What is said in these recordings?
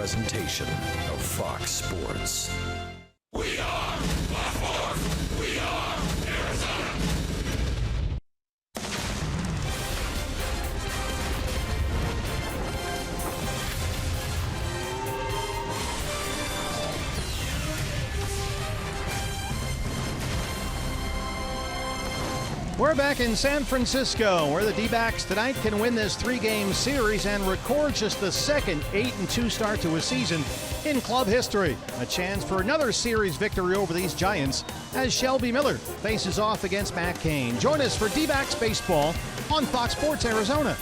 presentation of Fox Sports. We are Baltimore. We are Arizona. We're back in San Francisco, where the D-backs tonight can win this three-game series and record just the second 8-2 start to a season in club history. A chance for another series victory over these Giants as Shelby Miller faces off against Matt Cain. Join us for D-backs baseball on Fox Sports Arizona.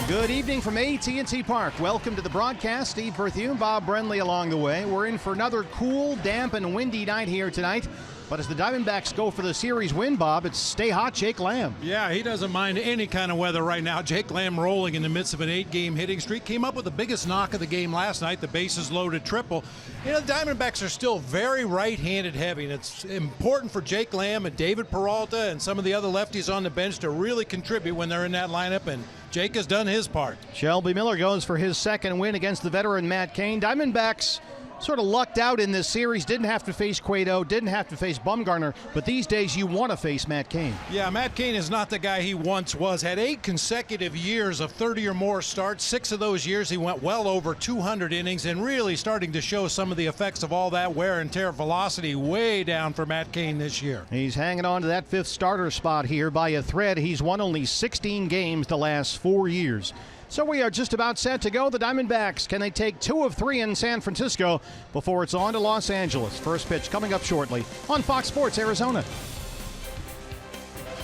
Good evening from AT&T Park. Welcome to the broadcast. Steve Berthune, Bob Brenly along the way. We're in for another cool, damp, and windy night here tonight. But as the Diamondbacks go for the series win, Bob, it's stay hot Jake Lamb. Yeah, he doesn't mind any kind of weather right now. Jake Lamb rolling in the midst of an 8-game hitting streak. Came up with the biggest knock of the game last night, the bases loaded triple. You know, the Diamondbacks are still very right-handed heavy, and it's important for Jake Lamb and David Peralta and some of the other lefties on the bench to really contribute when they're in that lineup, and Jake has done his part. Shelby Miller goes for his second win against the veteran Matt Cain. Diamondbacks sort of lucked out in this series. Didn't have to face Cueto, didn't have to face Bumgarner, but these days you want to face Matt Cain. Yeah, Matt Cain is not the guy he once was. Had 8 consecutive years of 30 or more starts. 6 of those years he went well over 200 innings and really starting to show some of the effects of all that wear and tear. Velocity way down for Matt Cain this year. He's hanging on to that 5th starter spot here by a thread. He's won only 16 games the last 4 years. So we are just about set to go. The Diamondbacks, can they take 2 of 3 in San Francisco before it's on to Los Angeles? First pitch coming up shortly on Fox Sports Arizona.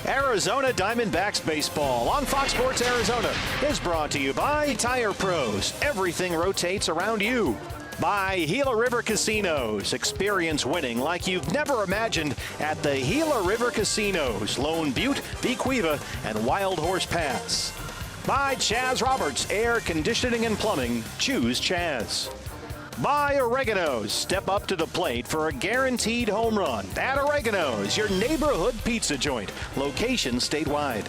Arizona Diamondbacks baseball on Fox Sports Arizona is brought to you by Tire Pros. Everything rotates around you. By Gila River Casinos. Experience winning like you've never imagined at the Gila River Casinos. Lone Butte, Bequiva, and Wild Horse Pass. By Chaz Roberts, Air Conditioning and Plumbing. Choose Chaz. By Oregano's. Step up to the plate for a guaranteed home run. At Oregano's, your neighborhood pizza joint. Location statewide.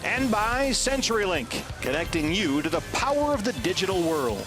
And by CenturyLink, connecting you to the power of the digital world.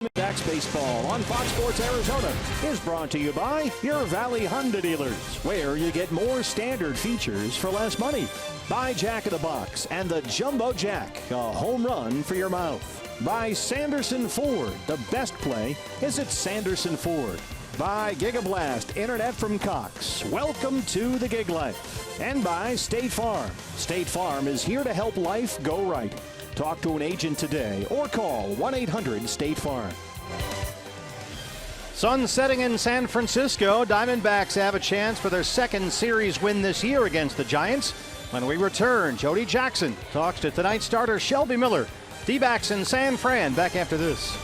Diamondbacks baseball on Fox Sports Arizona is brought to you by your Valley Honda dealers, where you get more standard features for less money. By Jack in the Box and the Jumbo Jack, a home run for your mouth. By Sanderson Ford, the best play is at Sanderson Ford. By Gigablast Internet from Cox, welcome to the gig life. And by State Farm. State Farm is here to help life go right. Talk to an agent today or call 1-800-STATE-FARM. Sun setting in San Francisco. Diamondbacks have a chance for their second series win this year against the Giants. When we return, Jody Jackson talks to tonight's starter Shelby Miller. D-backs in San Fran back after this.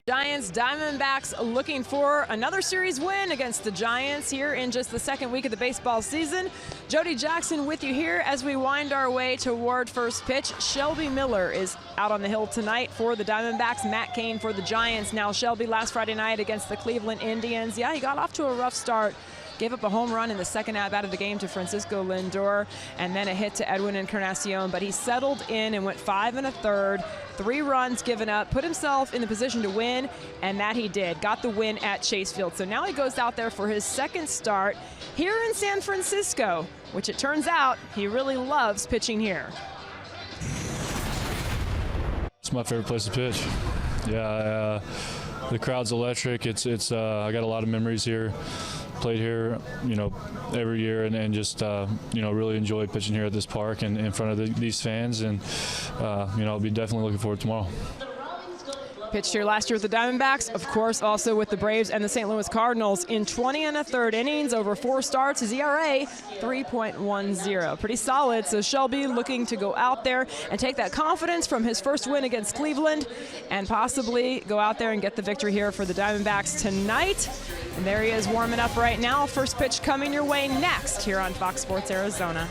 Giants, Diamondbacks looking for another series win against the Giants here in just the second week of the baseball season. Jody Jackson with you here as we wind our way toward first pitch. Shelby Miller is out on the hill tonight for the Diamondbacks. Matt Cain for the Giants. Now Shelby last Friday night against the Cleveland Indians. Yeah, he got off to a rough start. Gave up a home run in the second at-bat of the game to Francisco Lindor, and then a hit to Edwin Encarnacion. But he settled in and went 5 1/3, 3 runs given up, put himself in the position to win, and that he did. Got the win at Chase Field. So now he goes out there for his second start here in San Francisco, which it turns out he really loves pitching here. It's my favorite place to pitch. Yeah, the crowd's electric. It's I got a lot of memories here. Played here, every year, and just, really enjoyed pitching here at this park and in front of these fans. And, I'll be definitely looking forward to tomorrow. Pitched here last year with the Diamondbacks, of course, also with the Braves and the St. Louis Cardinals. In 20 1/3 innings, over 4 starts, his ERA 3.10. Pretty solid. So Shelby looking to go out there and take that confidence from his first win against Cleveland and possibly go out there and get the victory here for the Diamondbacks tonight. And there he is warming up right now. First pitch coming your way next here on Fox Sports Arizona.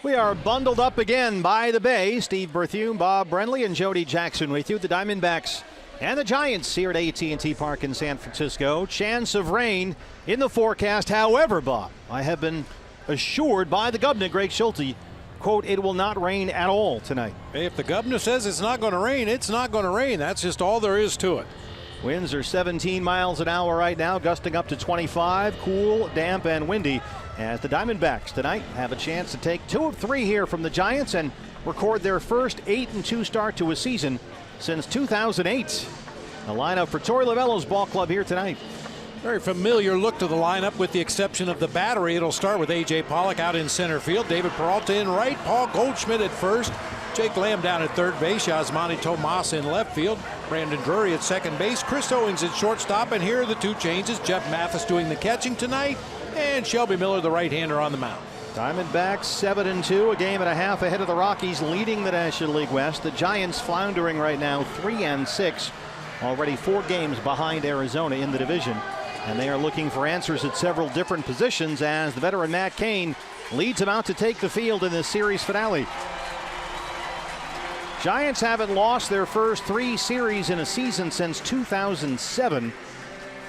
We are bundled up again by the Bay. Steve Berthume, Bob Brenly, and Jody Jackson with you. The Diamondbacks and the Giants here at AT&T Park in San Francisco. Chance of rain in the forecast. However, Bob, I have been assured by the governor, Greg Schulte, quote, it will not rain at all tonight. Hey, if the governor says it's not going to rain, it's not going to rain. That's just all there is to it. Winds are 17 miles an hour right now, gusting up to 25. Cool, damp, and windy. As the Diamondbacks tonight have a chance to take 2 of 3 here from the Giants and record their first 8-2 start to a season since 2008. The lineup for Torey Lovullo's ball club here tonight. Very familiar look to the lineup with the exception of the battery. It'll start with A.J. Pollock out in center field. David Peralta in right. Paul Goldschmidt at first. Jake Lamb down at third base. Yasmani Tomas in left field. Brandon Drury at second base. Chris Owings at shortstop. And here are the 2 changes. Jeff Mathis doing the catching tonight. And Shelby Miller, the right-hander, on the mound. Diamondbacks 7-2, a game and a half ahead of the Rockies, leading the National League West. The Giants floundering right now, 3-6, already 4 games behind Arizona in the division. And they are looking for answers at several different positions as the veteran Matt Cain leads them out to take the field in this series finale. Giants haven't lost their first 3 series in a season since 2007.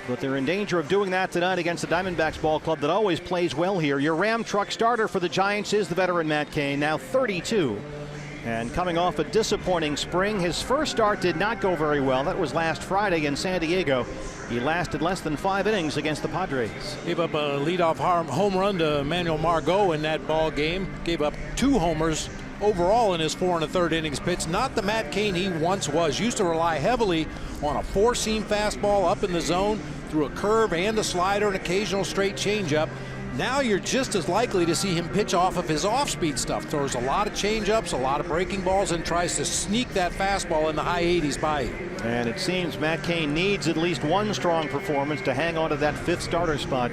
But they're in danger of doing that tonight against the Diamondbacks ball club that always plays well here. Your Ram truck starter for the Giants is the veteran Matt Cain, now 32. And coming off a disappointing spring, his first start did not go very well. That was last Friday in San Diego. He lasted less than 5 innings against the Padres. Gave up a leadoff home run to Manuel Margot in that ball game. Gave up 2 homers overall in his 4 1/3 innings pitch. Not the Matt Cain he once was. Used to rely heavily on a 4-seam fastball up in the zone, through a curve and a slider, an occasional straight changeup. Now you're just as likely to see him pitch off of his off-speed stuff. Throws a lot of changeups, a lot of breaking balls, and tries to sneak that fastball in the high 80s by you. And it seems Matt Cain needs at least 1 strong performance to hang on to that 5th starter spot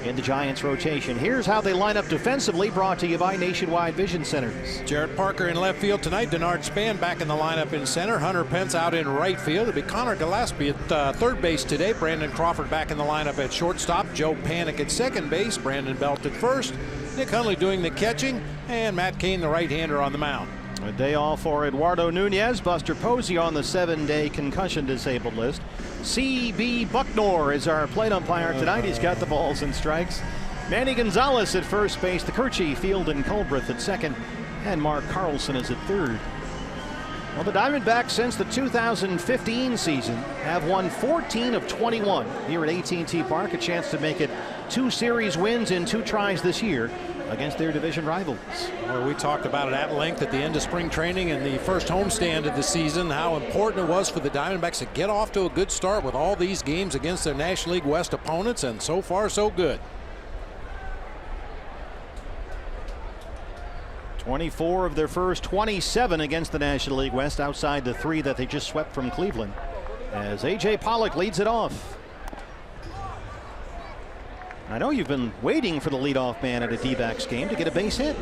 in the Giants rotation. Here's how they line up defensively, brought to you by Nationwide Vision Centers. Jarrett Parker in left field tonight. Denard Span back in the lineup in center. Hunter Pence out in right field. It'll be Connor Gillespie at third base today. Brandon Crawford back in the lineup at shortstop. Joe Panik at second base. Brandon Belt at first. Nick Hundley doing the catching. And Matt Cain, the right-hander, on the mound. A day off for Eduardo Nunez. Buster Posey on the 7-day concussion disabled list. C.B. Bucknor is our plate umpire tonight. He's got the balls and strikes. Manny Gonzalez at first base. The Kirchie, Field, and Culbreth at second. And Mark Carlson is at third. Well, the Diamondbacks since the 2015 season have won 14 of 21 here at AT&T Park. A chance to make it 2 series wins in 2 tries this year against their division rivals. Well, we talked about it at length at the end of spring training and the first homestand of the season, how important it was for the Diamondbacks to get off to a good start with all these games against their National League West opponents, and so far so good. 24 of their first 27 against the National League West, outside the 3 that they just swept from Cleveland, as A.J. Pollock leads it off. I know you've been waiting for the leadoff man at a D-backs game to get a base hit.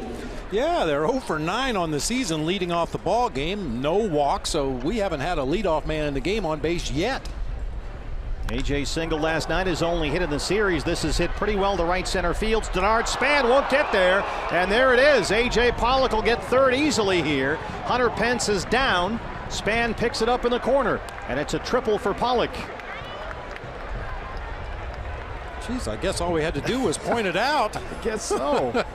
Yeah, they're 0 for 9 on the season leading off the ball game. No walk, so we haven't had a leadoff man in the game on base yet. A.J. single last night, his only hit in the series. This is hit pretty well to right center field. Denard Span won't get there, and there it is. A.J. Pollock will get third easily here. Hunter Pence is down. Span picks it up in the corner, and it's a triple for Pollock. Jeez, I guess all we had to do was point it out. I guess so.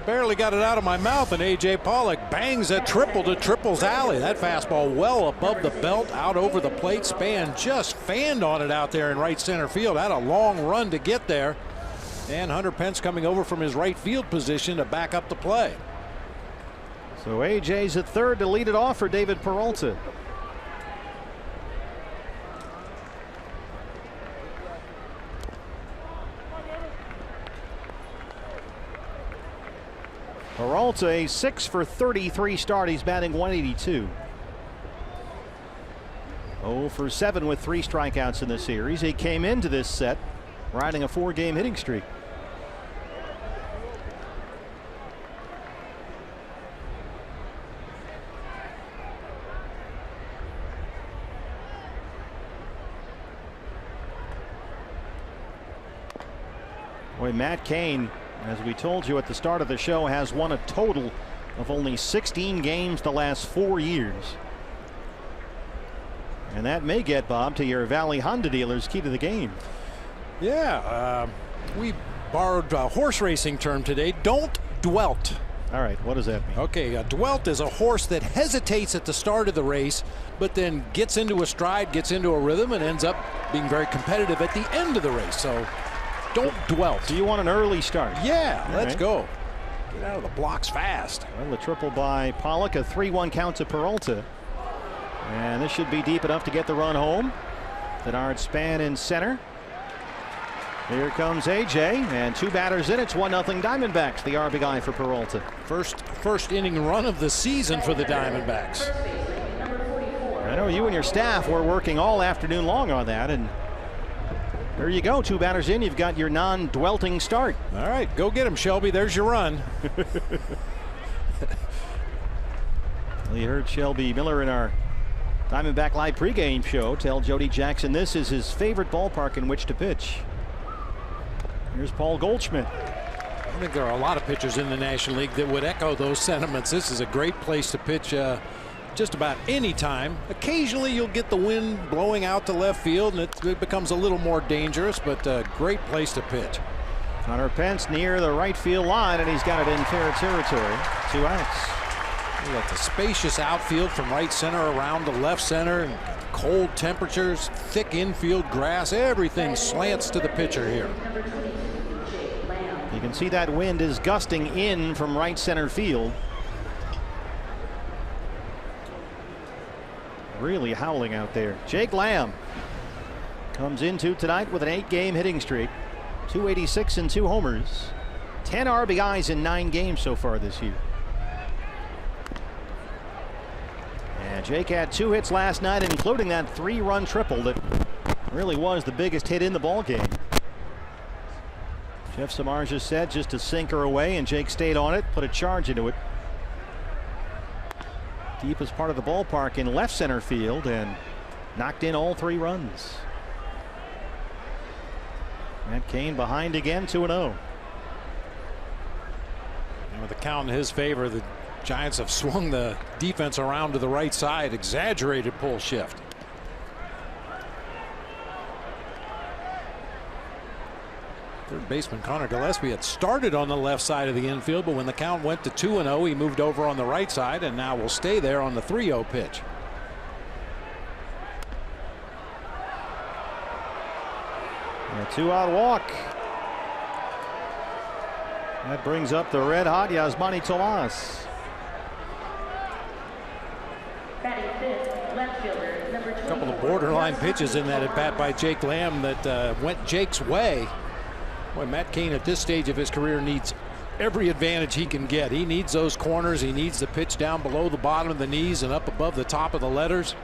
Barely got it out of my mouth, and A.J. Pollock bangs a triple to Triple's alley. That fastball well above the belt, out over the plate. Span just fanned on it out there in right center field. Had a long run to get there. And Hunter Pence coming over from his right field position to back up the play. So A.J.'s at third to lead it off for David Peralta. Peralta, a 6 for 33 start. He's batting 182. 0 for 7 with 3 strikeouts in the series. He came into this set riding a 4-game hitting streak. Boy, Matt Cain as we told you at the start of the show, has won a total of only 16 games the last 4 years. And that may get, Bob, to your Valley Honda dealer's key to the game. Yeah, we borrowed a horse racing term today. Don't dwelt. All right, what does that mean? Okay, a dwelt is a horse that hesitates at the start of the race, but then gets into a stride, gets into a rhythm, and ends up being very competitive at the end of the race. So don't dwelt. Do you want an early start? Yeah, All let's right. go. Get out of the blocks fast. Well, the triple by Pollock, a 3-1 count to Peralta. And this should be deep enough to get the run home. Denard Span in center. Here comes AJ, and 2 batters in. It's 1-0 Diamondbacks. The RBI for Peralta. First inning run of the season for the Diamondbacks. I know you and your staff were working all afternoon long on that, and there you go. 2 batters in. You've got your non-dwelting start. All right, go get him, Shelby. There's your run. You heard Shelby Miller in our Diamondback Live pregame show tell Jody Jackson this is his favorite ballpark in which to pitch. Here's Paul Goldschmidt. I think there are a lot of pitchers in the National League that would echo those sentiments. This is a great place to pitch just about any time. Occasionally you'll get the wind blowing out to left field and it becomes a little more dangerous, but a great place to pitch. Hunter Pence near the right field line, and he's got it in fair territory. 2 outs. You got the spacious outfield from right center around to left center, and cold temperatures, thick infield grass, everything slants to the pitcher here. You can see that wind is gusting in from right center field. Really howling out there. Jake Lamb comes into tonight with an 8-game hitting streak. 286 and 2 homers. 10 RBIs in 9 games so far this year. And Jake had 2 hits last night, including that 3-run triple that really was the biggest hit in the ball game. Jeff Samardzija said just a sinker away, and Jake stayed on it, put a charge into it. Deepest part of the ballpark in left center field, and knocked in all 3 runs. Matt Cain behind again, 2-0. And with the count in his favor, the Giants have swung the defense around to the right side, exaggerated pull shift. Third baseman Connor Gillespie had started on the left side of the infield, but when the count went to 2-0, he moved over on the right side and now will stay there on the 3-0 pitch. A 2-out walk. That brings up the red hot Yasmani Tomas. A couple of borderline pitches in that at bat by Jake Lamb that went Jake's way. Boy, Matt Cain at this stage of his career needs every advantage he can get. He needs those corners. He needs the pitch down below the bottom of the knees and up above the top of the letters.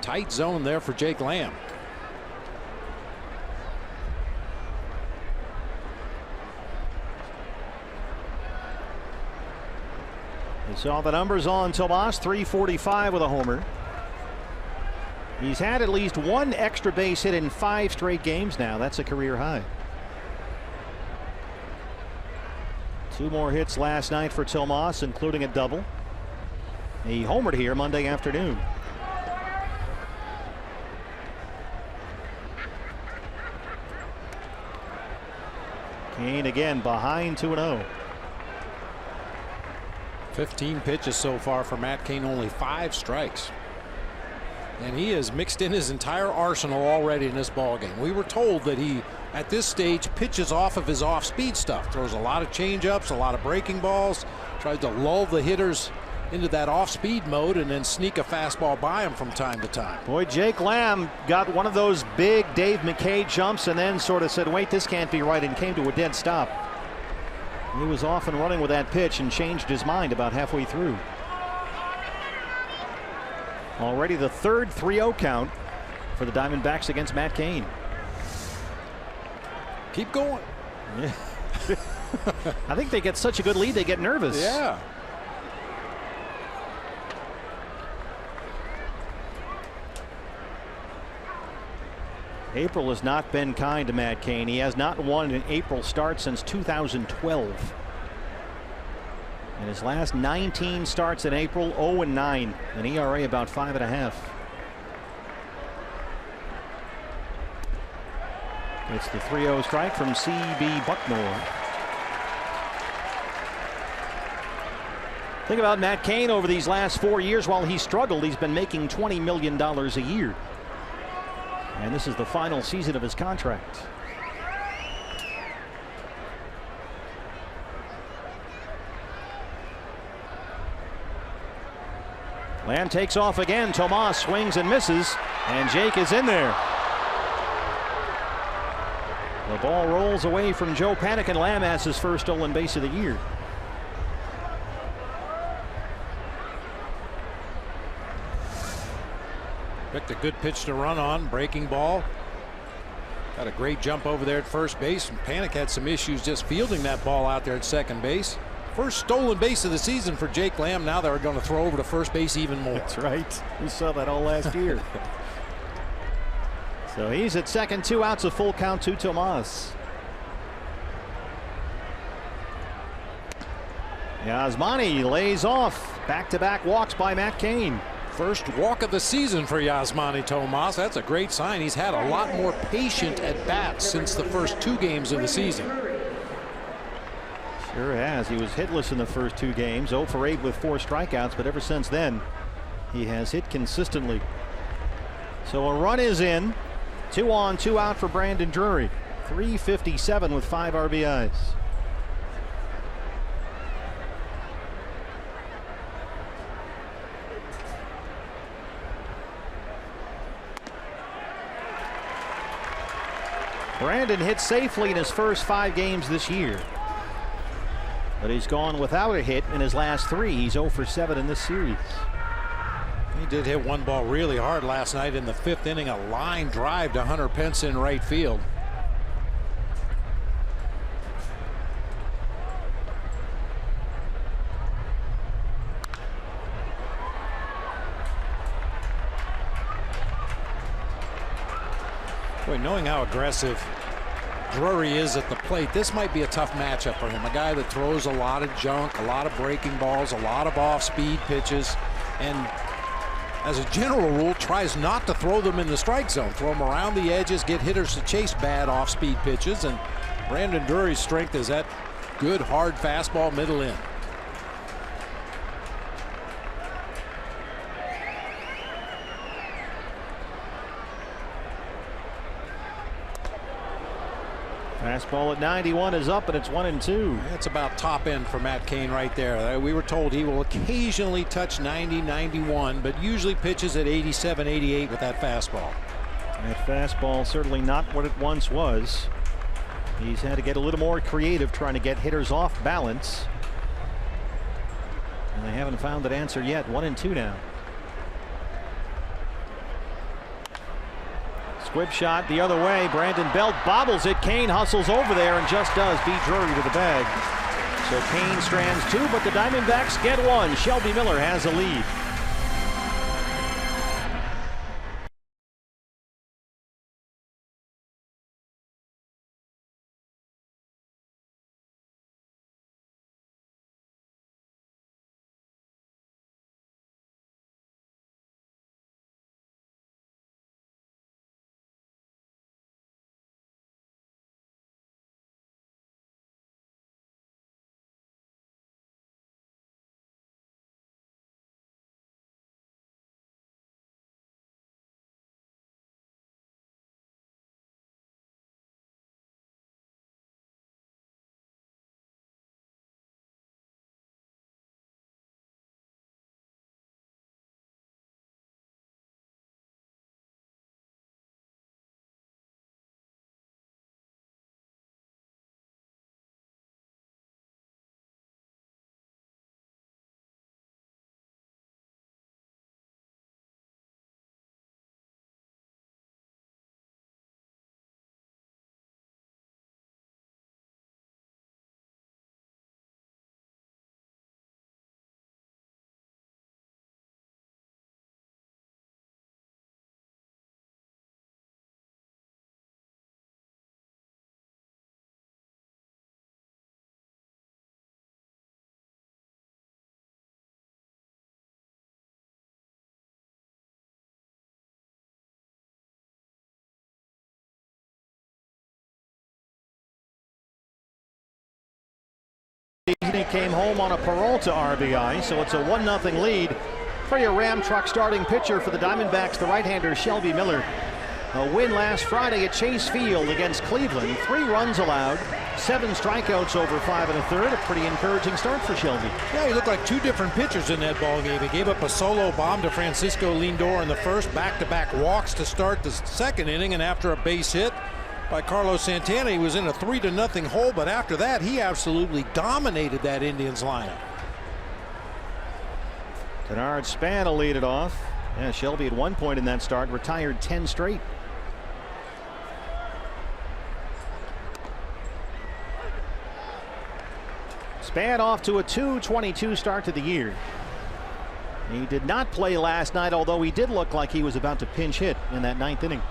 Tight zone there for Jake Lamb. You saw the numbers on Tomas, 345 with a homer. He's had at least 1 extra base hit in 5 straight games now. That's a career high. 2 more hits last night for Tomas, including a double. He homered here Monday afternoon. Cain again behind 2-0. 15 pitches so far for Matt Cain, only 5 strikes. And he has mixed in his entire arsenal already in this ballgame. We were told that he, at this stage, pitches off of his off-speed stuff. Throws a lot of changeups, a lot of breaking balls, tries to lull the hitters into that off-speed mode and then sneak a fastball by him from time to time. Boy, Jake Lamb got one of those big Dave McKay jumps and then sort of said, wait, this can't be right, and came to a dead stop. He was off and running with that pitch and changed his mind about halfway through. Already the 3rd 3-0 count for the Diamondbacks against Matt Cain. Keep going. Yeah. I think they get such a good lead, they get nervous. Yeah. April has not been kind to Matt Cain. He has not won an April start since 2012. In his last 19 starts in April, 0-9, an ERA about 5.5. It's the 3-0 strike from C.B. Bucknor. Think about Matt Cain over these last 4 years. While he struggled, he's been making $20 million a year. And this is the final season of his contract. Lamb takes off again. Tomas swings and misses, and Jake is in there. The ball rolls away from Joe Panik, and Lamb has his first stolen base of the year. Picked a good pitch to run on, breaking ball. Got a great jump over there at first base, and Panik had some issues just fielding that ball out there at second base. First stolen base of the season for Jake Lamb. Now they're going to throw over to first base even more. That's right. We saw that all last year. So he's at second, 2 outs, a full count to Tomas. Yasmani lays off. Back-to-back walks by Matt Cain. First walk of the season for Yasmani Tomas. That's a great sign. He's had a lot more patient at bats since the first 2 games of the season. Sure has. He was hitless in the first 2 games, 0 for 8 with 4 strikeouts, but ever since then, he has hit consistently. So a run is in. 2 on, 2 out for Brandon Drury. 357 with 5 RBIs. Brandon hit safely in his first 5 games this year, but he's gone without a hit in his last 3. He's 0 for 7 in this series. He did hit one ball really hard last night in the 5th inning, a line drive to Hunter Pence in right field. Boy, knowing how aggressive Drury is at the plate, this might be a tough matchup for him. A guy that throws a lot of junk, a lot of breaking balls, a lot of off-speed pitches, and as a general rule tries not to throw them in the strike zone. Throw them around the edges, get hitters to chase bad off-speed pitches, and Brandon Drury's strength is that good hard fastball middle in. Fastball at 91 is up, and it's 1-2. That's about top end for Matt Cain right there. We were told he will occasionally touch 90, 91, but usually pitches at 87, 88 with that fastball. That fastball certainly not what it once was. He's had to get a little more creative trying to get hitters off balance, and they haven't found that answer yet. 1-2 now. Squib shot the other way. Brandon Belt bobbles it. Cain hustles over there and just does beat Drury to the bag. So Cain strands 2, but the Diamondbacks get 1. Shelby Miller has a lead. He came home on a Peralta RBI, so it's a 1-0 lead for your Ram truck starting pitcher for the Diamondbacks, the right-hander Shelby Miller. A win last Friday at Chase Field against Cleveland. 3 runs allowed, 7 strikeouts over 5 1/3. A pretty encouraging start for Shelby. Yeah, he looked like 2 different pitchers in that ball game. He gave up a solo bomb to Francisco Lindor in the first, back-to-back walks to start the second inning, and after a base hit by Carlos Santana, he was in a 3-0 hole, but after that, he absolutely dominated that Indians lineup. Denard Span will lead it off. Yeah, Shelby at one point in that start retired 10 straight. Span off to a 2-22 start to the year. He did not play last night, although he did look like he was about to pinch hit in that 9th inning.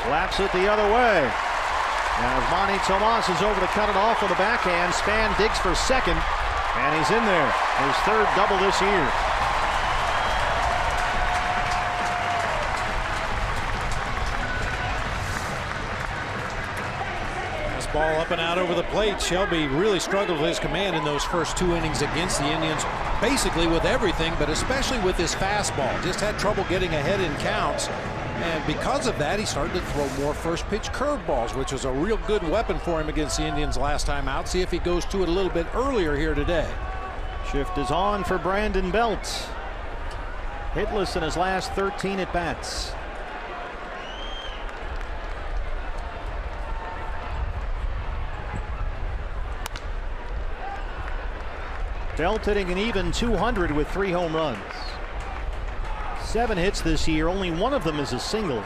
Slaps it the other way. Now Manny Tomas is over to cut it off with a backhand. Span digs for second, and he's in there. His 3rd double this year. Ball up and out over the plate. Shelby really struggled with his command in those first 2 innings against the Indians, basically with everything, but especially with his fastball. Just had trouble getting ahead in counts, and because of that, he started to throw more first pitch curveballs, which was a real good weapon for him against the Indians last time out. See if he goes to it a little bit earlier here today. Shift is on for Brandon Belt. Hitless in his last 13 at bats. Belt hitting an even 200 with 3 home runs. 7 hits this year, only 1 of them is a single.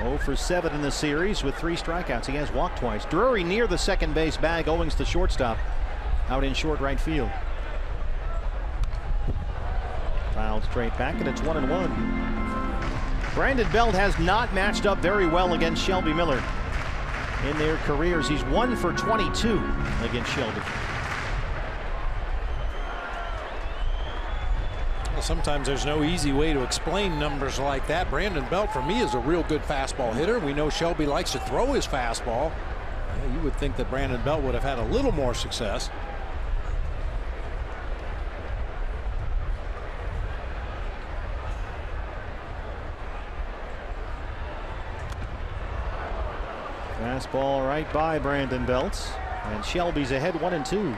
Oh for 7 in the series with 3 strikeouts. He has walked twice. Drury near the second base bag. Owings the shortstop out in short right field. Fouled straight back, and it's 1-1. Brandon Belt has not matched up very well against Shelby Miller in their careers. He's 1 for 22 against Shelby. Well, sometimes there's no easy way to explain numbers like that. Brandon Belt, for me, is a real good fastball hitter. We know Shelby likes to throw his fastball. You would think that Brandon Belt would have had a little more success. Fastball right by Brandon Belt, and Shelby's ahead 1-2.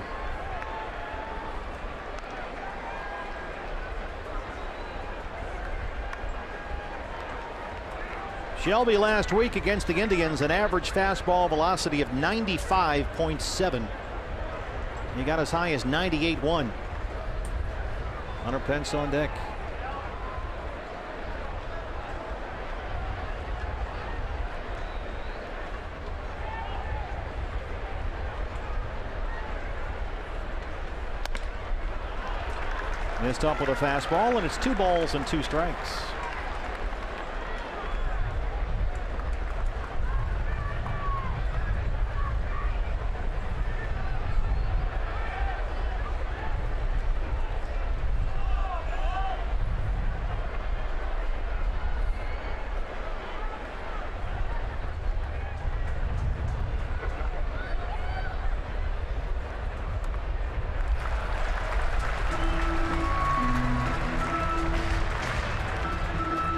Shelby last week against the Indians, an average fastball velocity of 95.7. He got as high as 98.1. Hunter Pence on deck. Missed up with a fastball, and it's 2 balls and 2 strikes.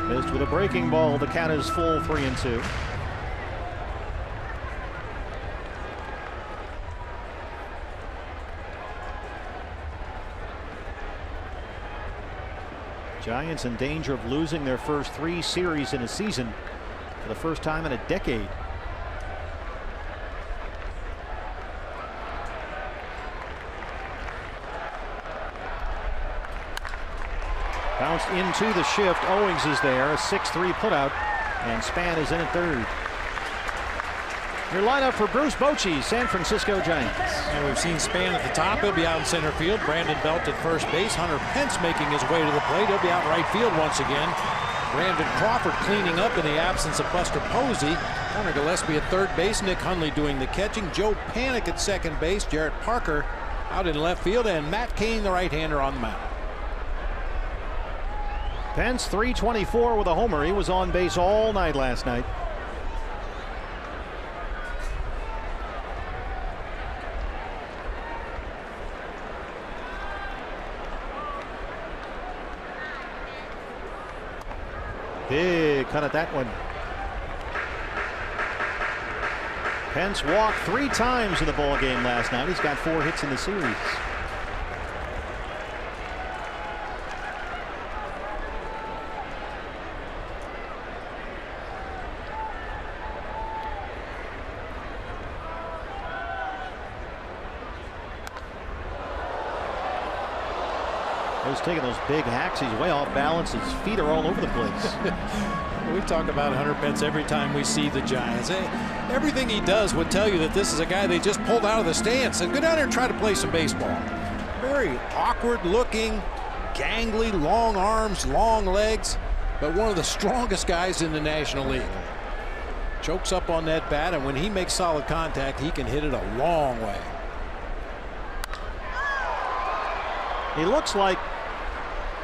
Missed with a breaking ball. The count is full, 3-2. Giants in danger of losing their first 3 series in a season for the first time in a decade. Bounced into the shift. Owings is there. A 6-3 putout. And Span is in at third. Your lineup for Bruce Bochy's San Francisco Giants. And we've seen Span at the top. He'll be out in center field. Brandon Belt at first base. Hunter Pence making his way to the plate. He'll be out in right field once again. Brandon Crawford cleaning up in the absence of Buster Posey. Connor Gillespie at third base. Nick Hundley doing the catching. Joe Panik at second base. Jarrett Parker out in left field. And Matt Cain, the right-hander, on the mound. Pence, 324 with a homer. He was on base all night last night. Big cut at that one. Pence walked 3 times in the ball game last night. He's got 4 hits in the series. He's taking those big hacks. He's way off balance. His feet are all over the place. We talk about Hunter Pence every time we see the Giants. Everything he does would tell you that this is a guy they just pulled out of the stands. So go down there and try to play some baseball. Very awkward looking, gangly, long arms, long legs, but one of the strongest guys in the National League. Chokes up on that bat, and when he makes solid contact, he can hit it a long way. He looks like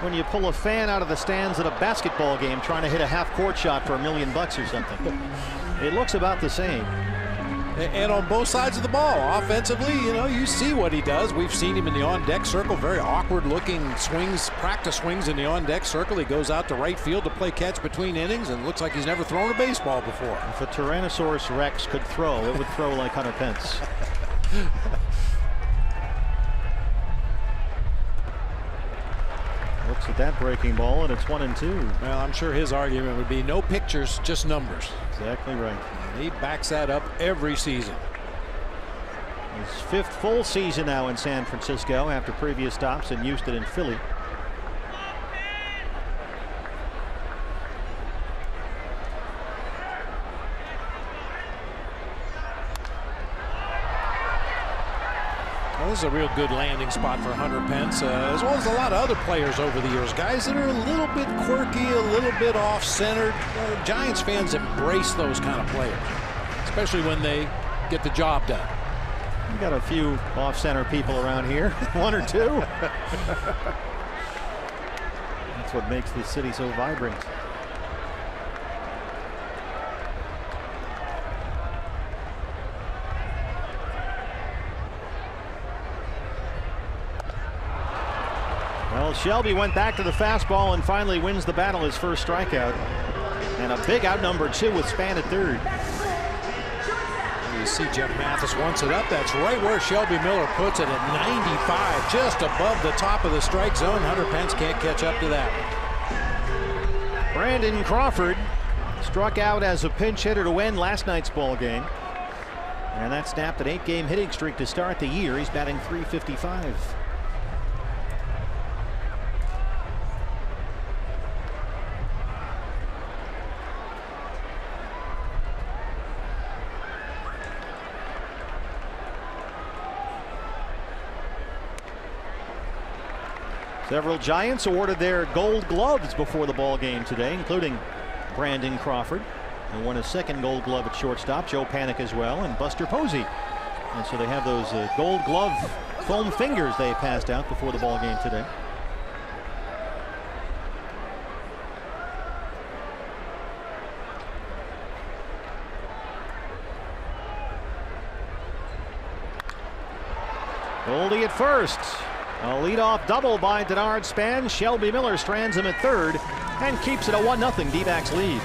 when you pull a fan out of the stands at a basketball game trying to hit a half-court shot for $1 million or something. It looks about the same. And on both sides of the ball, offensively, you know, you see what he does. We've seen him in the on-deck circle, very awkward-looking swings, practice swings in the on-deck circle. He goes out to right field to play catch between innings, and looks like he's never thrown a baseball before. If a Tyrannosaurus Rex could throw, it would throw like Hunter Pence. Looks at that breaking ball, and it's 1-2. Well, I'm sure his argument would be no pictures, just numbers. Exactly right. And he backs that up every season. His 5th full season now in San Francisco after previous stops in Houston and Philly. Well, this is a real good landing spot for Hunter Pence, as well as a lot of other players over the years. Guys that are a little bit quirky, a little bit off-centered. Giants fans embrace those kind of players, especially when they get the job done. We got a few off-center people around here, 1 or 2. That's what makes this city so vibrant. Well, Shelby went back to the fastball and finally wins the battle, his first strikeout. And a big out number 2 with Span at third. You see Jeff Mathis wants it up. That's right where Shelby Miller puts it at 95, just above the top of the strike zone. Hunter Pence can't catch up to that. Brandon Crawford struck out as a pinch hitter to win last night's ball game. And that snapped an 8-game hitting streak to start the year. He's batting .355. Several Giants awarded their Gold Gloves before the ball game today, including Brandon Crawford, who won his 2nd Gold Glove at shortstop, Joe Panik as well, and Buster Posey. And so they have those Gold Glove foam fingers they passed out before the ball game today. Goldie at first. A leadoff double by Denard Span. Shelby Miller strands him at third and keeps it a 1-0 D-backs lead.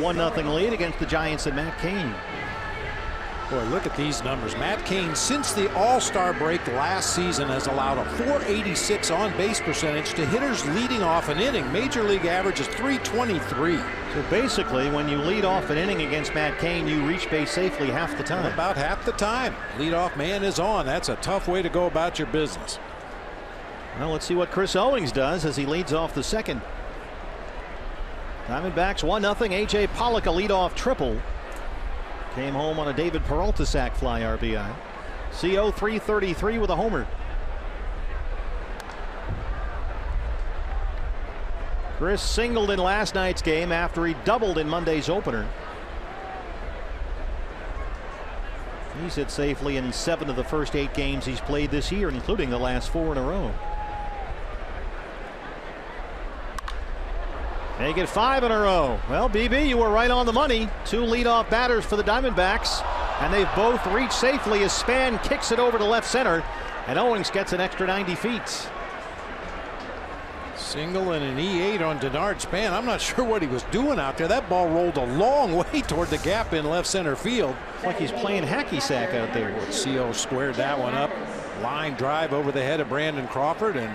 1-0 lead against the Giants and Matt Cain. Boy, look at these numbers. Matt Cain, since the All-Star break last season, has allowed a .486 on-base percentage to hitters leading off an inning. Major League average is .323. So basically, when you lead off an inning against Matt Cain, you reach base safely half the time. About half the time. Leadoff man is on. That's a tough way to go about your business. Well, let's see what Chris Owings does as he leads off the second. Diamondbacks 1-0. A.J. Pollock a leadoff triple. Came home on a David Peralta sac fly RBI. CO 333 with a homer. Chris singled in last night's game after he doubled in Monday's opener. He's hit safely in 7 of the first 8 games he's played this year, including the last 4 in a row. Make it 5 in a row. Well, BB, you were right on the money. 2 leadoff batters for the Diamondbacks, and they've both reached safely as Span kicks it over to left center, and Owings gets an extra 90 feet. Single and an E8 on Denard Span. I'm not sure what he was doing out there. That ball rolled a long way toward the gap in left center field. It's like he's playing hacky sack out there. CO squared that one up. Line drive over the head of Brandon Crawford, and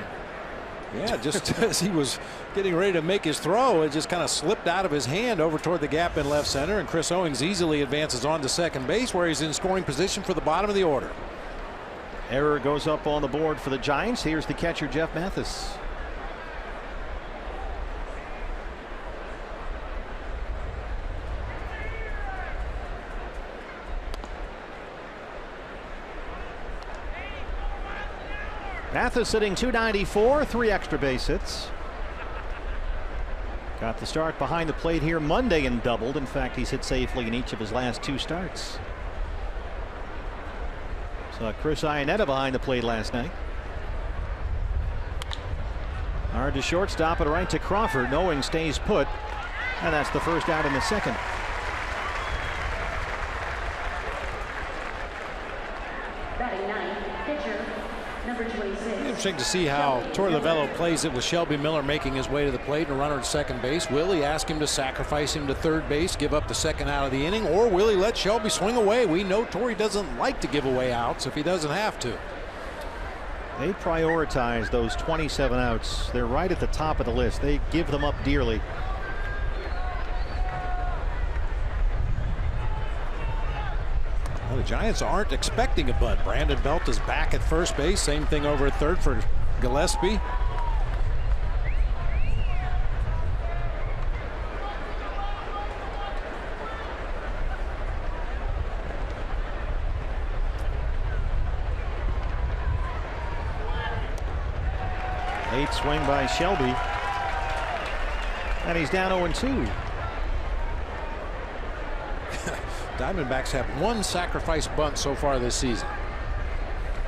yeah, just as he was getting ready to make his throw, it just kind of slipped out of his hand over toward the gap in left center, and Chris Owings easily advances on to second base, where he's in scoring position for the bottom of the order. Error goes up on the board for the Giants. Here's the catcher, Jeff Mathis. Mathis sitting .294, 3 extra base hits. Got the start behind the plate here Monday and doubled. In fact, he's hit safely in each of his last 2 starts. Saw Chris Iannetta behind the plate last night. Hard to shortstop it right to Crawford. Owings stays put, and that's the first out in the second. Batting 9, pitcher number 26. Interesting to see how Torlavello plays it with Shelby Miller making his way to the plate and a runner at second base. Will he ask him to sacrifice him to third base, give up the second out of the inning, or will he let Shelby swing away? We know Torrey doesn't like to give away outs if he doesn't have to. They prioritize those 27 outs. They're right at the top of the list. They give them up dearly. Well, the Giants aren't expecting a bunt. Brandon Belt is back at first base. Same thing over at third for Gillespie. Late swing by Shelby, and he's down 0-2. Diamondbacks have 1 sacrifice bunt so far this season.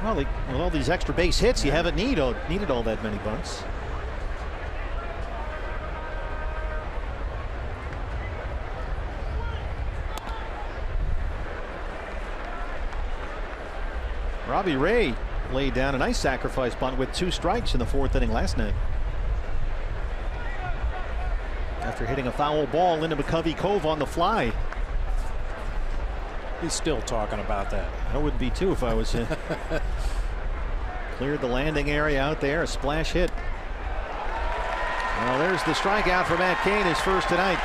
Well, with all these extra base hits, you haven't needed all that many bunts. Robbie Ray laid down a nice sacrifice bunt with 2 strikes in the 4th inning last night, after hitting a foul ball into McCovey Cove on the fly. He's still talking about that. I would be too if I was him. Cleared the landing area out there, a splash hit. Well, there's the strikeout for Matt Cain, his first tonight.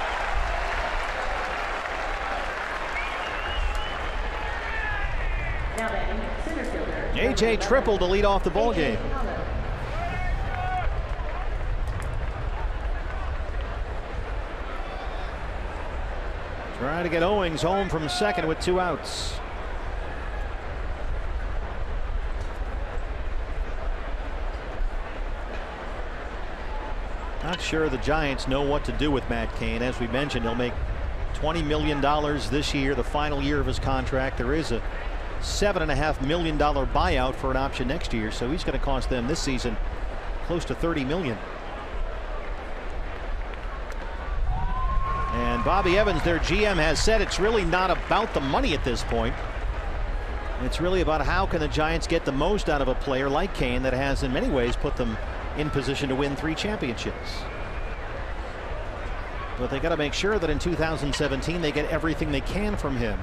Now batting center fielder. A.J. tripled to lead off the ball game. Trying to get Owings home from second with 2 outs. Not sure the Giants know what to do with Matt Cain. As we mentioned, he'll make $20 million this year, the final year of his contract. There is a $7.5 million buyout for an option next year, so he's going to cost them this season close to $30 million. And Bobby Evans, their GM, has said it's really not about the money at this point. It's really about how can the Giants get the most out of a player like Cain that has in many ways put them in position to win 3 championships. But they got to make sure that in 2017 they get everything they can from him,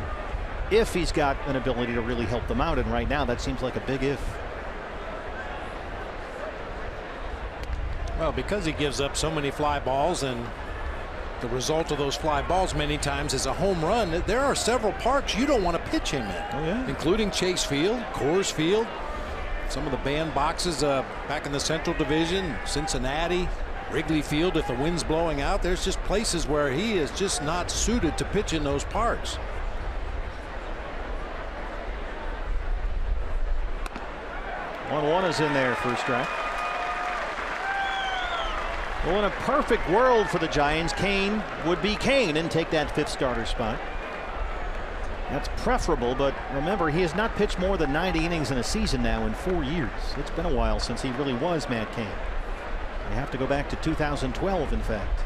if he's got an ability to really help them out. And right now that seems like a big if. Well, because he gives up so many fly balls, and the result of those fly balls many times is a home run, there are several parks you don't want to pitch him in, including Chase Field, Coors Field, some of the bandboxes back in the Central Division, Cincinnati, Wrigley Field. If the wind's blowing out, there's just places where he is just not suited to pitch in those parks. One is in there for a strike. Well, in a perfect world for the Giants, Kane would be Kane and take that 5th starter spot. That's preferable, but remember, he has not pitched more than 90 innings in a season now in 4 years. It's been a while since he really was Matt Kane. You have to go back to 2012, in fact.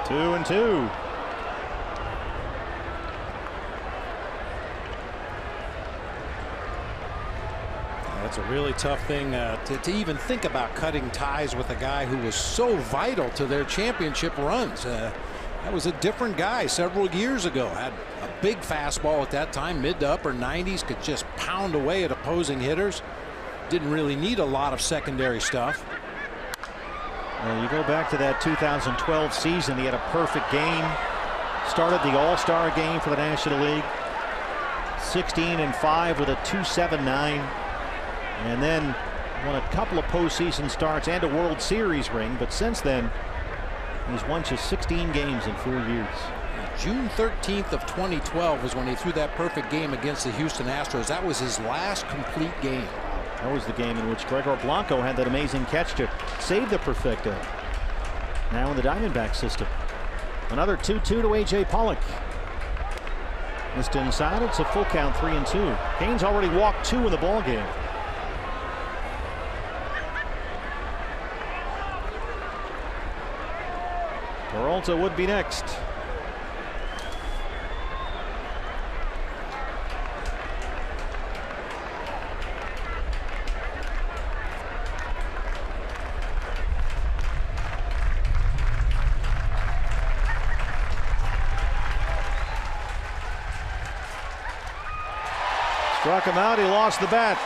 Two and two. That's a really tough thing to even think about, cutting ties with a guy who was so vital to their championship runs. That was a different guy several years ago. Had a big fastball at that time, mid to upper 90s, could just pound away at opposing hitters. Didn't really need a lot of secondary stuff. Well, you go back to that 2012 season, he had a perfect game. Started the All-Star game for the National League. 16-5 with a 2.79. And then won a couple of postseason starts and a World Series ring. But since then, he's won just 16 games in 4 years. June 13th of 2012 was when he threw that perfect game against the Houston Astros. That was his last complete game. That was the game in which Gregor Blanco had that amazing catch to save the perfecto. Now in the Diamondback system. Another 2-2 to A.J. Pollock. Missed inside. It's a full count, 3-2. Kane's already walked 2 in the ball game. Peralta would be next. Struck him out. He lost the bat.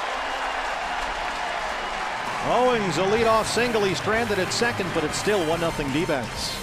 Owings, a leadoff single. He's stranded at second, but it's still 1-0 D-backs.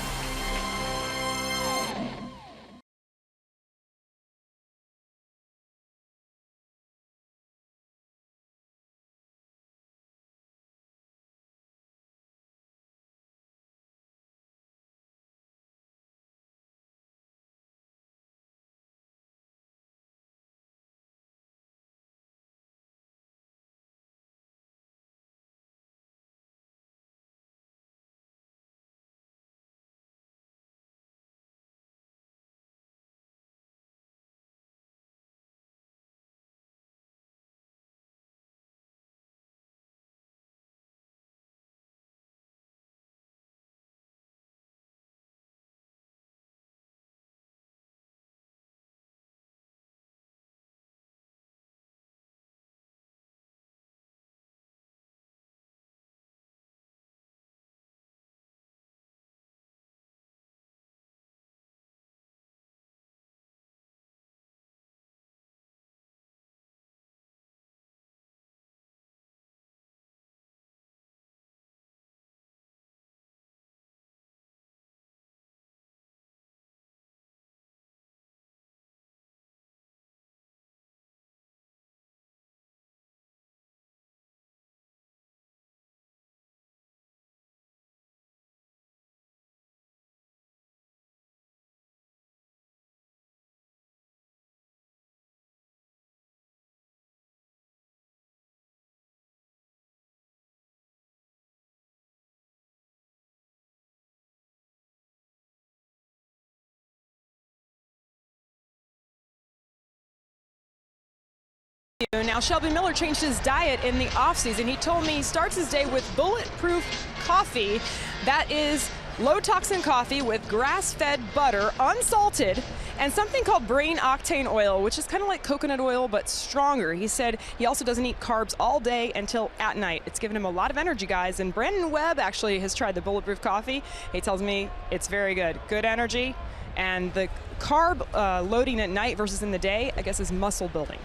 Now, Shelby Miller changed his diet in the offseason. He told me he starts his day with bulletproof coffee that is low toxin coffee with grass-fed butter, unsalted, and something called brain octane oil, which is kind of like coconut oil but stronger. He said he also doesn't eat carbs all day until at night. It's given him a lot of energy, guys. And Brandon Webb actually has tried the bulletproof coffee. He tells me it's very good. Good energy. And the carb loading at night versus in the day, I guess, is muscle building.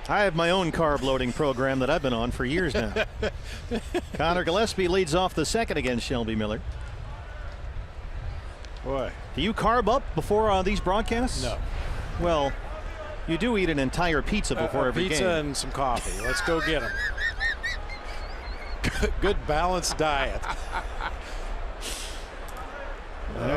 I have my own carb loading program that I've been on for years now. Connor Gillespie leads off the second against Shelby Miller. Boy. Do you carb up before these broadcasts? No. Well, you do eat an entire pizza before every pizza game. Pizza and some coffee. Let's go get them. Good balanced diet.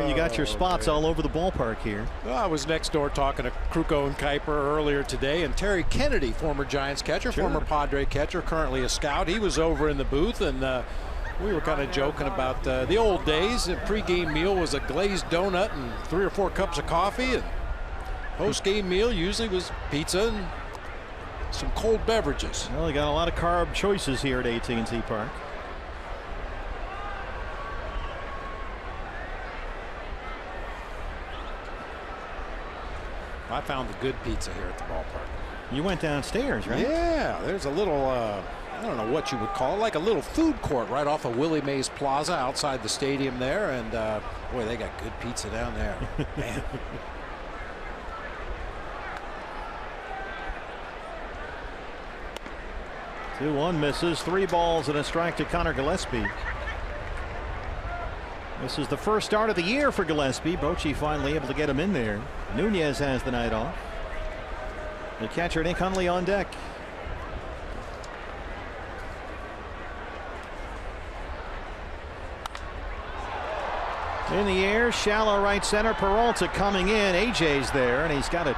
You got your spots all over the ballpark here. Well, I was next door talking to Kruko and Kuiper earlier today, and Terry Kennedy, former Giants catcher, former Padre catcher, currently a scout. He was over in the booth, and we were kind of joking about the old days. The pregame meal was a glazed donut and 3 or 4 cups of coffee, and post-game meal usually was pizza and some cold beverages. Well, they got a lot of carb choices here at AT&T Park. I found the good pizza here at the ballpark. You went downstairs, right? Yeah, there's a little, I don't know what you would call it, like a little food court right off of Willie Mays Plaza outside the stadium there. And boy, they got good pizza down there. Man. 2-1 misses. 3 balls and a strike to Connor Gillespie. This is the first start of the year for Gillespie. Bochy finally able to get him in there. Nunez has the night off. The catcher Nick Hundley on deck. In the air, shallow right center. Peralta coming in. AJ's there, and he's got it.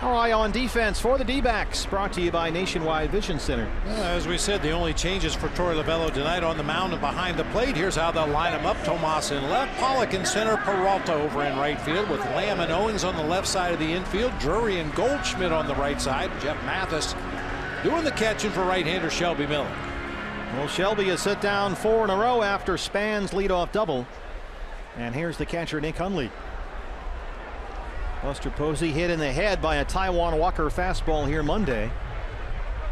Eye on defense for the D-backs. Brought to you by Nationwide Vision Center. As we said, the only changes for Torey Lovullo tonight on the mound and behind the plate. Here's how they'll line them up. Tomas in left, Pollock in center, Peralta over in right field with Lamb and Owens on the left side of the infield, Drury and Goldschmidt on the right side. Jeff Mathis doing the catching for right-hander Shelby Miller. Well, Shelby has set down 4 in a row after Span's leadoff double. And here's the catcher Nick Hundley. Buster Posey hit in the head by a Taiwan Walker fastball here Monday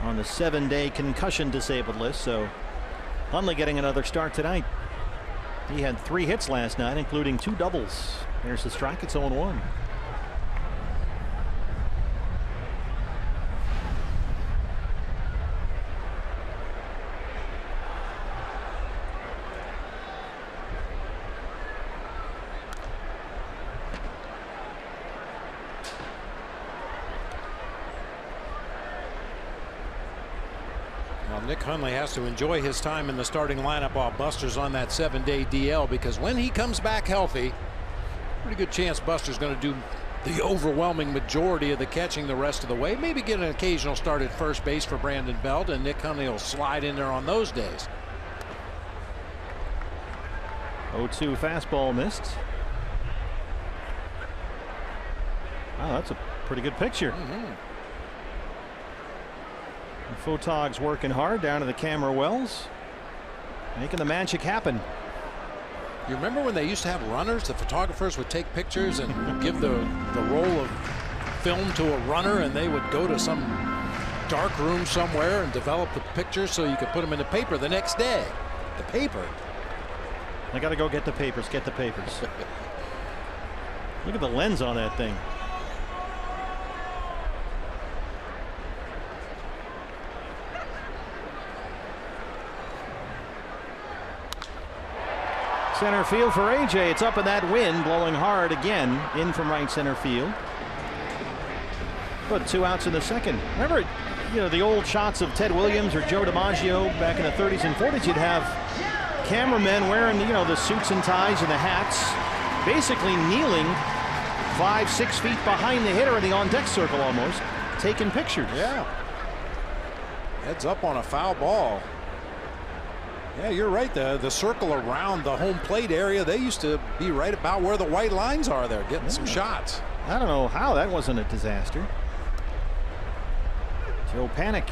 on the 7-day concussion disabled list. So Hundley getting another start tonight. He had 3 hits last night, including 2 doubles. There's the strike. It's 0-1. Nick Hundley has to enjoy his time in the starting lineup while Buster's on that 7-day DL, because when he comes back healthy, pretty good chance Buster's going to do the overwhelming majority of the catching the rest of the way. Maybe get an occasional start at first base for Brandon Belt, and Nick Hundley will slide in there on those days. 0-2 fastball missed. Wow, that's a pretty good picture. Photog's working hard down to the camera wells, making the magic happen. You remember when they used to have runners? The photographers would take pictures and give the roll of film to a runner, and they would go to some dark room somewhere and develop the pictures so you could put them in the paper the next day. The paper. I got to go get the papers. Get the papers. Look at the lens on that thing. Center field for AJ. It's up in that wind, blowing hard again, in from right center field. But 2 outs in the second. Remember, the old shots of Ted Williams or Joe DiMaggio back in the 30s and 40s. You'd have cameramen wearing, the suits and ties and the hats, basically kneeling 5-6 feet behind the hitter in the on-deck circle almost, taking pictures. Yeah. Heads up on a foul ball. Yeah, you're right. The circle around the home plate area, they used to be right about where the white lines are there, getting some shots. I don't know how that wasn't a disaster. Joe Panik.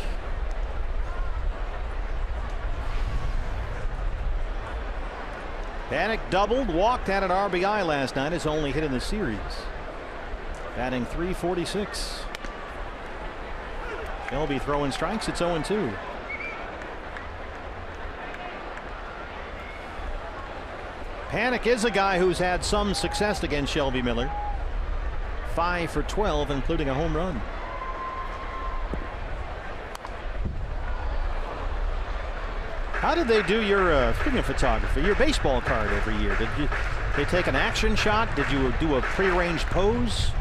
Panik doubled, walked, had an RBI last night, his only hit in the series. Batting .346. Shelby throwing strikes. It's 0-2. Panik is a guy who's had some success against Shelby Miller. 5 for 12, including a home run. How did they do your, speaking of photography, your baseball card every year? Did they take an action shot? Did you do a prearranged pose?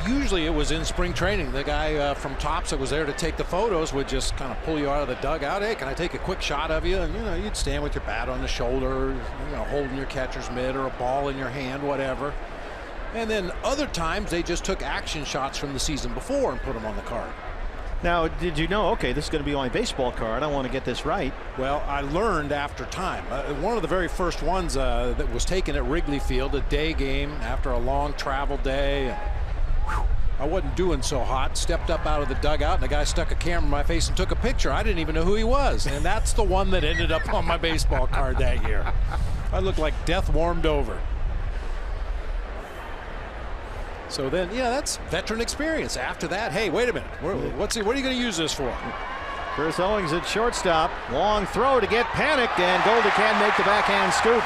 Usually it was in spring training. The guy from Tops that was there to take the photos would just kind of pull you out of the dugout. Hey, can I take a quick shot of you? And, you know, you'd stand with your bat on the shoulder, you know, holding your catcher's mitt or a ball in your hand, whatever. And then other times they just took action shots from the season before and put them on the card. Now, did you know, okay, this is going to be my baseball card. I want to get this right. Well, I learned after time. One of the very first ones that was taken at Wrigley Field, a day game after a long travel day. I wasn't doing so hot. Stepped up out of the dugout, and the guy stuck a camera in my face and took a picture. I didn't even know who he was. And that's the one that ended up on my baseball card that year. I looked like death warmed over. So then, yeah, that's veteran experience. After that, hey, wait a minute. What are you going to use this for? Chris Owings at shortstop. Long throw to get Panik, and Goldie can't make the backhand scoop.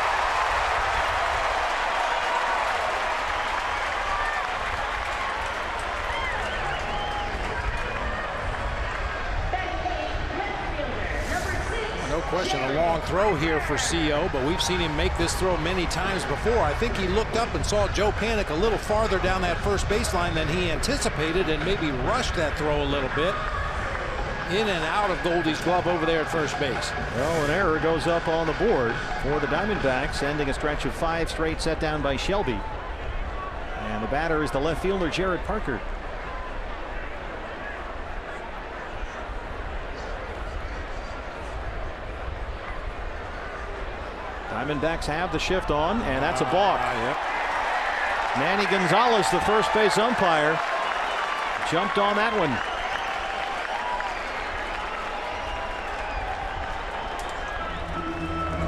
No question, a long throw here for CO, but we've seen him make this throw many times before. I think he looked up and saw Joe Panik a little farther down that first baseline than he anticipated and maybe rushed that throw a little bit. In and out of Goldie's glove over there at first base. Well, an error goes up on the board for the Diamondbacks, ending a stretch of 5 straight set down by Shelby. And the batter is the left fielder, Jared Parker. Diamondbacks have the shift on, and that's a balk. Yep. Manny Gonzalez, the first base umpire, jumped on that one.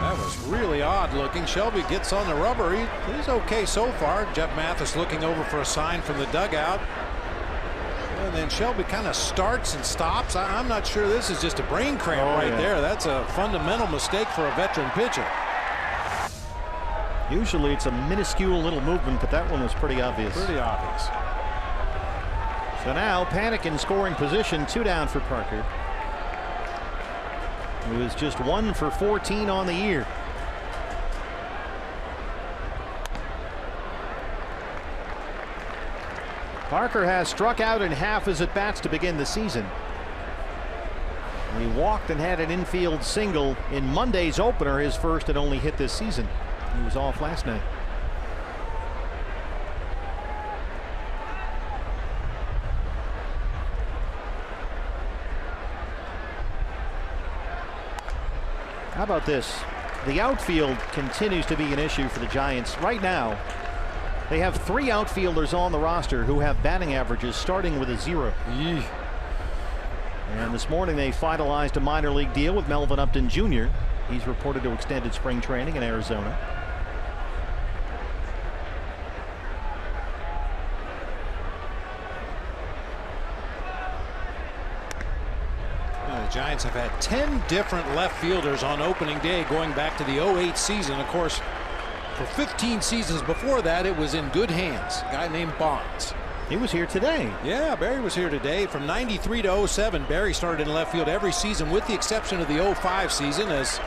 That was really odd looking. Shelby gets on the rubber. He's okay so far. Jeff Mathis looking over for a sign from the dugout. And then Shelby kind of starts and stops. I'm not sure this is just a brain cramp there. That's a fundamental mistake for a veteran pitcher. Usually it's a minuscule little movement, but that one was pretty obvious. Pretty obvious. So now Panik in scoring position, 2 down for Parker, who is just 1 for 14 on the year. Parker has struck out in half his at-bats to begin the season. He walked and had an infield single in Monday's opener, his first and only hit this season. He was off last night. How about this? The outfield continues to be an issue for the Giants right now. They have 3 outfielders on the roster who have batting averages starting with a 0. Yee. And this morning they finalized a minor league deal with Melvin Upton Jr. He's reported to extended spring training in Arizona. The Giants have had 10 different left fielders on opening day going back to the 08 season. Of course, for 15 seasons before that, it was in good hands. A guy named Bonds. He was here today. Yeah, Barry was here today. From 93 to 07, Barry started in left field every season with the exception of the 05 season, as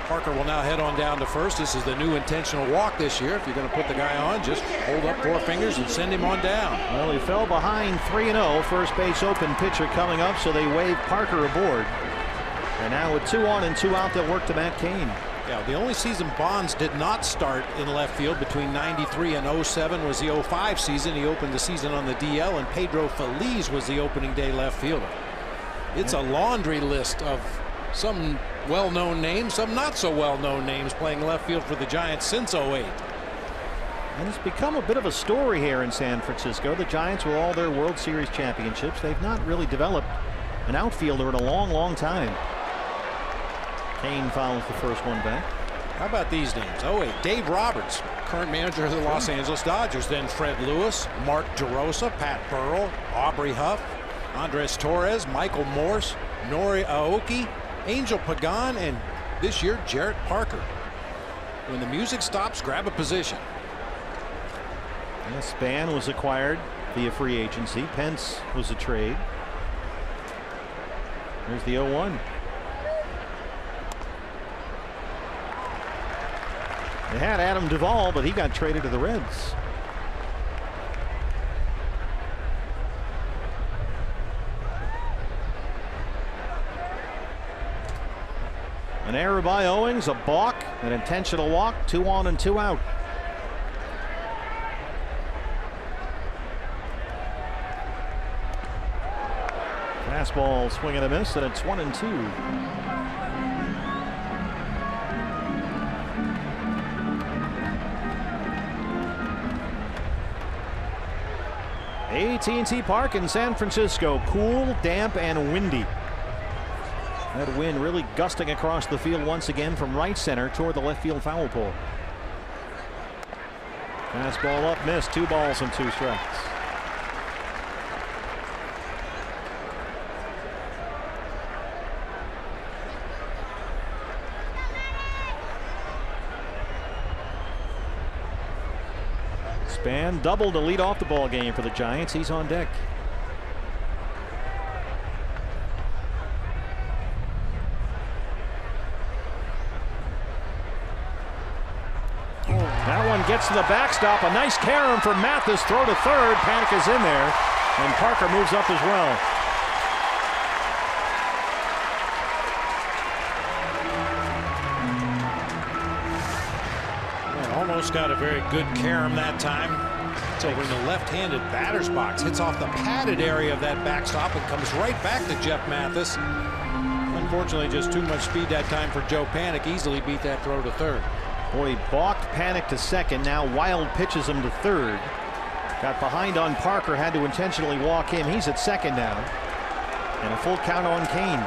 Parker will now head on down to first. This is the new intentional walk this year. If you're going to put the guy on, just hold up 4 fingers and send him on down. Well, he fell behind 3-0. First base open pitcher coming up, so they wave Parker aboard. And now with 2 on and 2 out, they'll work to Matt Cain. Yeah, the only season Bonds did not start in left field between 93 and 07 was the 05 season. He opened the season on the DL, and Pedro Feliz was the opening day left fielder. It's a laundry list of some well-known names, some not so well-known names playing left field for the Giants since 08. And it's become a bit of a story here in San Francisco. The Giants, with all their World Series championships, they've not really developed an outfielder in a long, long time. Cain fouls the first one back. How about these names? Oh, wait, Dave Roberts, current manager of the Los Angeles Dodgers. Then Fred Lewis, Mark DeRosa, Pat Burrell, Aubrey Huff, Andres Torres, Michael Morse, Nori Aoki, Angel Pagan, and this year, Jarrett Parker. When the music stops, grab a position. Span was acquired via free agency. Pence was a trade. There's the 0-1. They had Adam Duvall, but he got traded to the Reds. An error by Owings, a balk, an intentional walk, 2 on and 2 out. Fastball swing and a miss, and it's 1-2. AT&T Park in San Francisco, cool, damp, and windy. That wind really gusting across the field once again from right center toward the left field foul pole. Fastball up, missed, 2 balls and 2 strikes. Span doubled to lead off the ball game for the Giants. He's on deck. That one gets to the backstop. A nice carom from Mathis. Throw to third. Panic is in there, and Parker moves up as well. Almost got a very good carom that time. It's over in the left-handed batter's box. Hits off the padded area of that backstop and comes right back to Jeff Mathis. Unfortunately, just too much speed that time for Joe Panic. Easily beat that throw to third. Boy, balked Panic to second. Now Wild pitches him to third. Got behind on Parker. Had to intentionally walk him. He's at second now. And a full count on Kane.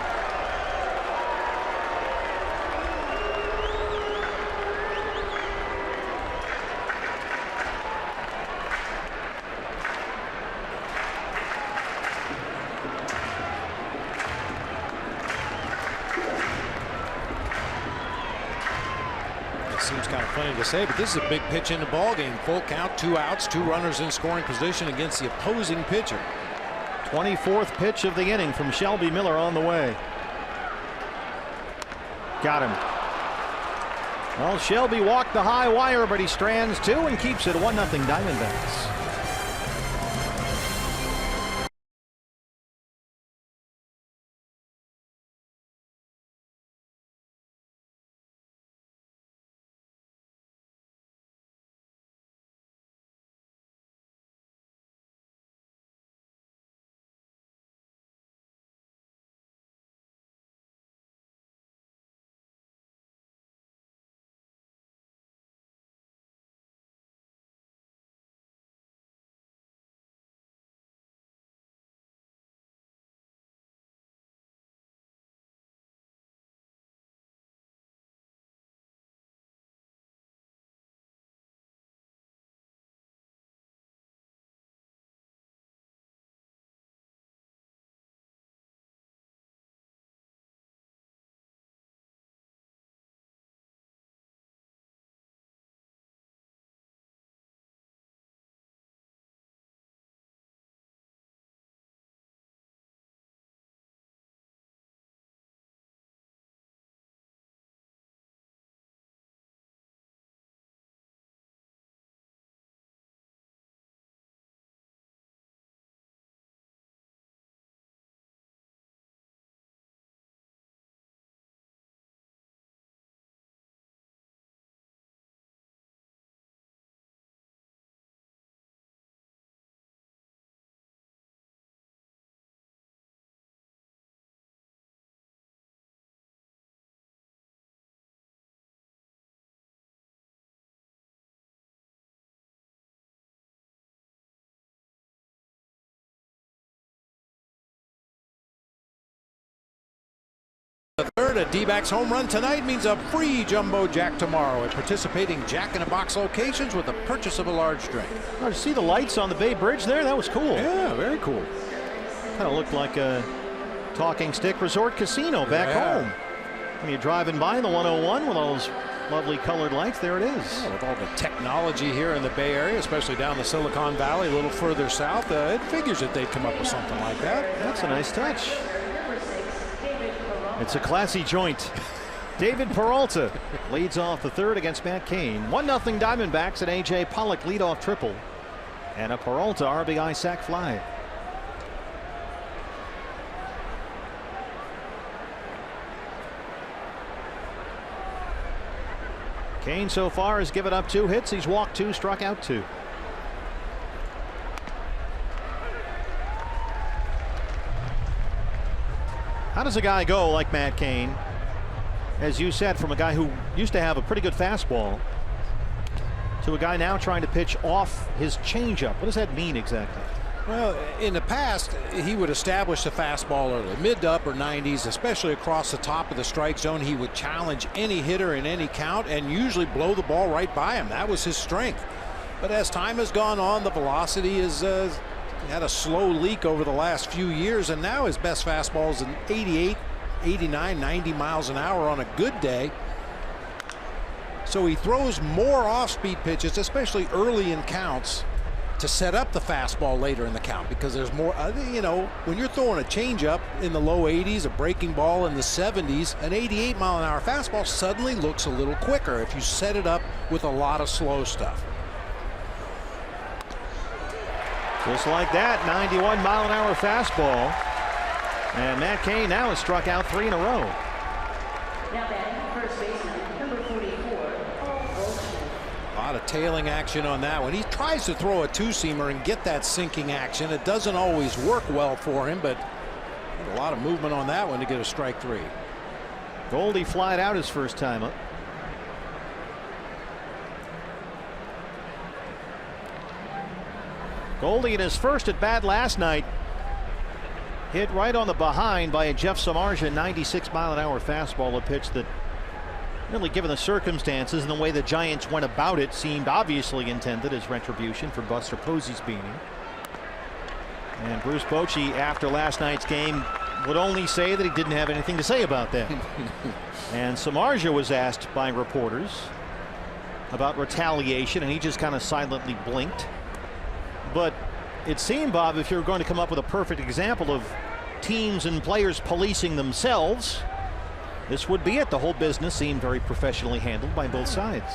Seems kind of funny to say, but this is a big pitch in the ball game. Full count, 2 outs, 2 runners in scoring position against the opposing pitcher. 24th pitch of the inning from Shelby Miller on the way. Got him. Well, Shelby walked the high wire, but he strands 2 and keeps it 1-0 Diamondbacks. The third, a D-backs home run tonight means a free jumbo jack tomorrow at participating Jack-in-a-Box locations with the purchase of a large drink. Oh, did you see the lights on the Bay Bridge there? That was cool. Yeah, very cool. Kind of looked like a Talking Stick Resort Casino back home. When you're driving by the 101 with all those lovely colored lights, there it is. Yeah, with all the technology here in the Bay Area, especially down the Silicon Valley, a little further south, it figures that they'd come up with something like that. That's a nice touch. It's a classy joint. David Peralta leads off the third against Matt Cain. 1-0 Diamondbacks, and A.J. Pollock leadoff triple. And a Peralta RBI sac fly. Cain so far has given up 2 hits. He's walked 2, struck out 2. How does a guy go like Matt Cain, as you said, from a guy who used to have a pretty good fastball to a guy now trying to pitch off his changeup? What does that mean exactly? Well, in the past, he would establish the fastball early, mid to upper 90s, especially across the top of the strike zone. He would challenge any hitter in any count and usually blow the ball right by him. That was his strength. But as time has gone on, the velocity has had a slow leak over the last few years, and now his best fastball is an 88, 89, 90 miles an hour on a good day. So he throws more off-speed pitches, especially early in counts, to set up the fastball later in the count, because there's more, you know, when you're throwing a changeup in the low 80s, a breaking ball in the 70s, an 88 mile an hour fastball suddenly looks a little quicker if you set it up with a lot of slow stuff. Just like that, 91 mile an hour fastball. And Matt Cain now has struck out 3 in a row. Now batting, first baseman, number 44, A lot of tailing action on that one. He tries to throw a 2-seamer and get that sinking action. It doesn't always work well for him, but a lot of movement on that one to get a strike 3. Goldie flied out his first time up. Goldie in his first at bat last night hit right on the behind by a Jeff Samardzija 96 mile an hour fastball, a pitch that, really, given the circumstances and the way the Giants went about it, seemed obviously intended as retribution for Buster Posey's beating. And Bruce Bochy, after last night's game, would only say that he didn't have anything to say about that. And Samardzija was asked by reporters about retaliation, and he just kind of silently blinked. But it seemed, Bob, if you're going to come up with a perfect example of teams and players policing themselves, this would be it. The whole business seemed very professionally handled by both sides.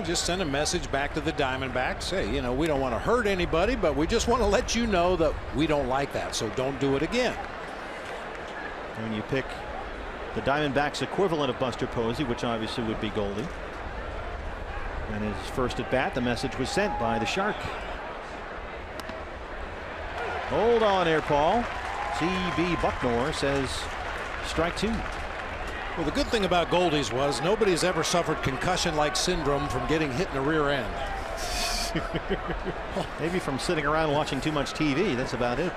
Just send a message back to the Diamondbacks. Hey, you know, we don't want to hurt anybody, but we just want to let you know that we don't like that, so don't do it again. When you pick the Diamondbacks equivalent of Buster Posey, which obviously would be Goldie, and his first at bat, the message was sent by the Shark. Hold on here, Paul. C.B. Bucknor says strike 2. Well, the good thing about Goldie's was nobody's ever suffered concussion-like syndrome from getting hit in the rear end. Maybe from sitting around watching too much TV. That's about it.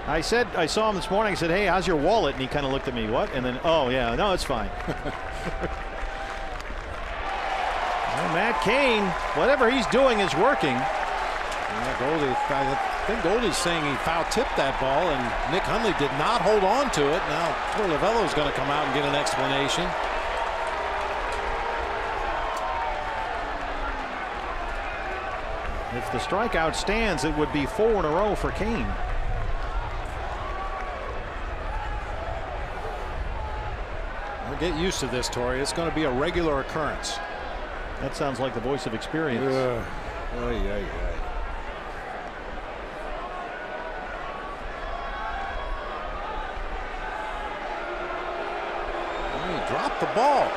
I saw him this morning. I said, "Hey, how's your wallet?" And he kind of looked at me. What? And then, oh yeah, no, it's fine. Well, Matt Cain, whatever he's doing is working. Yeah, Goldie, I think Goldie's saying he foul-tipped that ball, and Nick Hundley did not hold on to it. Now, Torlavello's going to come out and get an explanation. If the strikeout stands, it would be 4 in a row for Cain. Well, get used to this, Torrey. It's going to be a regular occurrence. That sounds like the voice of experience. Drop the ball.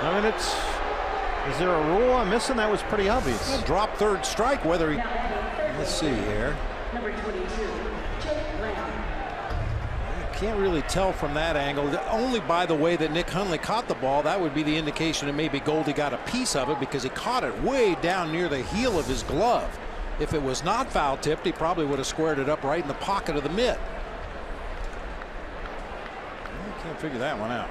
I mean, is there a rule I'm missing? That was pretty obvious. Yeah, drop third strike, whether he, let's see here. number 22, Jake Lamb. You can't really tell from that angle. Only by the way that Nick Hundley caught the ball, that would be the indication that maybe Goldie got a piece of it, because he caught it way down near the heel of his glove. If it was not foul tipped, he probably would have squared it up right in the pocket of the mitt. Can't figure that one out.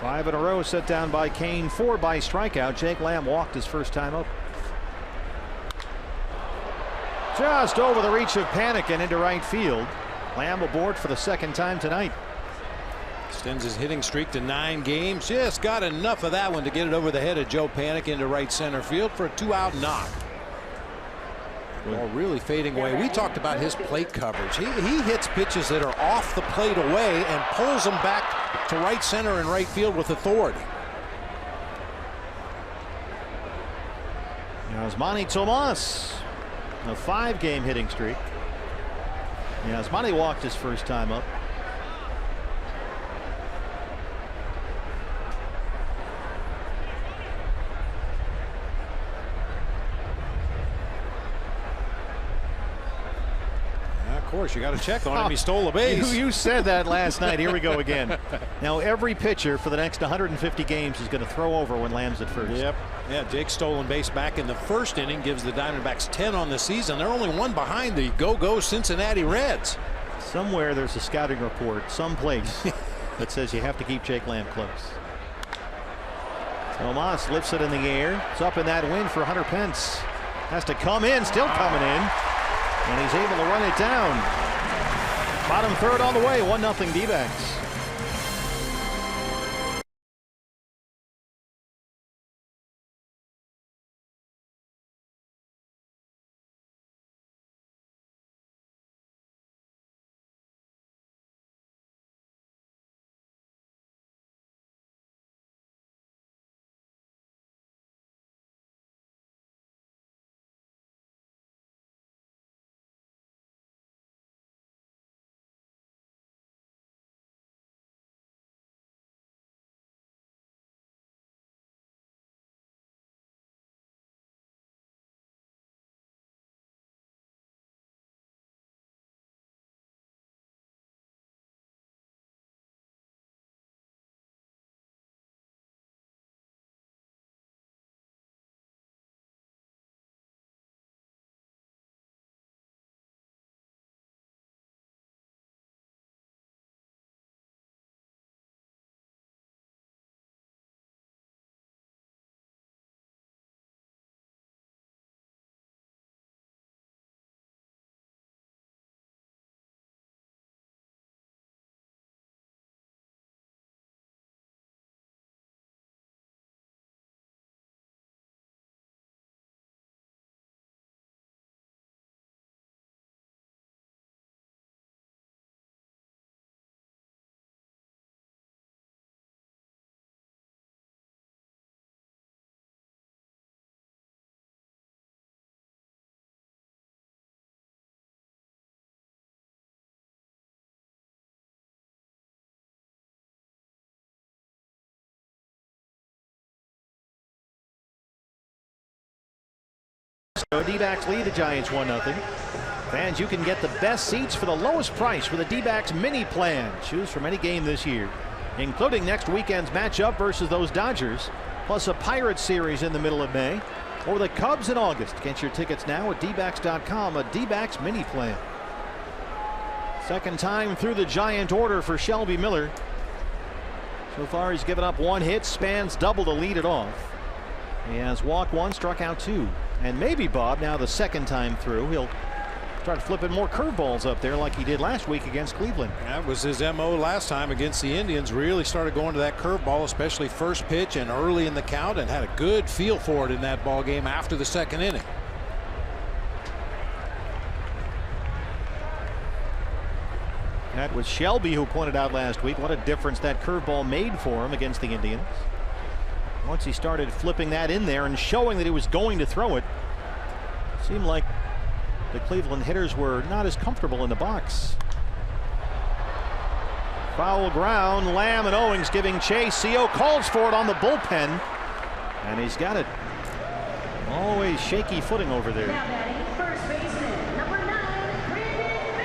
5 in a row set down by Kane, 4 by strikeout. Jake Lamb walked his first time up. Just over the reach of Panic and into right field. Lamb aboard for the second time tonight. Extends his hitting streak to 9 games. Just got enough of that one to get it over the head of Joe Panic into right center field for a 2-out knock. Ball really fading away. We talked about his plate coverage. He hits pitches that are off the plate away and pulls them back to right center and right field with authority. Yasmani Tomas, a 5-game hitting streak. Yasmani walked his first time up. Of course, you got to check on him. He stole a base. You said that last night. Here we go again. Now every pitcher for the next 150 games is going to throw over when Lamb's at first. Yep. Yeah, Jake's stolen base back in the first inning gives the Diamondbacks 10 on the season. They're only 1 behind the go-go Cincinnati Reds. Somewhere there's a scouting report someplace that says you have to keep Jake Lamb close. Tomas lifts it in the air. It's up in that wind for Hunter Pence. Has to come in, still coming in. And he's able to run it down. Bottom third on the way, 1-0 D-backs. D-backs lead the Giants 1-0. Fans, you can get the best seats for the lowest price with a D-backs mini plan. Choose from any game this year, including next weekend's matchup versus those Dodgers, plus a Pirates series in the middle of May, or the Cubs in August. Get your tickets now at dbacks.com, a D-backs mini plan. Second time through the Giant order for Shelby Miller. So far he's given up 1 hit, spans double to lead it off. He has walked 1, struck out 2. And maybe, Bob, now the second time through, he'll start flipping more curveballs up there like he did last week against Cleveland. That was his MO last time against the Indians. Really started going to that curveball, especially first pitch and early in the count, and had a good feel for it in that ball game after the second inning. That was Shelby who pointed out last week what a difference that curveball made for him against the Indians. Once he started flipping that in there and showing that he was going to throw it, seemed like the Cleveland hitters were not as comfortable in the box. Foul ground. Lamb and Owings giving chase. CO calls for it on the bullpen, and he's got it. Always shaky footing over there. First baseman, number 9, Brandon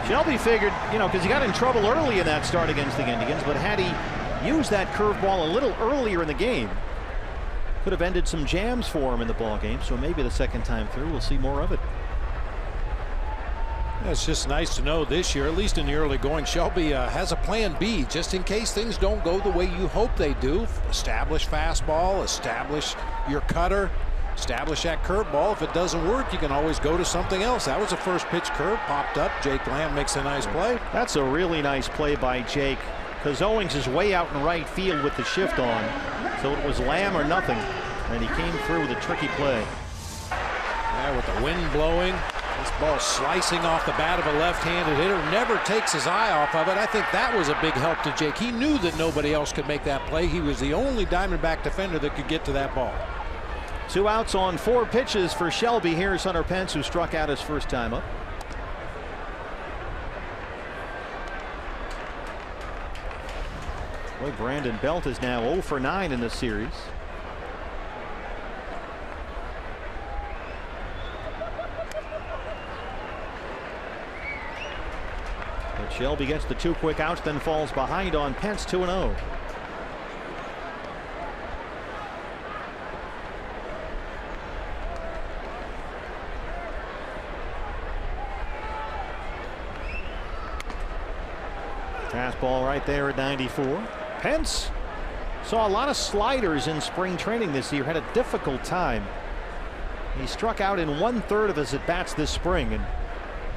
Bell. Shelby figured, because he got in trouble early in that start against the Indians, but had he used that curveball a little earlier in the game, could have ended some jams for him in the ball game. So maybe the second time through we'll see more of it. It's just nice to know this year, at least in the early going, Shelby has a plan B just in case things don't go the way you hope they do. Establish fastball, establish your cutter, establish that curveball. If it doesn't work, you can always go to something else. That was a first pitch curve, popped up. Jake Lamb makes a nice play. That's a really nice play by Jake, because Owings is way out in right field with the shift on. So it was Lamb or nothing, and he came through with a tricky play. Yeah, with the wind blowing. This ball slicing off the bat of a left-handed hitter, never takes his eye off of it. I think that was a big help to Jake. He knew that nobody else could make that play. He was the only Diamondback defender that could get to that ball. 2 outs on 4 pitches for Shelby. Here's Hunter Pence, who struck out his first time up. Boy, Brandon Belt is now 0 for 9 in this series. But Shelby gets the 2 quick outs, then falls behind on Pence, 2-0. Fastball right there at 94. Pence saw a lot of sliders in spring training this year, had a difficult time. He struck out in 1/3 of his at-bats this spring, and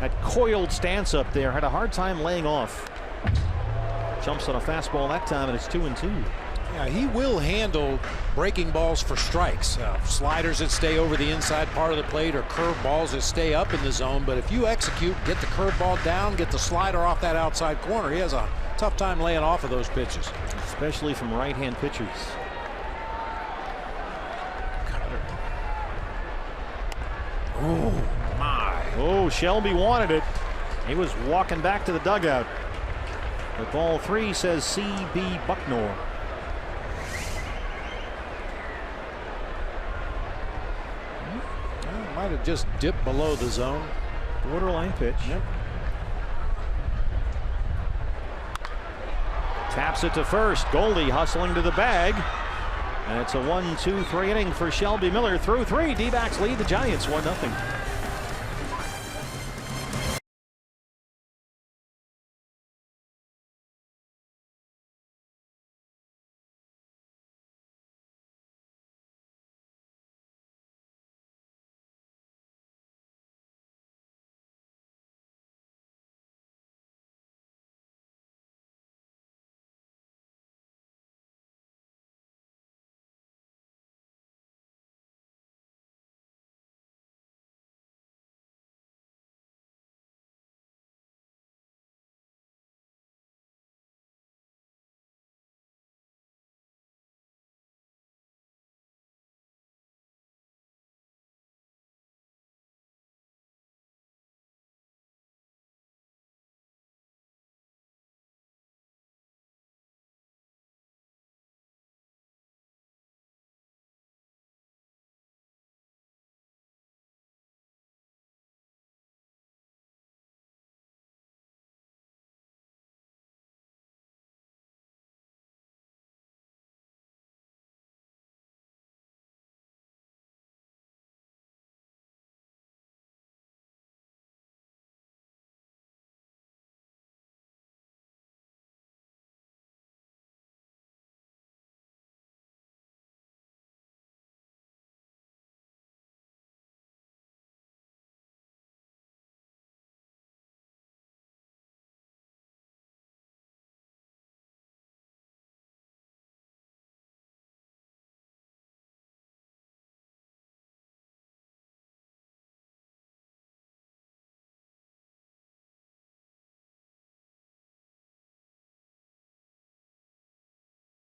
that coiled stance up there had a hard time laying off. Jumps on a fastball that time, and it's 2-2. Yeah, he will handle breaking balls for strikes. Sliders that stay over the inside part of the plate, or curve balls that stay up in the zone. But if you execute, get the curveball down, get the slider off that outside corner, he has a tough time laying off of those pitches. Especially from right-hand pitchers. Oh, my. Oh, Shelby wanted it. He was walking back to the dugout. But ball 3, says C.B. Bucknor. Might have just dipped below the zone. Borderline pitch. Yep. Taps it to first. Goldie hustling to the bag. And it's a 1-2-3 inning for Shelby Miller. Through 3, D-backs lead the Giants 1-0.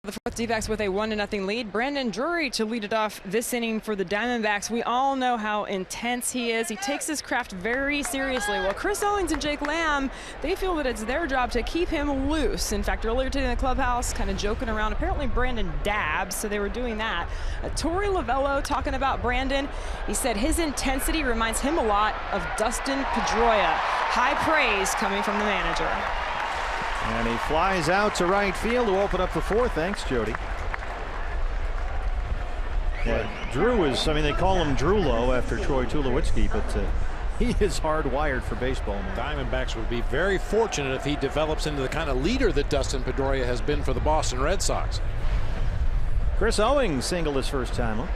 The fourth, D-backs with a 1-0 lead. Brandon Drury to lead it off this inning for the Diamondbacks. We all know how intense he is. He takes his craft very seriously. Well, Chris Owings and Jake Lamb, they feel that it's their job to keep him loose. In fact, earlier today in the clubhouse, kind of joking around. Apparently, Brandon dabs, so they were doing that. Torey Lovello talking about Brandon. He said his intensity reminds him a lot of Dustin Pedroia. High praise coming from the manager. And he flies out to right field to open up the 4th. Thanks, Jody. Yeah, Drew is, I mean, they call him Drewlo after Troy Tulowitzki, but He is hardwired for baseball, man. Diamondbacks would be very fortunate if he develops into the kind of leader that Dustin Pedroia has been for the Boston Red Sox. Chris Owings singled his first time up.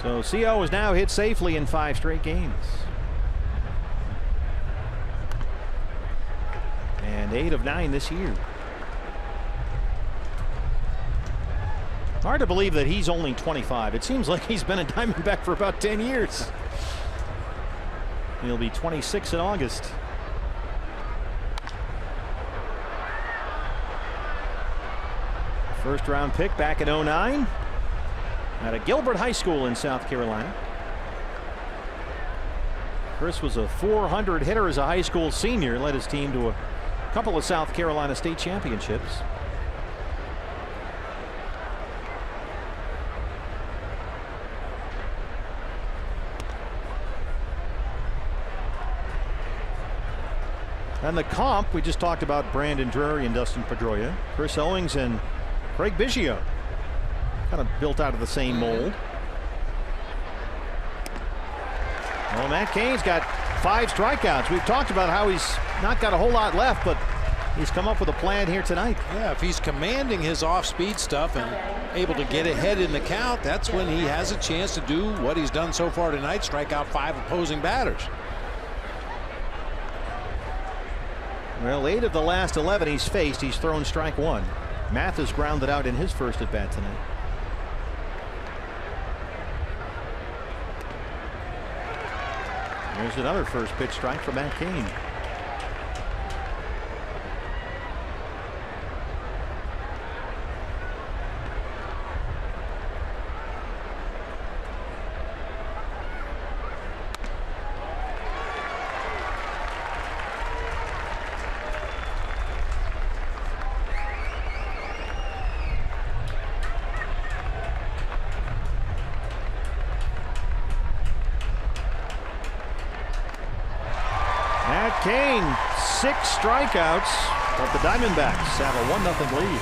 So CO is now hit safely in 5 straight games. And 8 of 9 this year. Hard to believe that he's only 25. It seems like he's been a Diamondback for about 10 years. He'll be 26 in August. First round pick back in '09 out of Gilbert High School in South Carolina. Chris was a .400 hitter as a high school senior, led his team to a couple of South Carolina state championships. And the comp, we just talked about Brandon Drury and Dustin Pedroia. Chris Owings and Craig Biggio, kind of built out of the same mold. Well, Matt Cain's got 5 strikeouts. We've talked about how he's not got a whole lot left, but he's come up with a plan here tonight. Yeah, if he's commanding his off-speed stuff and able to get ahead in the count, that's when he has a chance to do what he's done so far tonight, strike out 5 opposing batters. Well, 8 of the last 11 he's faced, he's thrown strike 1. Mathis grounded out in his first at bat tonight. There's another first pitch strike for Matt Cain. Cain, 6 strikeouts, but the Diamondbacks have a 1-0 lead.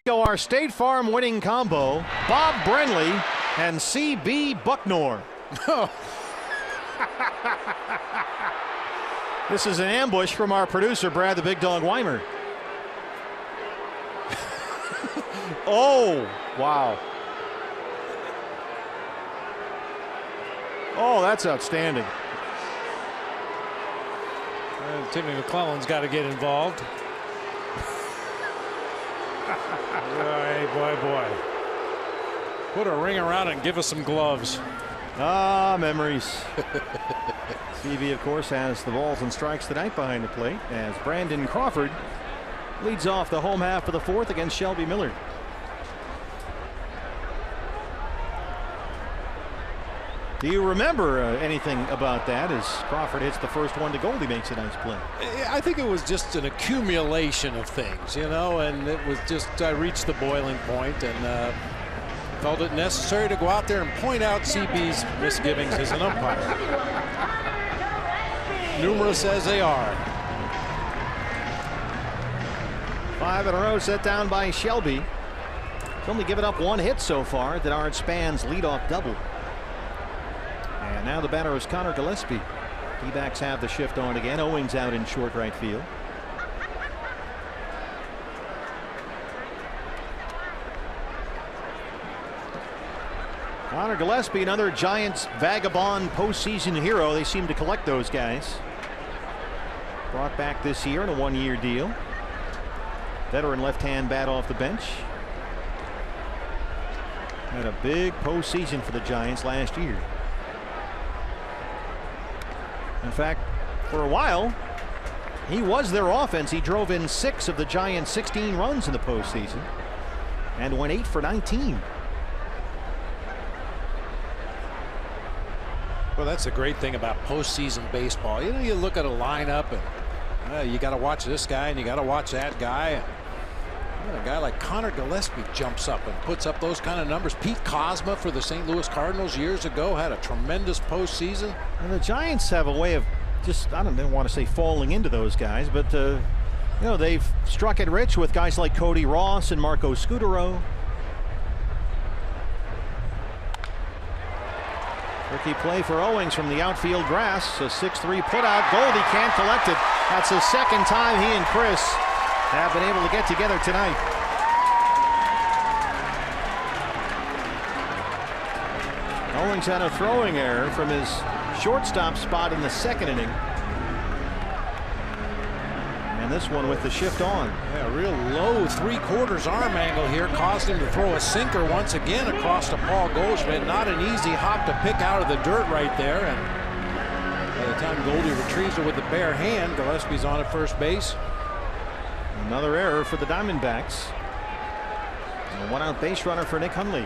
Our State Farm winning combo, Bob Brenly and C.B. Bucknor. This is an ambush from our producer, Brad the Big Dog Weimer. Oh, wow. Oh, that's outstanding. Timmy McClellan's got to get involved. Boy. Put a ring around and give us some gloves. Ah, memories. CB, of course, has the balls and strikes tonight behind the plate as Brandon Crawford leads off the home half of the 4th against Shelby Miller. Do you remember anything about that as Crawford hits the first one to Goldie makes a nice play? I think it was just an accumulation of things, you know, and it was just I reached the boiling point and felt it necessary to go out there and point out CB's misgivings as an umpire. Numerous as they are. 5 in a row set down by Shelby. He's only given up 1 hit so far at Denard Span's leadoff double. And now the batter is Connor Gillespie. D-backs have the shift on again. Owings out in short right field. Connor Gillespie, another Giants vagabond postseason hero. They seem to collect those guys. Brought back this year in a 1-year deal. Veteran left-hand bat off the bench. Had a big postseason for the Giants last year. In fact, for a while, he was their offense. He drove in 6 of the Giants' 16 runs in the postseason and went 8 for 19. Well, that's the great thing about postseason baseball. You know, you look at a lineup and you got to watch this guy and you got to watch that guy. A guy like Connor Gillespie jumps up and puts up those kind of numbers. Pete Kozma for the St. Louis Cardinals years ago had a tremendous postseason. And the Giants have a way of just, I don't want to say falling into those guys, but you know, they've struck it rich with guys like Cody Ross and Marco Scutaro. Tricky play for Owings from the outfield grass. A 6-3 putout. Goldie can't collect it. That's the second time he and Chris have been able to get together tonight. Owings had a throwing error from his shortstop spot in the 2nd inning. And this one with the shift on. Yeah, real low 3/4 arm angle here caused him to throw a sinker once again across to Paul Goldschmidt. Not an easy hop to pick out of the dirt right there. And by the time Goldie retrieves it with the bare hand, Gillespie's on at first base. Another error for the Diamondbacks. A 1-out base runner for Nick Hundley.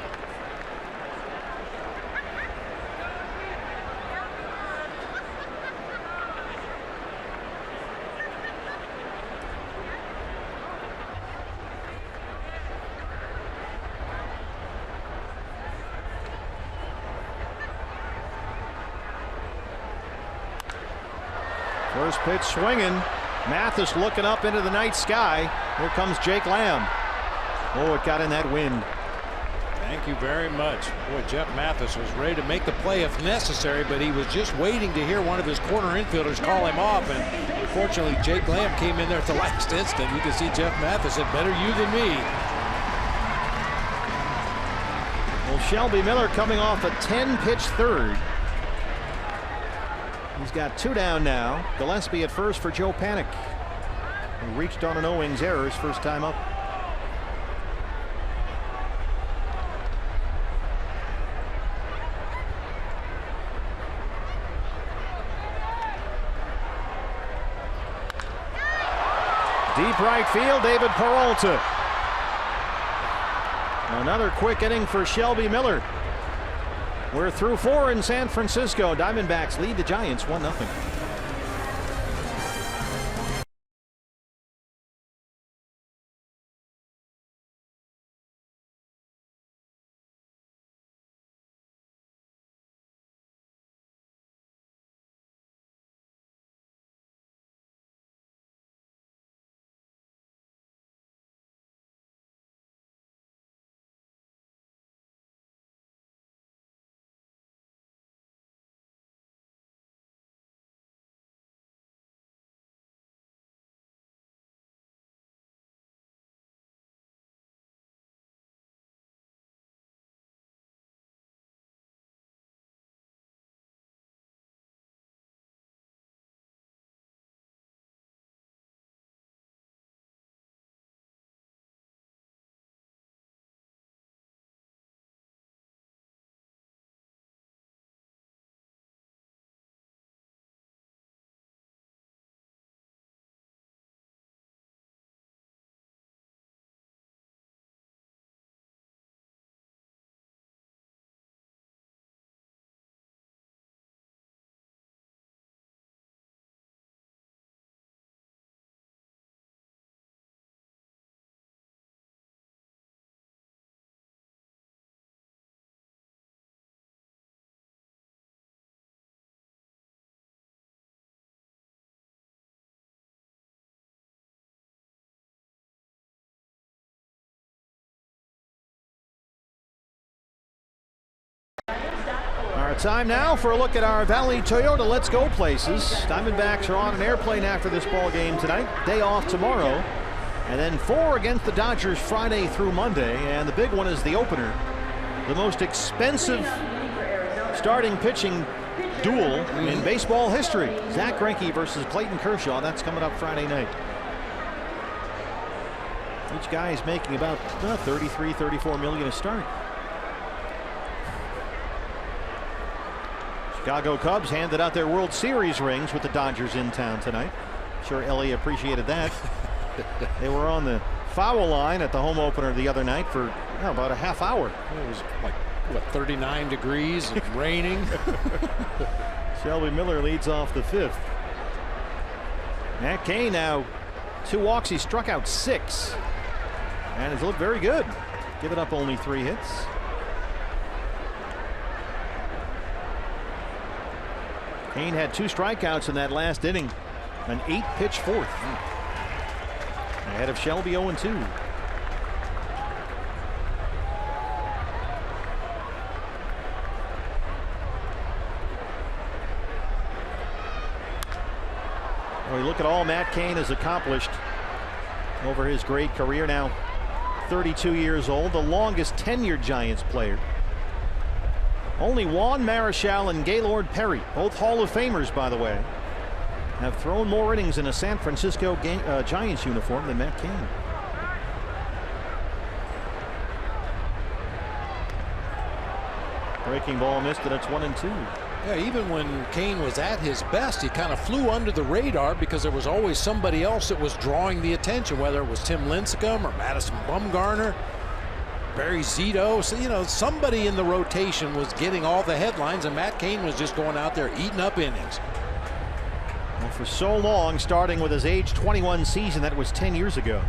First pitch swinging. Mathis looking up into the night sky. Here comes Jake Lamb. Oh, it got in that wind. Thank you very much. Boy, Jeff Mathis was ready to make the play if necessary, but he was just waiting to hear one of his corner infielders call him off. And unfortunately, Jake Lamb came in there at the last instant. You can see Jeff Mathis said, "Better you than me." Well, Shelby Miller coming off a 10-pitch third. He's got 2 down now. Gillespie at first for Joe Panik, who reached on an Owings error his first time up. Deep right field, David Peralta. Another quick inning for Shelby Miller. We're through 4 in San Francisco. Diamondbacks lead the Giants 1-0. Time now for a look at our Valley Toyota Let's Go places. Diamondbacks are on an airplane after this ball game tonight. Day off tomorrow. And then 4 against the Dodgers Friday through Monday. And the big one is the opener. The most expensive starting pitching duel in baseball history. Zach Greinke versus Clayton Kershaw. That's coming up Friday night. Each guy is making about 33, 34 million a start. Chicago Cubs handed out their World Series rings with the Dodgers in town tonight. Sure Ellie appreciated that. They were on the foul line at the home opener the other night for about a half hour. It was like, what, 39 degrees and raining. Shelby Miller leads off the 5th. Matt Cain now 2 walks. He struck out 6 and has looked very good, giving up only 3 hits. Cain had 2 strikeouts in that last inning, an 8-pitch 4th. Ahead of Shelby 0-2. Well, look at all Matt Cain has accomplished over his great career. Now 32 years old, the longest tenured Giants player. Only Juan Marichal and Gaylord Perry, both Hall of Famers by the way, have thrown more innings in a San Francisco Giants uniform than Matt Cain. Breaking ball missed, and it's 1-2. Yeah, even when Cain was at his best, he kind of flew under the radar because there was always somebody else that was drawing the attention, whether it was Tim Lincecum or Madison Bumgarner, Barry Zito. So, somebody in the rotation was getting all the headlines, and Matt Cain was just going out there eating up innings. Well, for so long, starting with his age 21 season, that was 10 years ago.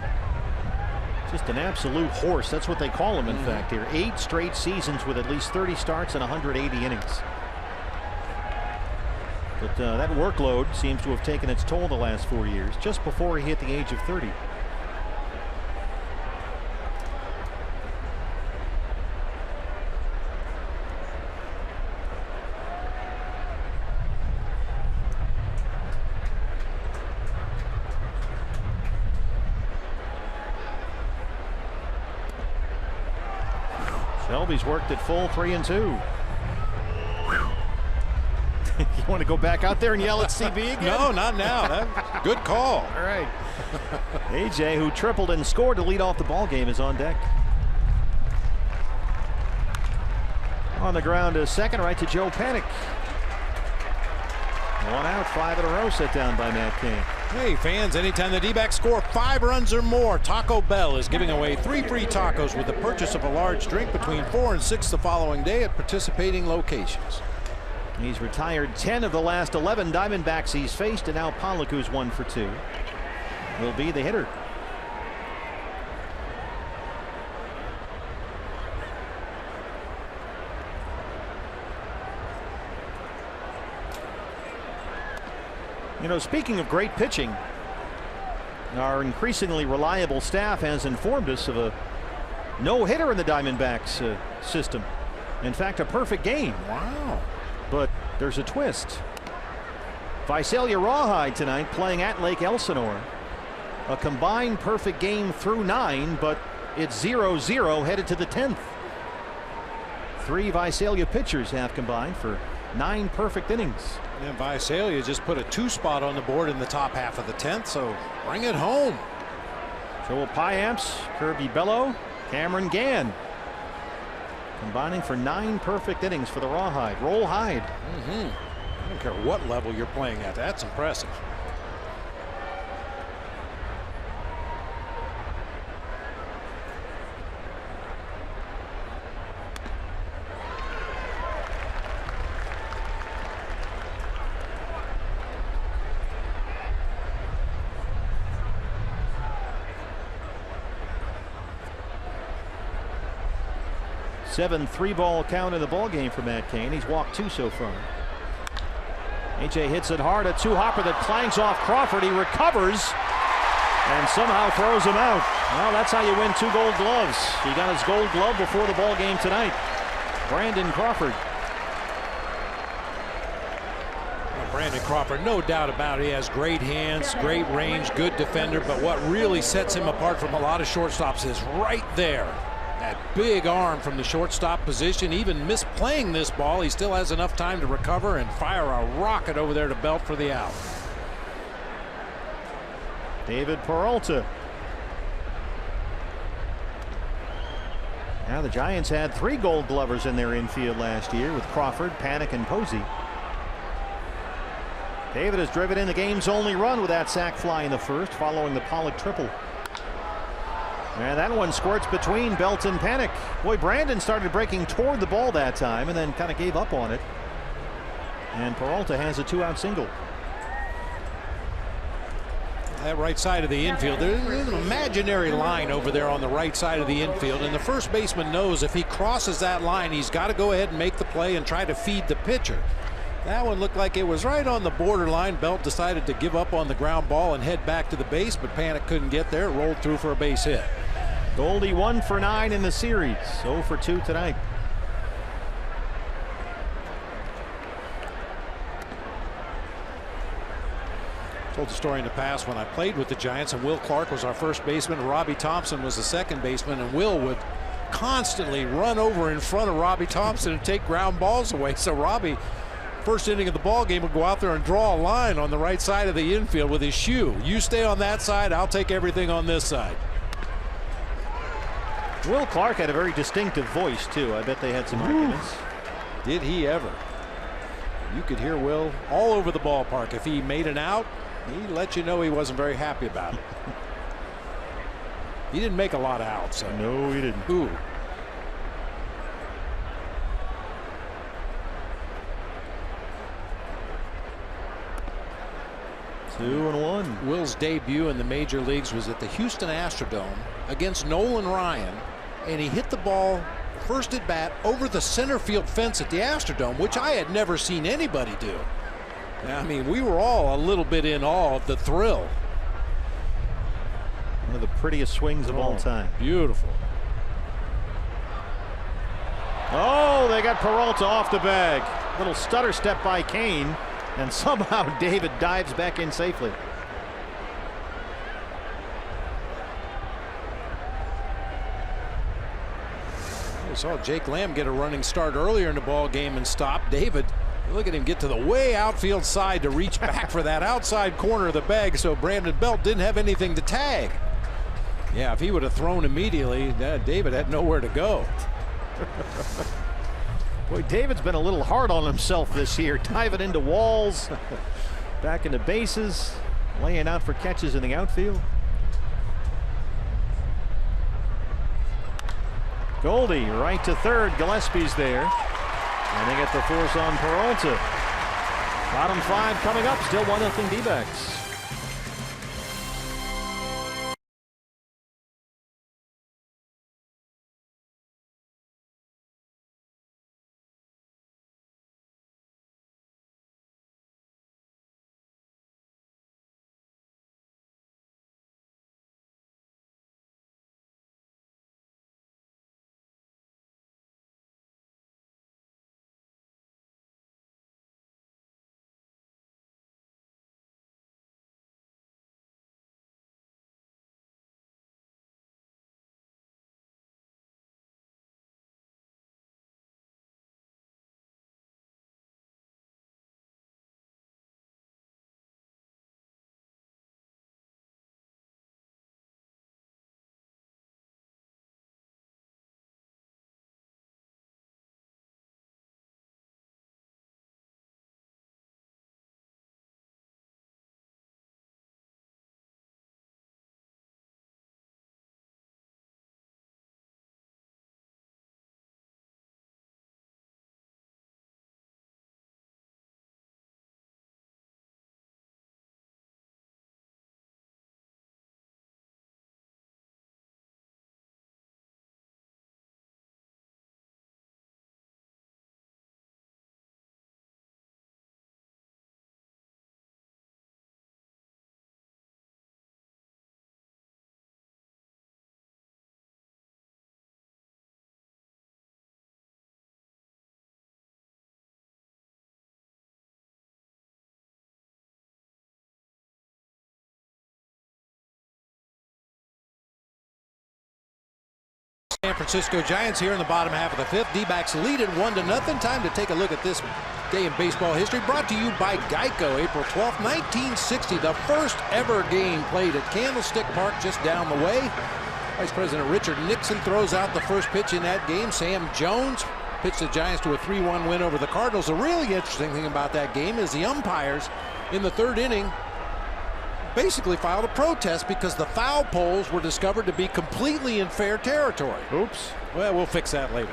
Just an absolute horse. That's what they call him, in fact, here. 8 straight seasons with at least 30 starts and 180 innings. But that workload seems to have taken its toll the last 4 years, just before he hit the age of 30. Shelby's worked at full 3-2. You want to go back out there and yell at CB again? No, not now. Good call. All right. AJ, who tripled and scored to lead off the ball game, is on deck. On the ground to second, right to Joe Panik. 1 out, 5 in a row set down by Matt Cain. Hey fans, anytime the D-backs score 5 runs or more, Taco Bell is giving away 3 free tacos with the purchase of a large drink between 4 and 6 the following day at participating locations. He's retired 10 of the last 11 Diamondbacks he's faced, and now Pollock, who's 1 for 2, will be the hitter. Speaking of great pitching, our increasingly reliable staff has informed us of a no-hitter in the Diamondbacks system. In fact, a perfect game. Wow. But there's a twist. Visalia Rawhide tonight playing at Lake Elsinore. A combined perfect game through 9, but it's 0-0 headed to the 10th. 3 Visalia pitchers have combined for 9 perfect innings. And Visalia just put a 2 spot on the board in the top half of the 10th, so bring it home. Joel Payamps, Kirby Bello, Cameron Gann combining for 9 perfect innings for the Rawhide. Roll Hyde. I don't care what level you're playing at. That's impressive. Seven 3-ball count in the ball game for Matt Cain. He's walked 2 so far. AJ hits it hard. A 2-hopper that clangs off Crawford. He recovers and somehow throws him out. Well, that's how you win 2 gold gloves. He got his gold glove before the ball game tonight. Brandon Crawford. Brandon Crawford, no doubt about it. He has great hands, great range, good defender, but what really sets him apart from a lot of shortstops is right there. That big arm from the shortstop position. Even misplaying this ball, he still has enough time to recover and fire a rocket over there to Belt for the out. David Peralta. Now the Giants had 3 Gold Glovers in their infield last year with Crawford, Panic, and Posey. David has driven in the game's only run with that sac fly in the first, following the Pollock triple. And that one squirts between Belt and Panic. Boy, Brandon started breaking toward the ball that time and then kind of gave up on it. And Peralta has a 2-out single. That right side of the infield, there's an imaginary line over there on the right side of the infield, and the first baseman knows if he crosses that line, he's got to go ahead and make the play and try to feed the pitcher. That one looked like it was right on the borderline. Belt decided to give up on the ground ball and head back to the base, but Panic couldn't get there. It rolled through for a base hit. Goldie 1 for 9 in the series, 0 for 2 tonight. Told the story in the past when I played with the Giants, and Will Clark was our first baseman, Robbie Thompson was the second baseman, and Will would constantly run over in front of Robbie Thompson and take ground balls away. So Robbie, first inning of the ball game, would go out there and draw a line on the right side of the infield with his shoe. You stay on that side, I'll take everything on this side. Will Clark had a very distinctive voice too. I bet they had some arguments. Did he ever? You could hear Will all over the ballpark. If he made an out, he let you know he wasn't very happy about it. He didn't make a lot of outs. So. No, he didn't. Ooh. Two and one. Will's debut in the major leagues was at the Houston Astrodome against Nolan Ryan, and he hit the ball first at bat over the center field fence at the Astrodome, which I had never seen anybody do. I mean, we were all a little bit in awe of the thrill. One of the prettiest swings of all time. Beautiful. Oh, they got Peralta off the bag. Little stutter step by Kane, and somehow David dives back in safely. We saw Jake Lamb get a running start earlier in the ball game and stop. David, look at him get to the way outfield side to reach back for that outside corner of the bag, so Brandon Belt didn't have anything to tag. Yeah, if he would have thrown immediately, David had nowhere to go. Boy, David's been a little hard on himself this year, diving into walls, back into bases, laying out for catches in the outfield. Goldie right to third. Gillespie's there. And they get the force on Peralta. Bottom 5 coming up. Still 1-0 D-backs. San Francisco Giants here in the bottom half of the fifth. D-backs lead it 1-0. Time to take a look at this day in baseball history. Brought to you by Geico. April 12th, 1960. The first ever game played at Candlestick Park just down the way. Vice President Richard Nixon throws out the first pitch in that game. Sam Jones pitched the Giants to a 3-1 win over the Cardinals. A really interesting thing about that game is the umpires in the third inning basically filed a protest because the foul poles were discovered to be completely in fair territory. Oops. Well, we'll fix that later.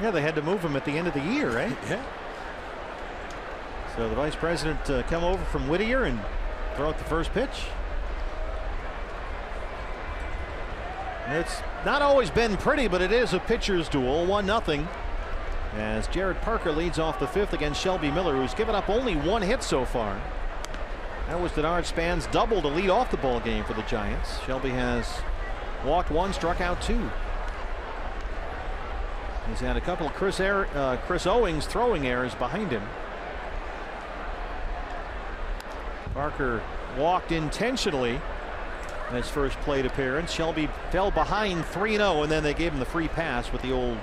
Yeah, they had to move him at the end of the year, right? Yeah. So the vice president come over from Whittier and throw out the first pitch. It's not always been pretty, but it is a pitcher's duel. 1-0 as Jared Parker leads off the fifth against Shelby Miller, who's given up only one hit so far. That was Denard Span's double to lead off the ball game for the Giants. Shelby has walked one, struck out two. He's had a couple of Chris Owings throwing errors behind him. Parker walked intentionally in his first plate appearance. Shelby fell behind 3-0, and then they gave him the free pass with the old,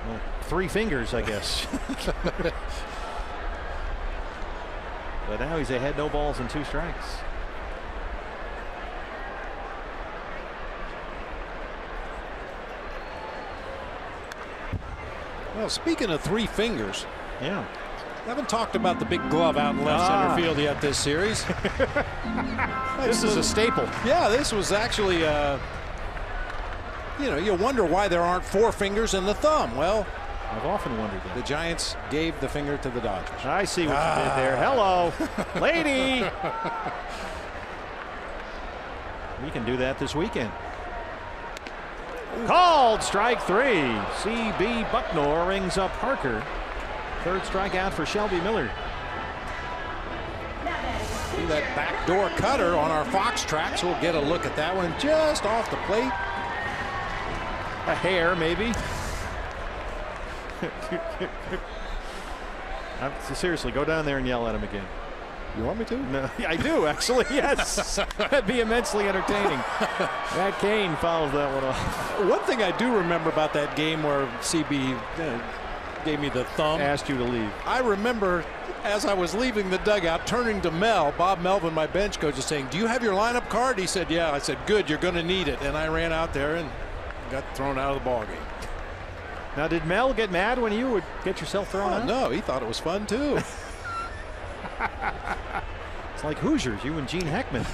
well, three fingers, I guess. But now he's ahead, no balls and 2 strikes. Well, speaking of 3 fingers, yeah, haven't talked about the big glove out in left center field yet this series. This is a staple. Yeah, this was actually, you know, you wonder why there aren't 4 fingers in the thumb. Well, I've often wondered that. The Giants gave the finger to the Dodgers. I see what you did there. Hello, lady. We can do that this weekend. Called strike 3. C.B. Bucknor rings up Parker. Third strikeout for Shelby Miller. See that backdoor cutter on our Fox tracks. We'll get a look at that one just off the plate. A hair, maybe. Seriously, go down there and yell at him again. You want me to? No, I do, actually. Yes. That'd be immensely entertaining. Matt Cain fouls that one off. One thing I do remember about that game where CB gave me the thumb. Asked you to leave. I remember as I was leaving the dugout, turning to Bob Melvin, my bench coach, is saying, "Do you have your lineup card?" He said, "Yeah." I said, "Good, you're going to need it." And I ran out there and got thrown out of the ball game. Now, did Mel get mad when you would get yourself thrown out? No, he thought it was fun too. It's like Hoosiers, you and Gene Hackman.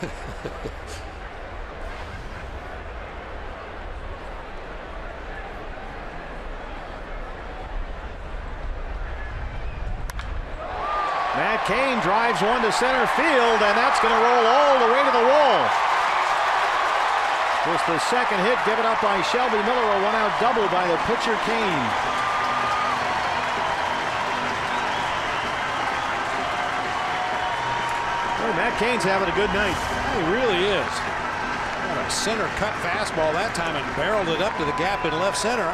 Matt Cain drives one to center field, and that's going to roll all the way to the wall. Just the second hit given up by Shelby Miller, a one-out double by the pitcher Cain. Well, Matt Cain's having a good night. He really is. Got a center cut fastball that time and barreled it up to the gap in left center.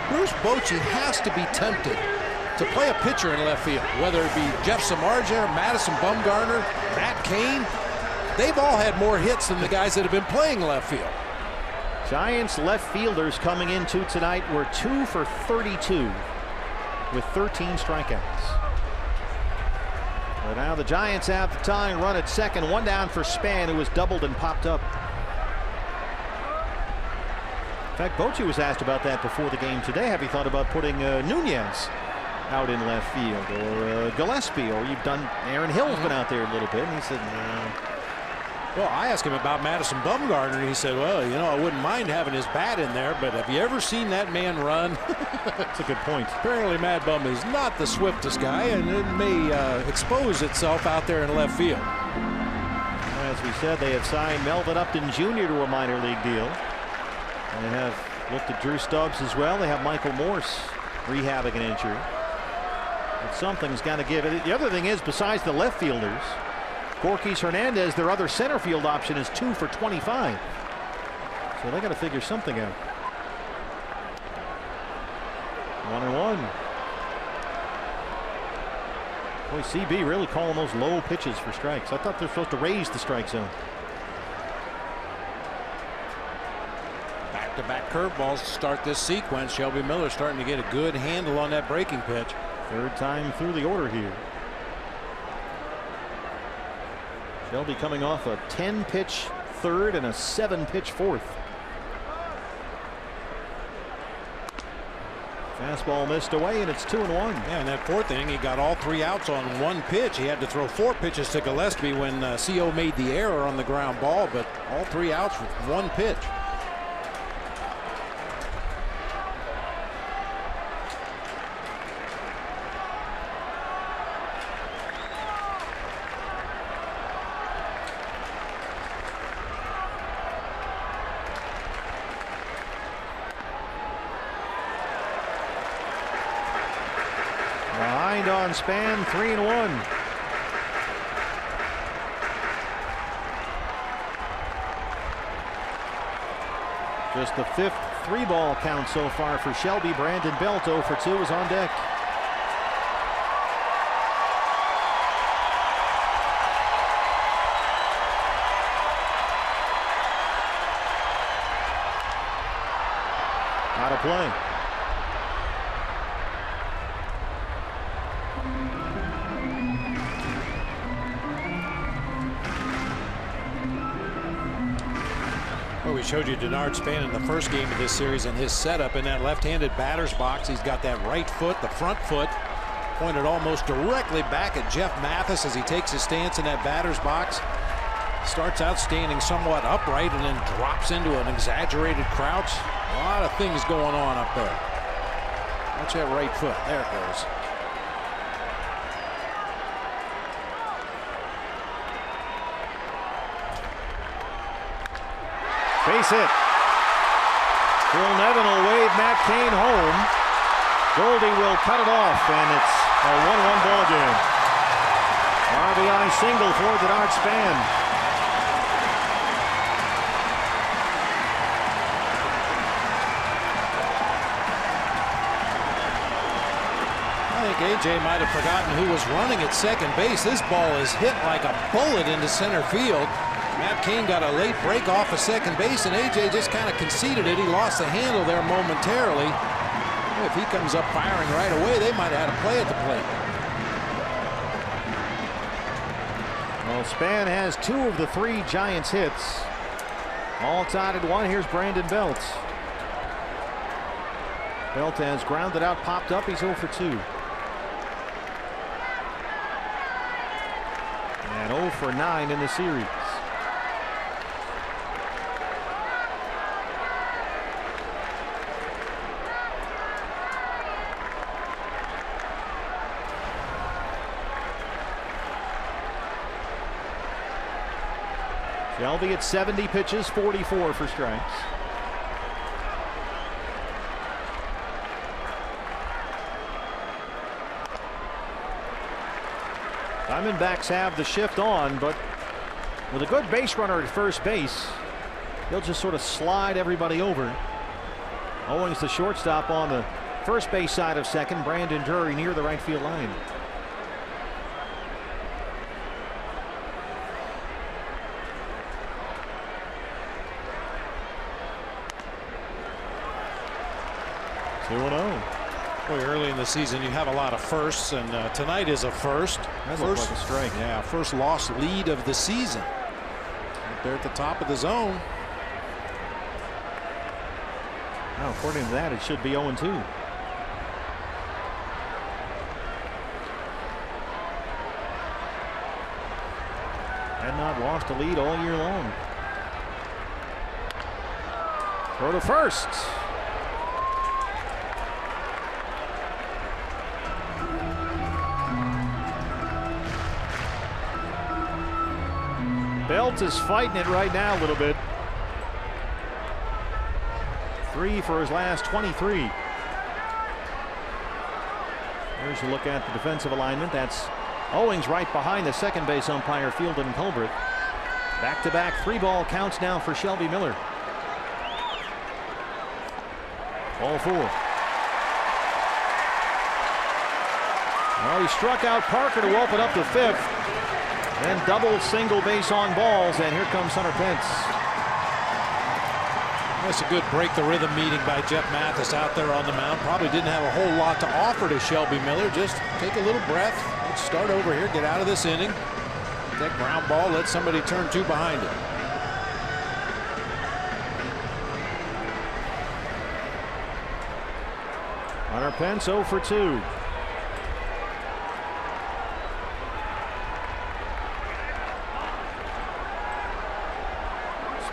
Bruce Bochy has to be tempted to play a pitcher in left field, whether it be Jeff Samardzija, Madison Bumgarner, Matt Cain. They've all had more hits than the guys that have been playing left field. Giants left fielders coming into tonight were 2 for 32 with 13 strikeouts. But now the Giants have the tying run at second, one down for Span, who was doubled and popped up. In fact, Bochy was asked about that before the game today. Have you thought about putting Nunez out in left field, or Gillespie, or you've done Aaron Hill's been out there a little bit? And he said, no. Well, I asked him about Madison Bumgarner, and he said, well, you know, I wouldn't mind having his bat in there, but have you ever seen that man run? That's a good point. Apparently Mad Bum is not the swiftest guy, and it may expose itself out there in left field. As we said, they have signed Melvin Upton Jr. to a minor league deal. And they have looked at Drew Stubbs as well. They have Michael Morse rehabbing an injury. But something's got to give it. The other thing is, besides the left fielders, Gorkys Hernandez, their other center field option, is 2 for 25. So they got to figure something out. 1-1. Boy, CB really calling those low pitches for strikes. I thought they're supposed to raise the strike zone. back-to-back curveballs to start this sequence. Shelby Miller starting to get a good handle on that breaking pitch. Third time through the order here. Shelby coming off a 10-pitch third and a 7-pitch fourth. Fastball missed away, and it's 2-1. Yeah, in that fourth inning, he got all 3 outs on 1 pitch. He had to throw 4 pitches to Gillespie when CO made the error on the ground ball, but all 3 outs with 1 pitch. Behind on Span, 3-1. Just the 5th 3-ball count so far for Shelby. Brandon Belt 0 for 2 is on deck. Out of play. Well, we showed you Denard Span in the first game of this series and his setup in that left-handed batter's box. He's got that right foot, the front foot, pointed almost directly back at Jeff Mathis as he takes his stance in that batter's box. Starts out standing somewhat upright and then drops into an exaggerated crouch. A lot of things going on up there. Watch that right foot. There it goes. Base hit. Phil Nevin will wave Matt Cain home. Goldie will cut it off, and it's a 1-1 ball game. RBI single for Denard Span. I think AJ might have forgotten who was running at second base. This ball is hit like a bullet into center field. Matt Cain got a late break off of second base, and AJ just kind of conceded it. He lost the handle there momentarily. If he comes up firing right away, they might have had a play at the plate. Well, Span has 2 of the 3 Giants hits. All tied at 1. Here's Brandon Belt. Belt has grounded out, popped up. He's 0 for 2. And 0 for 9 in the series. Shelby at 70 pitches, 44 for strikes. Diamondbacks have the shift on, but with a good base runner at first base, he'll just sort of slide everybody over. Owings the shortstop on the first base side of second. Brandon Drury near the right field line. Boy, early in the season, you have a lot of firsts, and tonight is a first. That looks like a strike. Yeah, first lost lead of the season. Right there at the top of the zone. Now, according to that, it should be 0-2. Had not lost a lead all year long. Throw to first. Belt is fighting it right now a little bit. 3 for his last 23. Here's a look at the defensive alignment. That's Owings right behind the second base umpire, Fielden Colbert. Back-to-back 3-ball counts now for Shelby Miller. Ball 4. Well, he struck out Parker to open up the 5th. Then double single base on balls, and here comes Hunter Pence. That's a good break the rhythm meeting by Jeff Mathis out there on the mound. Probably didn't have a whole lot to offer to Shelby Miller. Just take a little breath. Let's start over here. Get out of this inning. That ground ball. Let somebody turn two behind it. Hunter Pence 0 for 2.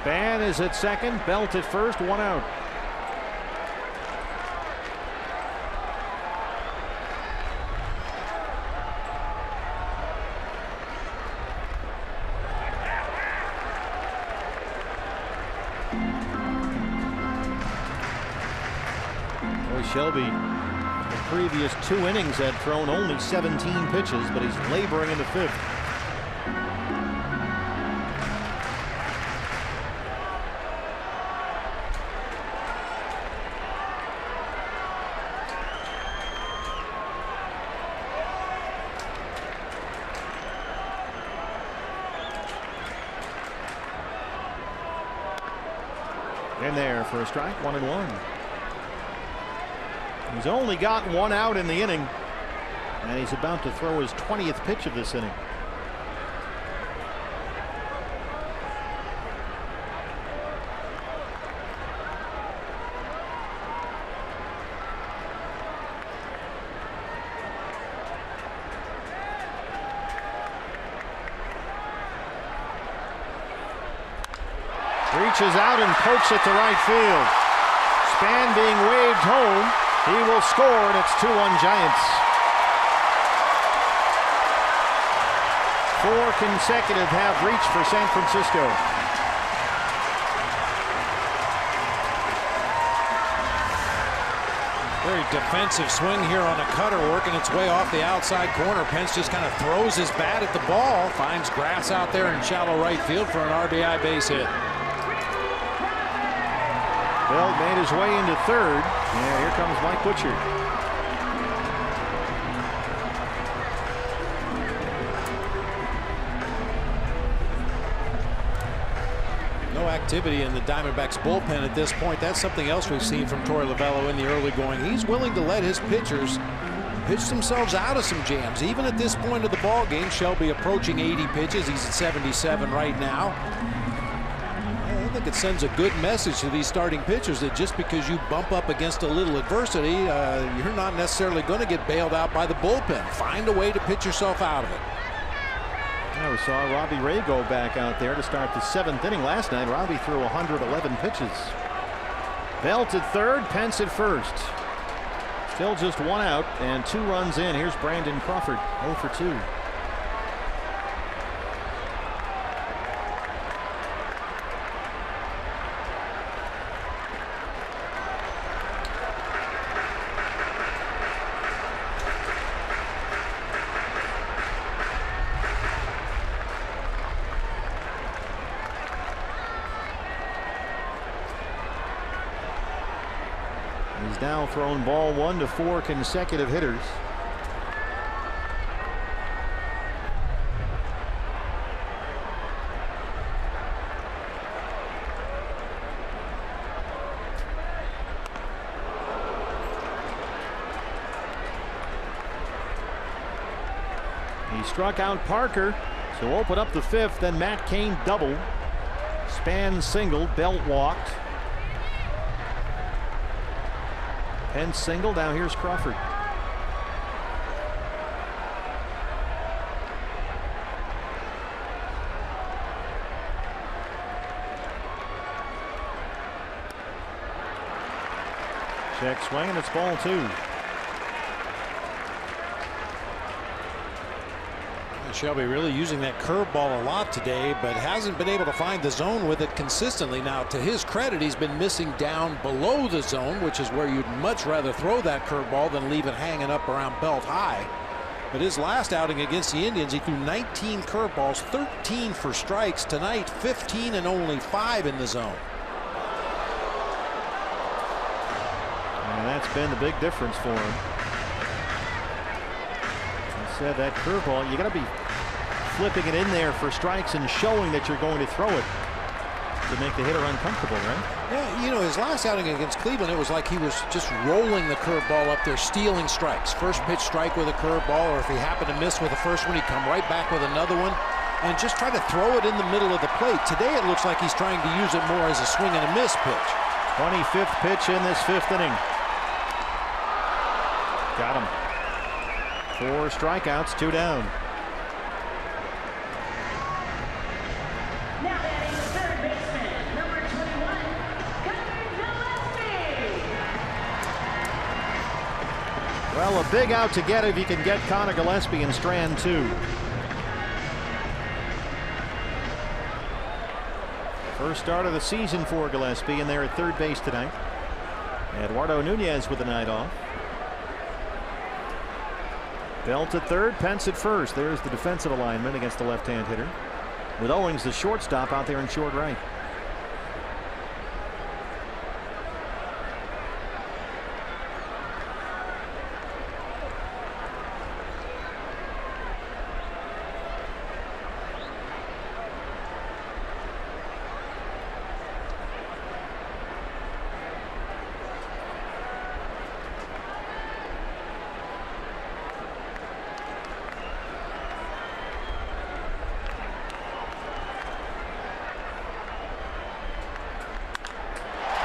Span is at second, Belt at first, 1 out. Shelby, the previous 2 innings, had thrown only 17 pitches, but he's laboring in the 5th. In there for a strike, 1-1. He's only got 1 out in the inning, and he's about to throw his 20th pitch of this inning. Reaches out and pokes it to right field. Span being waved home. He will score, and it's 2-1 Giants. 4 consecutive have reached for San Francisco. Very defensive swing here on a cutter, working its way off the outside corner. Pence just kind of throws his bat at the ball, finds grass out there in shallow right field for an RBI base hit. Bell made his way into third. Yeah, here comes Mike Butcher. No activity in the Diamondbacks bullpen at this point. That's something else we've seen from Torey Lovullo in the early going. He's willing to let his pitchers pitch themselves out of some jams. Even at this point of the ball game, Shelby approaching 80 pitches. He's at 77 right now. I think it sends a good message to these starting pitchers that just because you bump up against a little adversity, you're not necessarily going to get bailed out by the bullpen. Find a way to pitch yourself out of it. Yeah, we saw Robbie Ray go back out there to start the 7th inning last night. Robbie threw 111 pitches. Belt at third, Pence at first. Still just 1 out and 2 runs in. Here's Brandon Crawford, 0 for 2. He's now thrown ball 1 to 4 consecutive hitters. He struck out Parker, so open up the 5th. Then Matt Cain doubled. Span singled, Belt walked. Pence single. Now here's Crawford. Check swing, and it's ball 2. Shelby really using that curveball a lot today, but hasn't been able to find the zone with it consistently. Now, to his credit, he's been missing down below the zone, which is where you'd much rather throw that curveball than leave it hanging up around belt high. But his last outing against the Indians, he threw 19 curveballs, 13 for strikes. Tonight, 15 and only 5 in the zone. And that's been the big difference for him. I said that curveball, you got to be flipping it in there for strikes and showing that you're going to throw it. to make the hitter uncomfortable, right? Yeah, you know, his last outing against Cleveland, it was like he was just rolling the curveball up there, stealing strikes. First pitch strike with a curveball, or if he happened to miss with the first one, he'd come right back with another one and just try to throw it in the middle of the plate. Today it looks like he's trying to use it more as a swing and a miss pitch. 25th pitch in this 5th inning. Got him. 4 strikeouts, 2 down. Now batting the third baseman, number 21, Gillespie. Well, a big out to get if you can get Connor Gillespie in strand 2. First start of the season for Gillespie, and they're at third base tonight. Eduardo Nunez with the night off. Belt at third, Pence at first. There's the defensive alignment against the left-hand hitter, with Owings the shortstop out there in short right.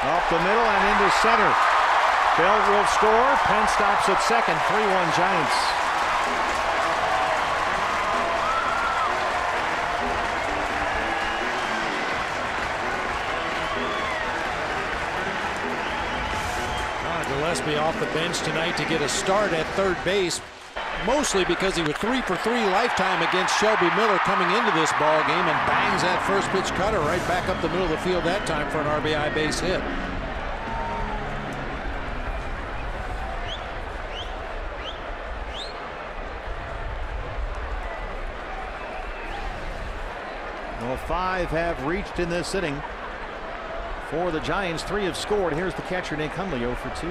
Off the middle and into center. Belt will score. Penn stops at second. 3-1 Giants. Gillespie off the bench tonight to get a start at third base, mostly because he was 3 for 3 lifetime against Shelby Miller coming into this ball game, and bangs that first pitch cutter right back up the middle of the field that time for an RBI base hit. Well, 5 have reached in this inning. For the Giants, 3 have scored. Here's the catcher, Nick Hundley, 0 for 2.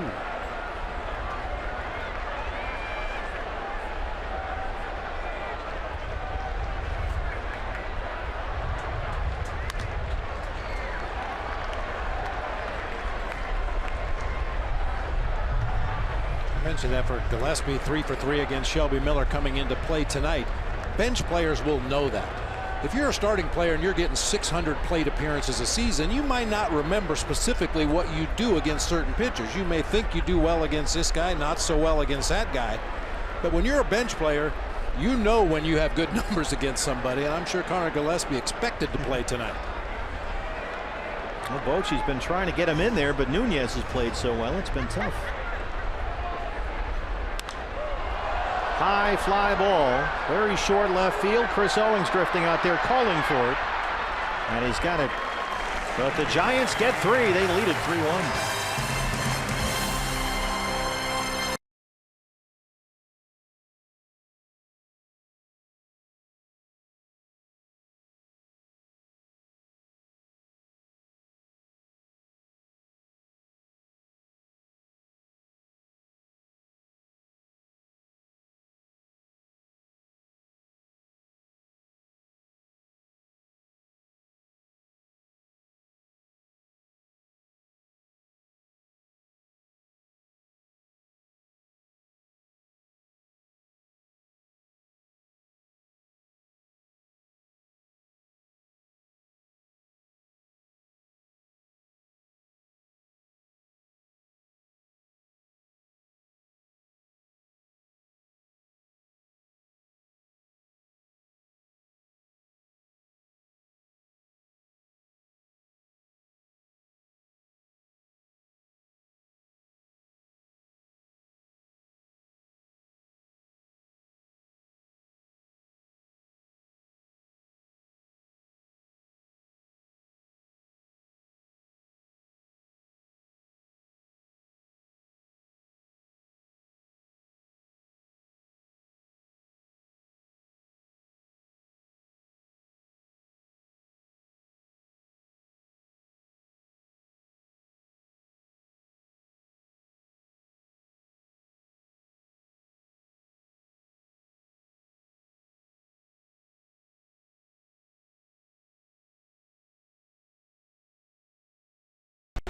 I mentioned that for Gillespie, 3 for 3 against Shelby Miller coming into play tonight. Bench players will know that. If you're a starting player and you're getting 600 plate appearances a season, you might not remember specifically what you do against certain pitchers. You may think you do well against this guy, not so well against that guy. But when you're a bench player, you know when you have good numbers against somebody, and I'm sure Connor Gillespie expected to play tonight. Well, Bochy's been trying to get him in there, but Nunez has played so well, it's been tough. High fly ball, very short left field. Chris Owings drifting out there calling for it, and he's got it. But the Giants get 3. They lead it 3-1.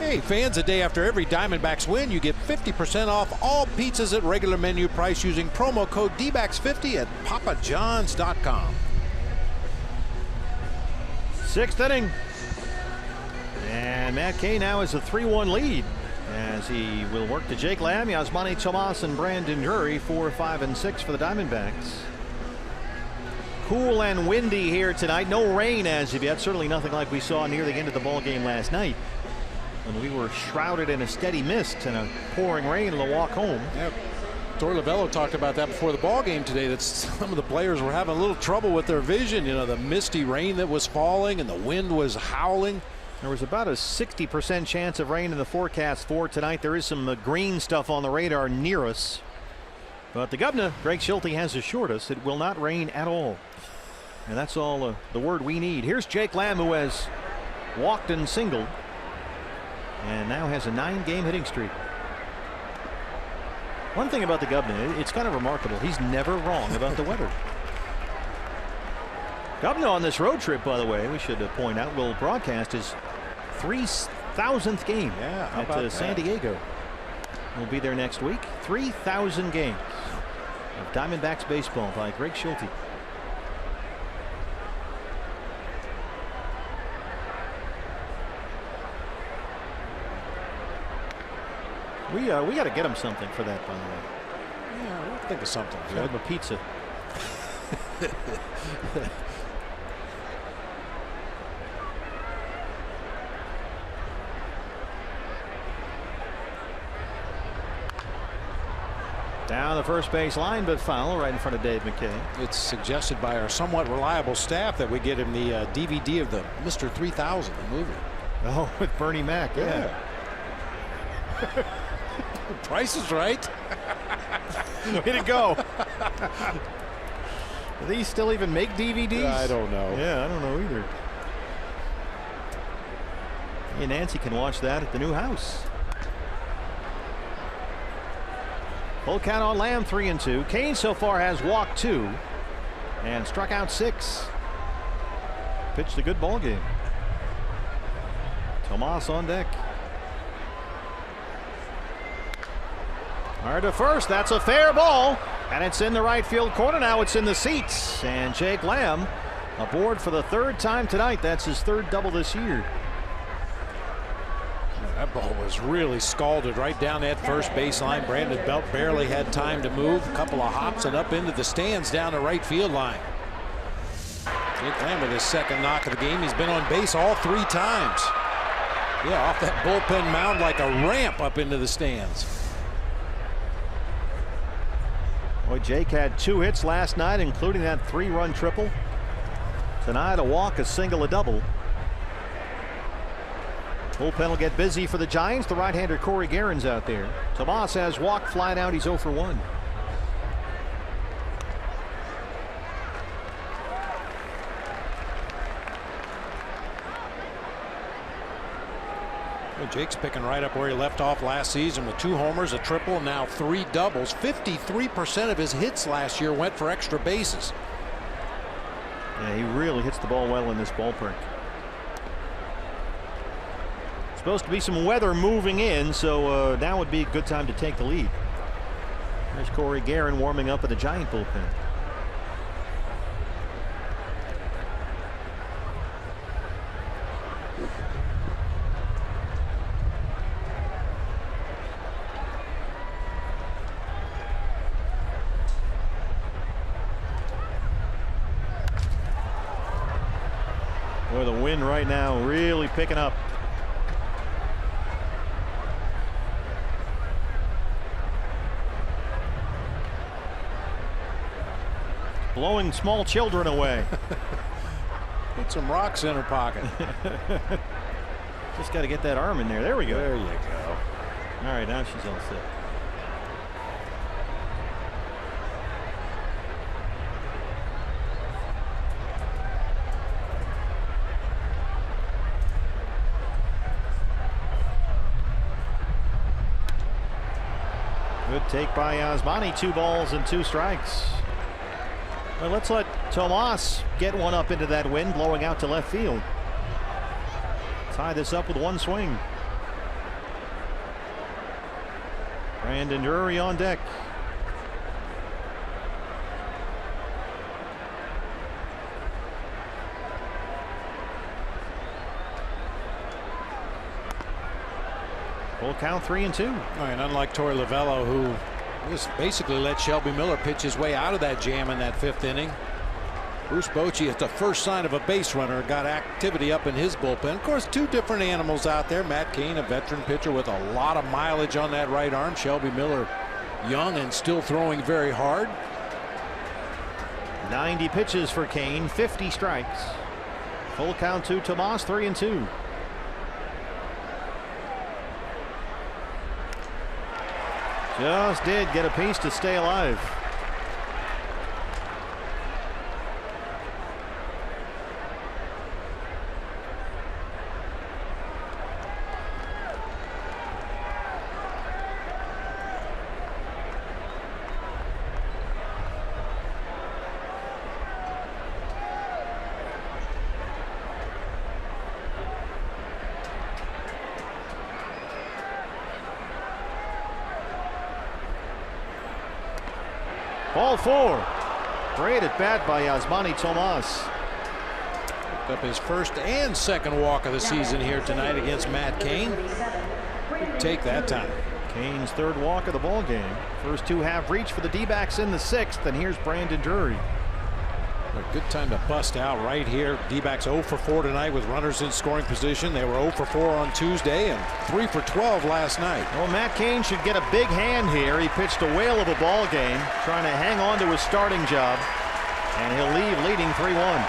Hey, fans, a day after every Diamondbacks win, you get 50% off all pizzas at regular menu price using promo code DBACKS50 at papajohns.com. 6th inning. And Matt Kay now has a 3-1 lead as he will work to Jake Lamb, Yasmani Tomas, and Brandon Drury. 4, 5, and 6 for the Diamondbacks. Cool and windy here tonight. No rain as of yet. Certainly nothing like we saw near the end of the ball game last night, when we were shrouded in a steady mist and a pouring rain on the walk home. Yep. Torey Lovullo talked about that before the ball game today, that some of the players were having a little trouble with their vision. You know, the misty rain that was falling and the wind was howling. There was about a 60% chance of rain in the forecast for tonight. There is some green stuff on the radar near us, but the governor, Greg Schulte, has assured us it will not rain at all. And that's all the word we need. Here's Jake Lamb, who has walked and singled and now has a 9-game hitting streak. One thing about the governor, it's kind of remarkable. He's never wrong about the weather. Governor on this road trip, by the way, we should point out, will broadcast his 3,000th game at San Diego. We'll be there next week. 3,000 games of Diamondbacks baseball by Greg Schulte. We got to get him something for that, by the way. Yeah, we'll think of something. Get him a pizza. Down the first base line, but foul right in front of Dave McKay. It's suggested by our somewhat reliable staff that we get him the DVD of the Mr. 3000, the movie. Oh, with Bernie Mac, yeah. Price is Right. Way to go. Do these still even make DVDs? I don't know. Yeah, I don't know either. Hey, Nancy can watch that at the new house. Full count on Lamb, 3-2. Kane so far has walked 2 and struck out 6. Pitched a good ball game. Tomas on deck. Hard to first. That's a fair ball, and it's in the right field corner. Now it's in the seats, and Jake Lamb aboard for the 3rd time tonight. That's his 3rd double this year. That ball was really scalded right down that first baseline. Brandon Belt barely had time to move. A couple of hops and up into the stands down the right field line. Jake Lamb with his 2nd knock of the game. He's been on base all 3 times. Yeah, off that bullpen mound like a ramp up into the stands. Boy, Jake had 2 hits last night, including that 3-run triple. Tonight, a walk, a single, a double. Bullpen will get busy for the Giants. The right-hander Corey Guerin's out there. Tomas has walked, flat out. He's 0 for 1. Well, Jake's picking right up where he left off last season with 2 homers, a triple, and now 3 doubles. 53% of his hits last year went for extra bases. Yeah, he really hits the ball well in this ballpark. Supposed to be some weather moving in, so now would be a good time to take the lead. There's Corey Guerin warming up at the Giant bullpen. Boy, the wind right now really picking up. Blowing small children away. Put some rocks in her pocket. Just got to get that arm in there. There we go. There you go. All right, now she's all set. Good take by Yasmani. 2 balls and 2 strikes. Well, let's let Tomas get one up into that wind, blowing out to left field. Tie this up with 1 swing. Brandon Drury on deck. Full count, 3-2. And unlike Torey Lovullo, who just basically let Shelby Miller pitch his way out of that jam in that 5th inning, Bruce Bochy, at the first sign of a base runner, got activity up in his bullpen. Of course, 2 different animals out there. Matt Cain, a veteran pitcher with a lot of mileage on that right arm. Shelby Miller, young and still throwing very hard. 90 pitches for Cain, 50 strikes. Full count to Tomas, 3-2. Just did get a piece to stay alive. Ball 4. Great at bat by Yasmani Tomas. Picked up his first and second walk of the season here tonight against Matt Cain. Good take that time. Cain's 3rd walk of the ball game. First 2 have reached for the D-backs in the 6th, and here's Brandon Drury. A good time to bust out right here. D-backs 0 for 4 tonight with runners in scoring position. They were 0 for 4 on Tuesday and 3 for 12 last night. Well, Matt Cain should get a big hand here. He pitched a whale of a ball game, trying to hang on to his starting job, and he'll leave leading 3-1.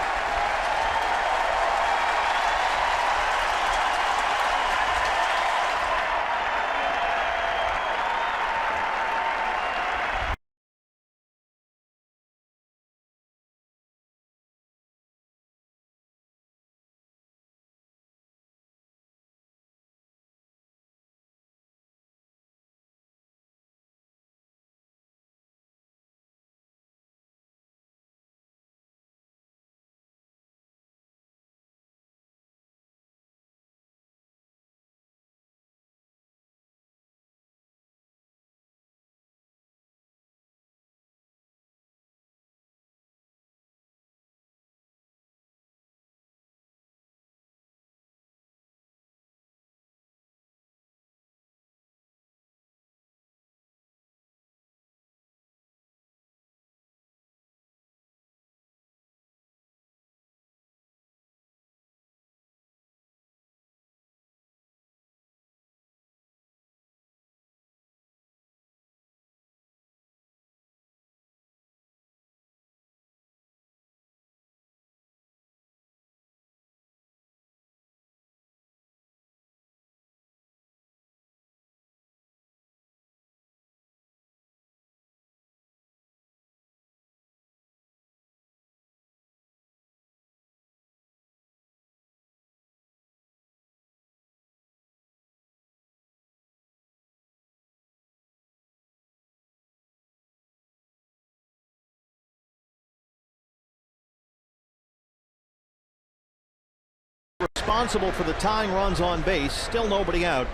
Responsible for the tying runs on base. Still nobody out.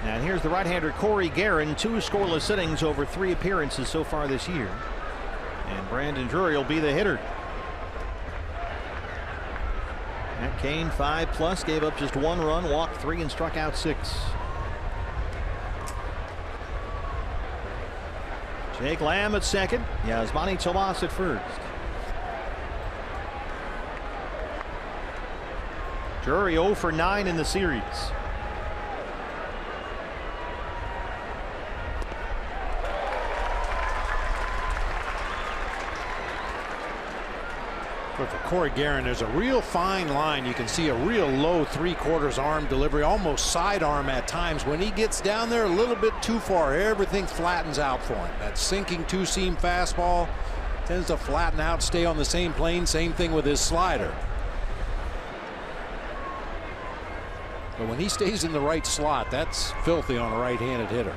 And here's the right-hander Corey Guerin. 2 scoreless innings over 3 appearances so far this year. And Brandon Drury will be the hitter. Matt Cain 5+, gave up just 1 run, walked 3, and struck out 6. Jake Lamb at second. Yasmani Tomas at first. Drury 0 for 9 in the series. For Corey Guerin, there's a real fine line. You can see a real low 3/4 arm delivery, almost sidearm at times. When he gets down there a little bit too far, everything flattens out for him. That sinking 2-seam fastball tends to flatten out, stay on the same plane. Same thing with his slider. But when he stays in the right slot, that's filthy on a right-handed hitter.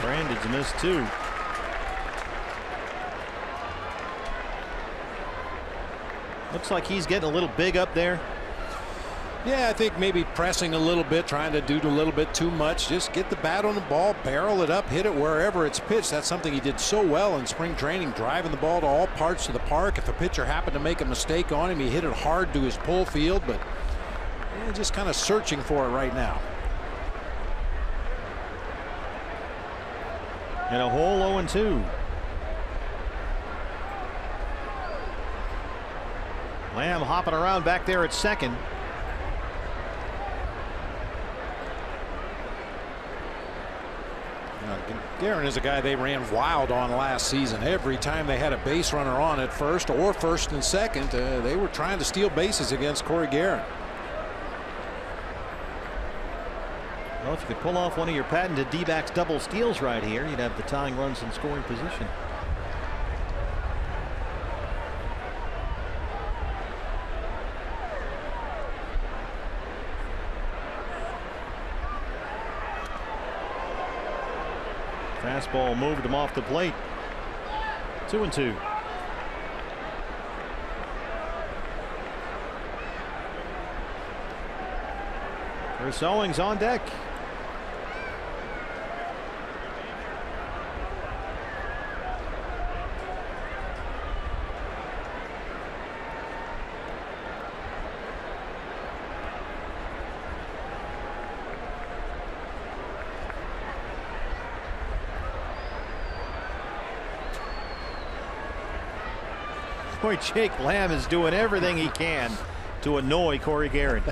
Brandon's missed 2. Looks like he's getting a little big up there. Yeah, I think maybe pressing a little bit, trying to do a little bit too much. Just get the bat on the ball, barrel it up, hit it wherever it's pitched. That's something he did so well in spring training, driving the ball to all parts of the park. If a pitcher happened to make a mistake on him, he hit it hard to his pull field, but just kind of searching for it right now. And a whole 0-2. Lamb hopping around back there at second. Guerin is a guy they ran wild on last season. Every time they had a base runner on at first or first and second, they were trying to steal bases against Corey Guerin. Well, if you could pull off one of your patented D-backs double steals right here, you'd have the tying runs in scoring position. Fastball moved him off the plate. 2-2. Chris Owings on deck. Boy, Jake Lamb is doing everything he can to annoy Corey Guerin.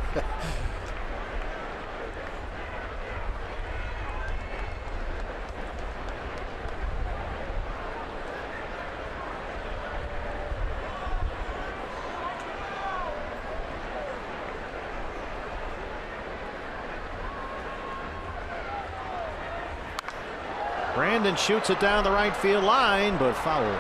Brandon shoots it down the right field line, but foul.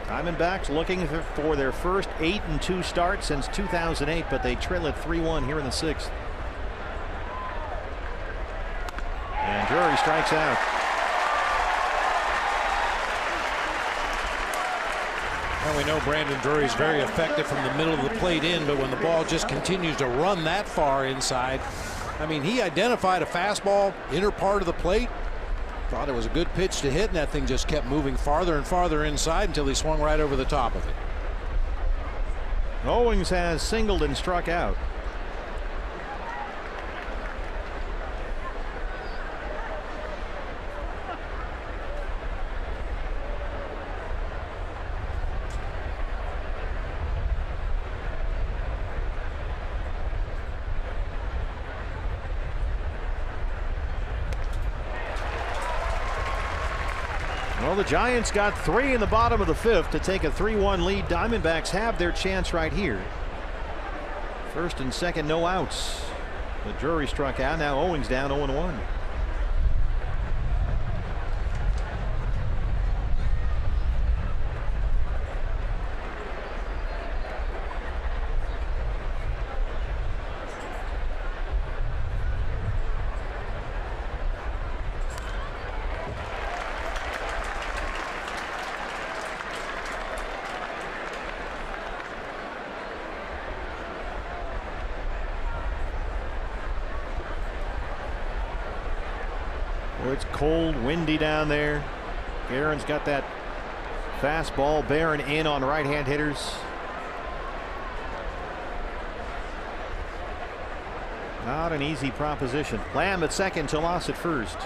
Diamondbacks looking for their first 8-2 start since 2008, but they trail it 3-1 here in the 6th. And Drury strikes out. Well, we know Brandon Drury is very effective from the middle of the plate in, but when the ball just continues to run that far inside, I mean, he identified a fastball inner part of the plate. Thought it was a good pitch to hit, and that thing just kept moving farther and farther inside until he swung right over the top of it. Owings has singled and struck out. Well, the Giants got 3 in the bottom of the 5th to take a 3-1 lead. Diamondbacks have their chance right here. First and second, no outs. The Drury struck out. Now Owings down 0-1. It's cold, windy down there. Guerin's got that fastball bearing in on right-hand hitters. Not an easy proposition. Lamb at second, Tomas at first.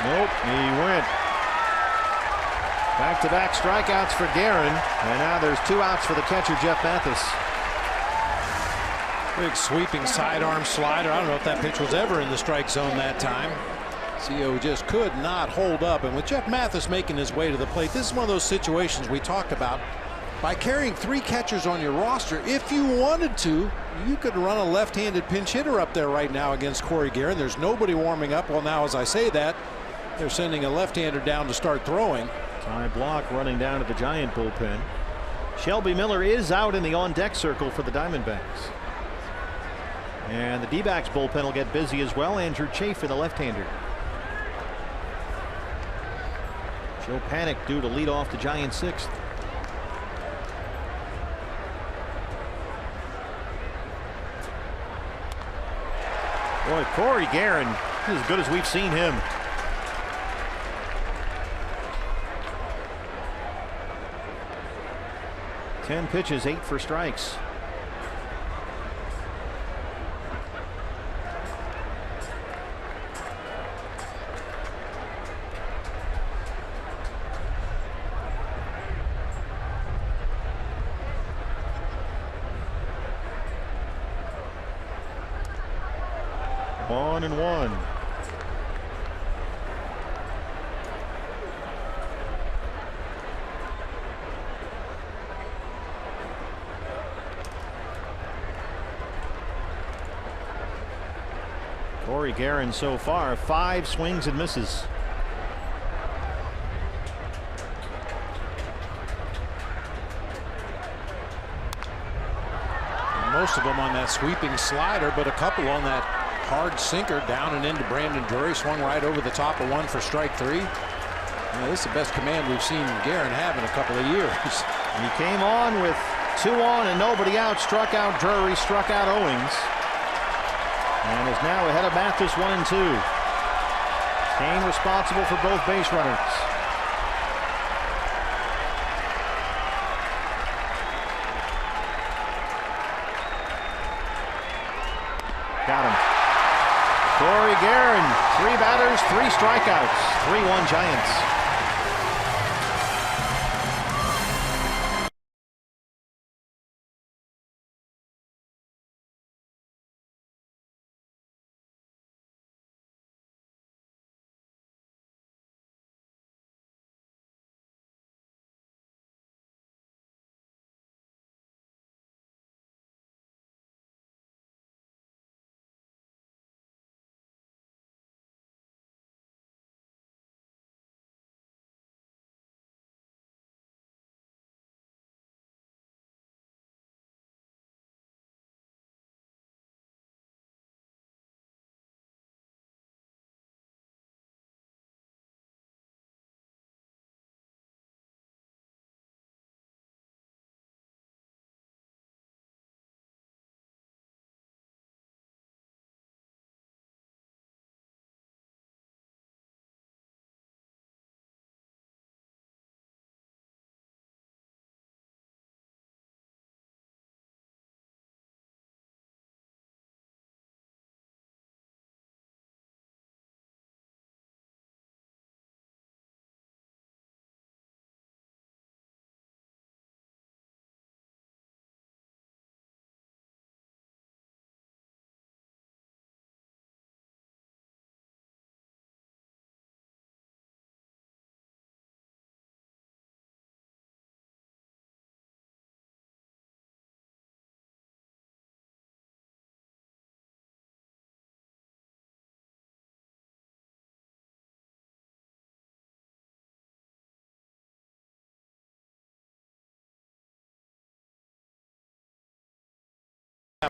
Nope, he went. Back-to-back strikeouts for Guerin, and now there's 2 outs for the catcher, Jeff Mathis. Big sweeping sidearm slider. I don't know if that pitch was ever in the strike zone that time. CO just could not hold up. And with Jeff Mathis making his way to the plate, this is one of those situations we talked about. By carrying 3 catchers on your roster, if you wanted to, you could run a left-handed pinch hitter up there right now against Corey Guerin. There's nobody warming up. Well, now as I say that, they're sending a left-hander down to start throwing. Ty Block running down to the Giant bullpen. Shelby Miller is out in the on-deck circle for the Diamondbacks. And the D-backs bullpen will get busy as well. Andrew Chafe, the left-hander. Joe Panic due to lead off the Giants 6th. Boy, Corey Guerin is as good as we've seen him. Ten pitches, 8 for strikes. On and one. Corey Guerin so far 5 swings and misses. Most of them on that sweeping slider, but a couple on that hard sinker down and into Brandon Drury. Swung right over the top of one for strike 3. This is the best command we've seen Guerin have in a couple of years. He came on with 2 on and nobody out. Struck out Drury, struck out Owings. And is now ahead of Mathis 1 and 2. Kane responsible for both base runners. Got him. Corey Guerin, 3 batters, 3 strikeouts, 3-1 Giants.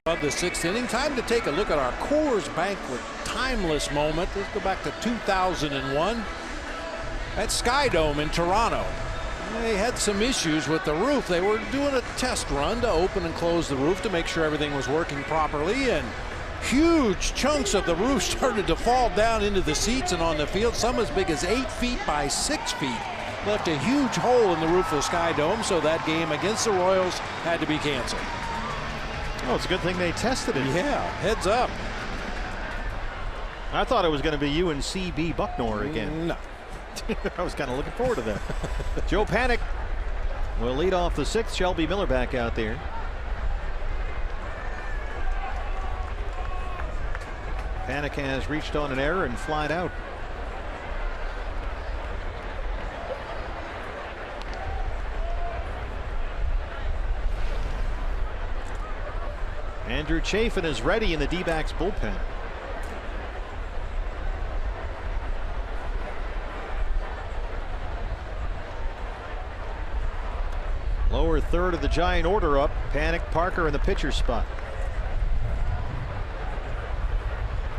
Of the 6th inning, time to take a look at our Coors Banquet timeless moment. Let's go back to 2001 at Sky Dome in Toronto. They had some issues with the roof. They were doing a test run to open and close the roof to make sure everything was working properly, and huge chunks of the roof started to fall down into the seats and on the field. Some as big as 8 feet by 6 feet. Left a huge hole in the roof of the Sky Dome, so that game against the Royals had to be canceled. Oh, it's a good thing they tested it. Yeah, heads up. I thought it was going to be UNCB Bucknor again. No. I was kind of looking forward to that. Joe Panic will lead off the 6th. Shelby Miller back out there. Panic has reached on an error and flied out. Andrew Chafin is ready in the D-backs bullpen. Lower third of the Giant order up. Panic, Parker in the pitcher spot.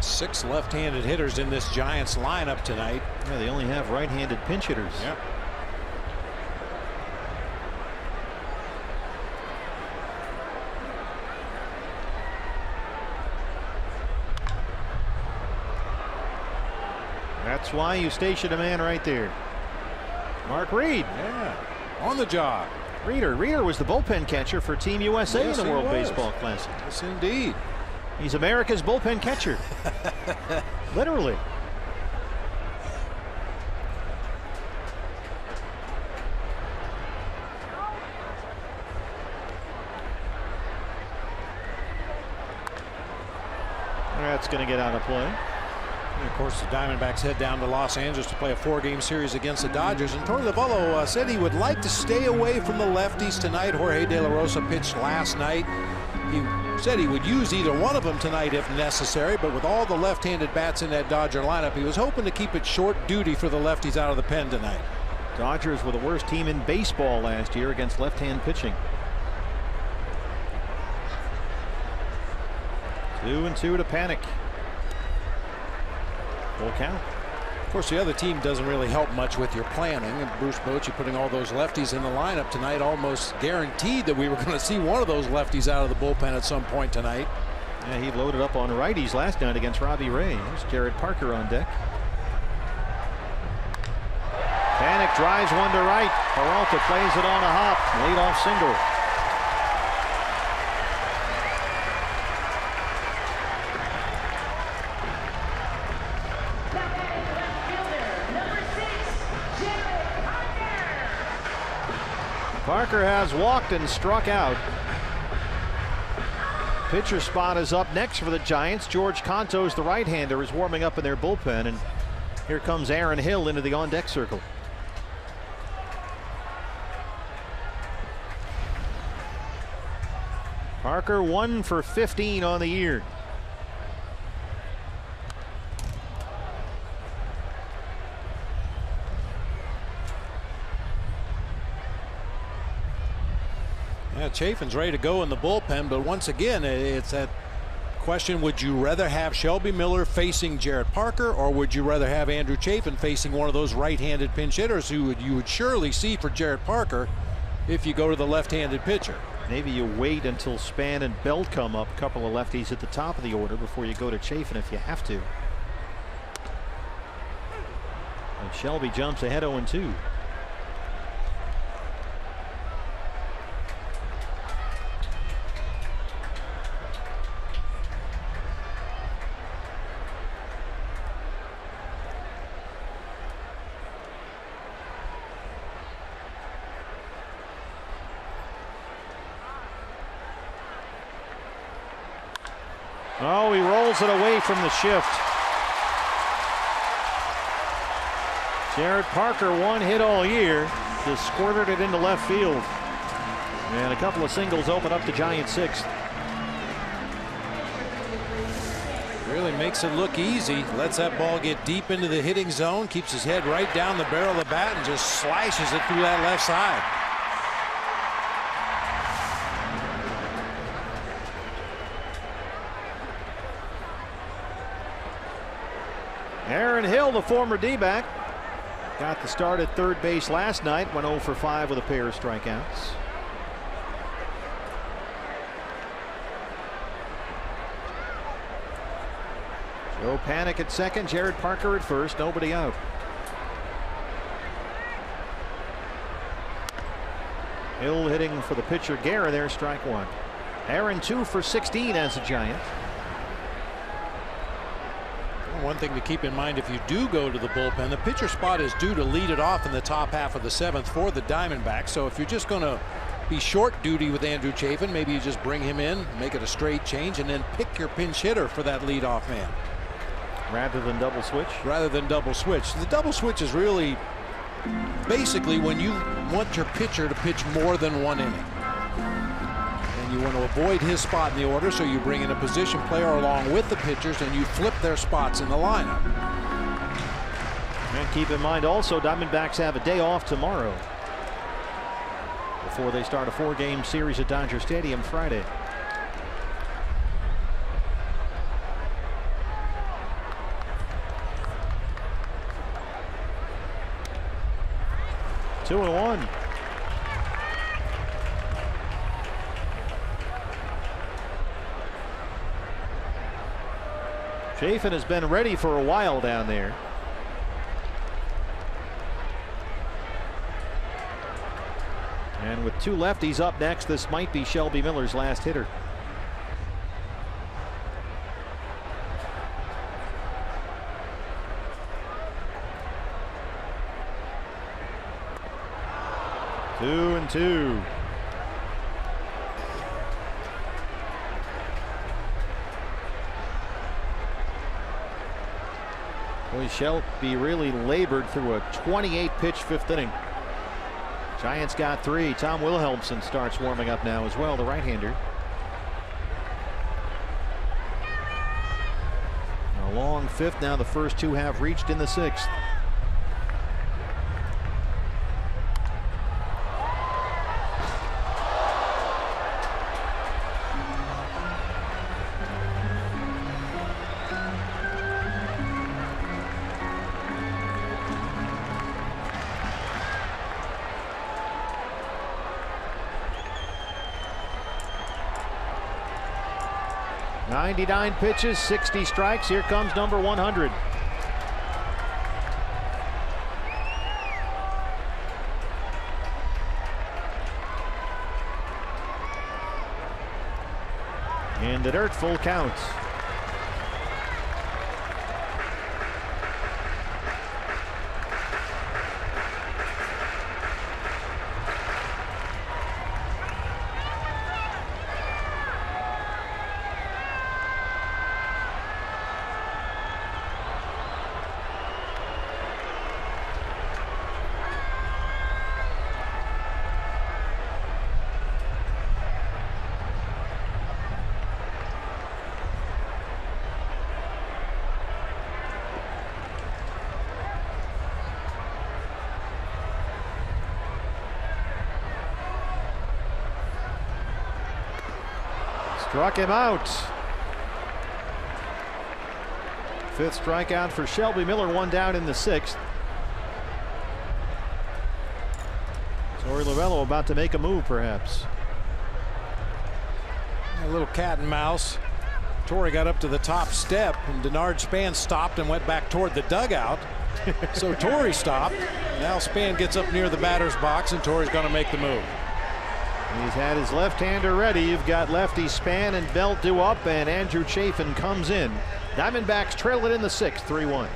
6 left-handed hitters in this Giants lineup tonight. Yeah, they only have right-handed pinch hitters. Yeah. That's why you station a man right there. Mark Reed. Yeah. On the job. Reeder was the bullpen catcher for Team USA Yes, in the he World was. Baseball Classic. Yes, indeed. He's America's bullpen catcher. Literally. That's going to get out of play. And of course, the Diamondbacks head down to Los Angeles to play a 4-game series against the Dodgers. And Torey Lovullo said he would like to stay away from the lefties tonight. Jorge De La Rosa pitched last night. He said he would use either one of them tonight if necessary, but with all the left-handed bats in that Dodger lineup, he was hoping to keep it short duty for the lefties out of the pen tonight. Dodgers were the worst team in baseball last year against left-hand pitching. 2-2 to Panic. Full count. Of course, the other team doesn't really help much with your planning. And Bruce Bochy putting all those lefties in the lineup tonight almost guaranteed that we were going to see one of those lefties out of the bullpen at some point tonight. Yeah, he loaded up on righties last night against Robbie Ray. Here's Jared Parker on deck. Panic drives one to right. Peralta plays it on a hop. Leadoff single. Parker has walked and struck out. Pitcher spot is up next for the Giants. George Contos, the right-hander, is warming up in their bullpen, and here comes Aaron Hill into the on-deck circle. Parker 1 for 15 on the year. Yeah, Chafin's ready to go in the bullpen, but once again, it's that question: would you rather have Shelby Miller facing Jared Parker, or would you rather have Andrew Chafin facing one of those right-handed pinch hitters who you would surely see for Jared Parker if you go to the left-handed pitcher? Maybe you wait until Span and Belt come up, a couple of lefties at the top of the order, before you go to Chafin if you have to. And Shelby jumps ahead 0-2. Oh, he rolls it away from the shift. Jared Parker, one hit all year, just squirted it into left field. And a couple of singles open up the Giants' sixth. Really makes it look easy. Lets that ball get deep into the hitting zone, keeps his head right down the barrel of the bat, and just slashes it through that left side. Aaron Hill, the former D-back, got the start at third base last night, went 0 for 5 with a pair of strikeouts. Joe Panic at second, Jared Parker at first, nobody out. Hill hitting for the pitcher Guerra there, strike one. Aaron 2 for 16 as a Giant. One thing to keep in mind, if you do go to the bullpen, the pitcher spot is due to lead it off in the top half of the seventh for the Diamondbacks. So if you're just going to be short duty with Andrew Chafin, maybe you just bring him in, make it a straight change, and then pick your pinch hitter for that leadoff man. Rather than double switch? Rather than double switch. The double switch is really basically when you want your pitcher to pitch more than one inning. And and you want to avoid his spot in the order, so you bring in a position player along with the pitchers and you flip their spots in the lineup. And keep in mind also, Diamondbacks have a day off tomorrow before they start a 4-game series at Dodger Stadium Friday. Two and one. Chafin has been ready for a while down there. And with two lefties up next, this might be Shelby Miller's last hitter. Two and two. Boy, Shelby really labored through a 28-pitch fifth inning. Giants got 3. Tom Wilhelmsen starts warming up now as well, the right-hander. A long fifth. Now the first two have reached in the 6th. .99 pitches, 60 strikes. Here comes number 100. In the dirt, full count. Struck him out. 5th strikeout for Shelby Miller, 1 down in the 6th. Torey Lovullo about to make a move, perhaps. A little cat and mouse. Torey got up to the top step, and Denard Span stopped and went back toward the dugout. So Torey stopped. Now Span gets up near the batter's box, and Torey's going to make the move. He's had his left-hander ready. You've got lefty Span and Belt due up, and Andrew Chafin comes in. Diamondbacks trail it in the 6th, 3-1.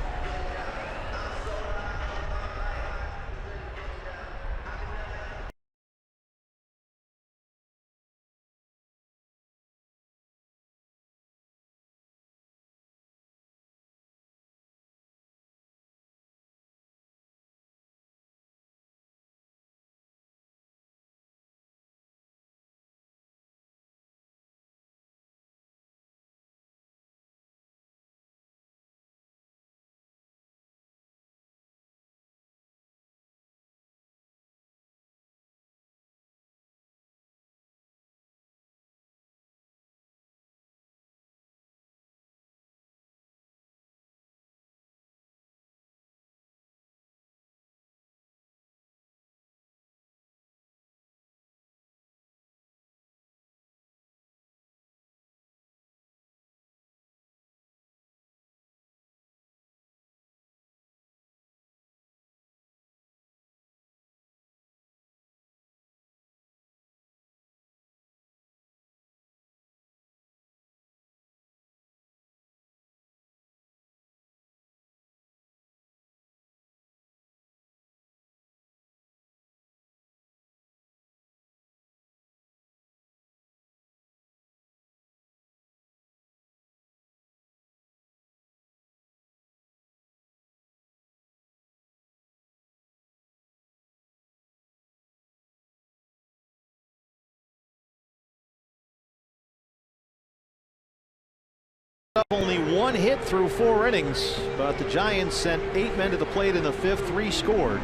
Only one hit through 4 innings, but the Giants sent 8 men to the plate in the 5th, 3 scored.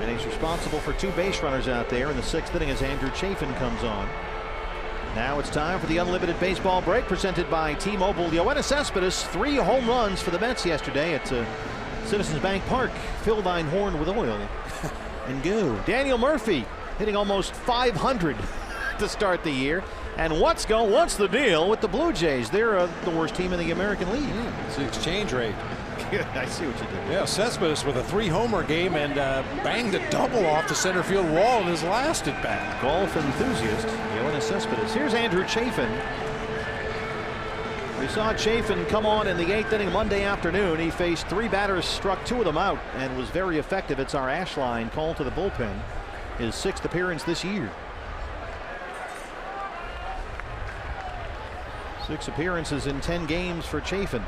And he's responsible for 2 base runners out there in the 6th inning as Andrew Chafin comes on. Now it's time for the Unlimited Baseball break presented by T-Mobile. Yoenis Cespedes, 3 home runs for the Mets yesterday at Citizens Bank Park. Fill thine horn with oil and go. Daniel Murphy hitting almost 500 to start the year. And what's the deal with the Blue Jays? They're the worst team in the American League. It's the exchange rate. I see what you did. Yeah, Cespedes with a 3-homer game and banged a double off the center field wall in his last at bat. Golf enthusiast, Yoenis Cespedes. Here's Andrew Chafin. We saw Chafin come on in the 8th inning Monday afternoon. He faced 3 batters, struck 2 of them out, and was very effective. It's our Ashline call to the bullpen. His 6th appearance this year. 6 appearances in 10 games for Chafin.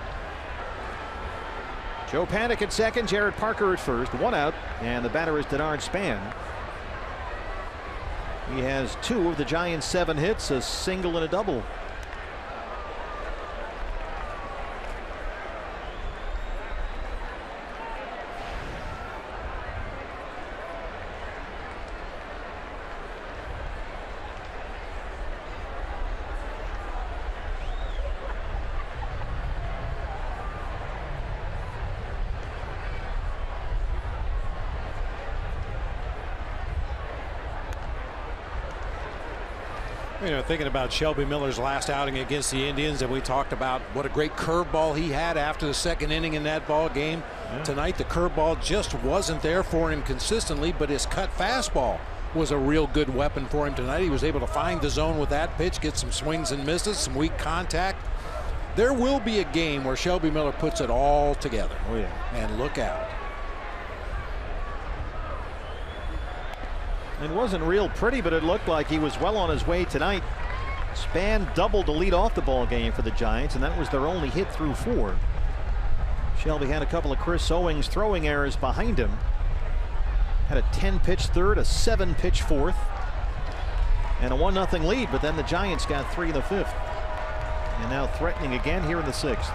Joe Panik at second, Jared Parker at first, 1 out, and the batter is Denard Span. He has 2 of the Giants' 7 hits, a single and a double. You know, thinking about Shelby Miller's last outing against the Indians, and we talked about what a great curveball he had after the 2nd inning in that ball game. Yeah. Tonight, the curveball just wasn't there for him consistently, but his cut fastball was a real good weapon for him tonight. He was able to find the zone with that pitch, get some swings and misses, some weak contact. There will be a game where Shelby Miller puts it all together. Oh, yeah. And look out. It wasn't real pretty, but it looked like he was well on his way tonight. Span doubled to lead off the ball game for the Giants, and that was their only hit through 4. Shelby had a couple of Chris Owings throwing errors behind him. Had a 10-pitch 3rd, a 7-pitch 4th, and a 1-0 lead, but then the Giants got 3 in the 5th. And now threatening again here in the 6th.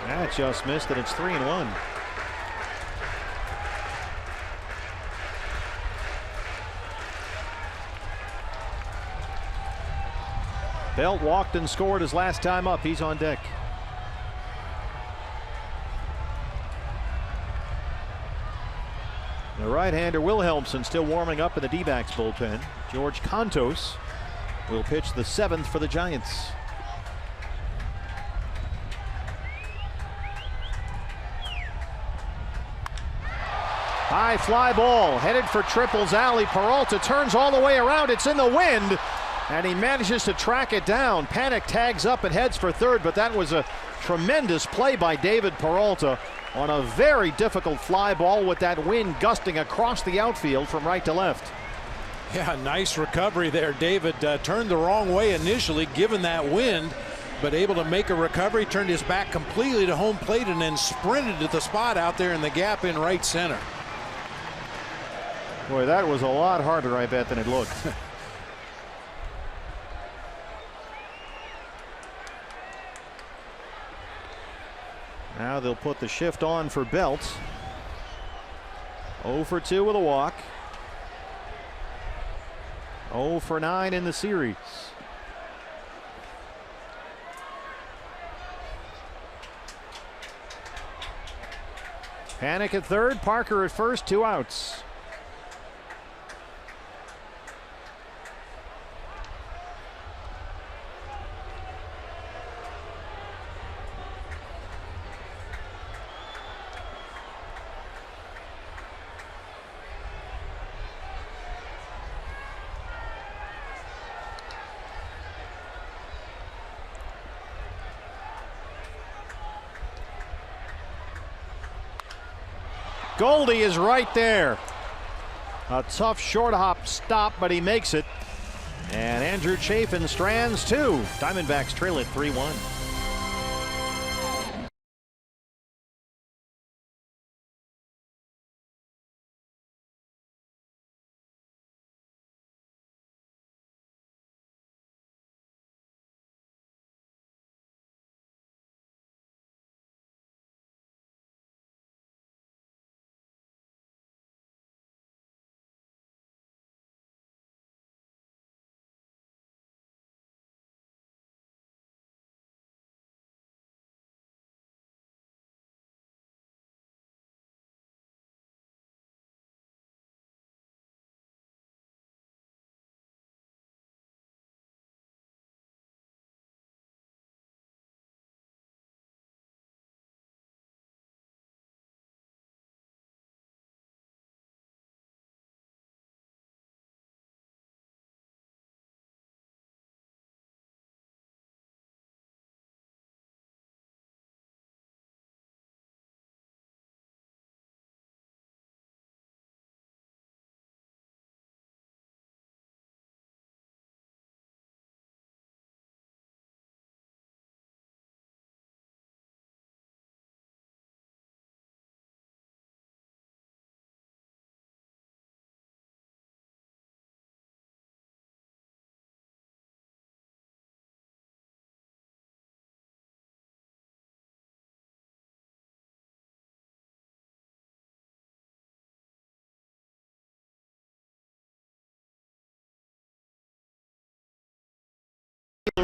That just missed, and it's 3-1. Belt walked and scored his last time up. He's on deck. The right-hander Wilhelmsen still warming up in the D-backs bullpen. George Contos will pitch the 7th for the Giants. High fly ball headed for Triple's alley. Peralta turns all the way around. It's in the wind, and he manages to track it down. Panik tags up and heads for 3rd, but that was a tremendous play by David Peralta on a very difficult fly ball with that wind gusting across the outfield from right to left. Yeah, nice recovery there. David turned the wrong way initially given that wind, but able to make a recovery, turned his back completely to home plate, and then sprinted to the spot out there in the gap in right center. Boy, that was a lot harder, I bet, than it looked. Now they'll put the shift on for Belt. 0 for 2 with a walk. 0 for 9 in the series. Panik at 3rd, Parker at 1st, 2 outs. Goldie is right there. A tough short hop stop, but he makes it. And Andrew Chafin strands 2. Diamondbacks trail it 3-1.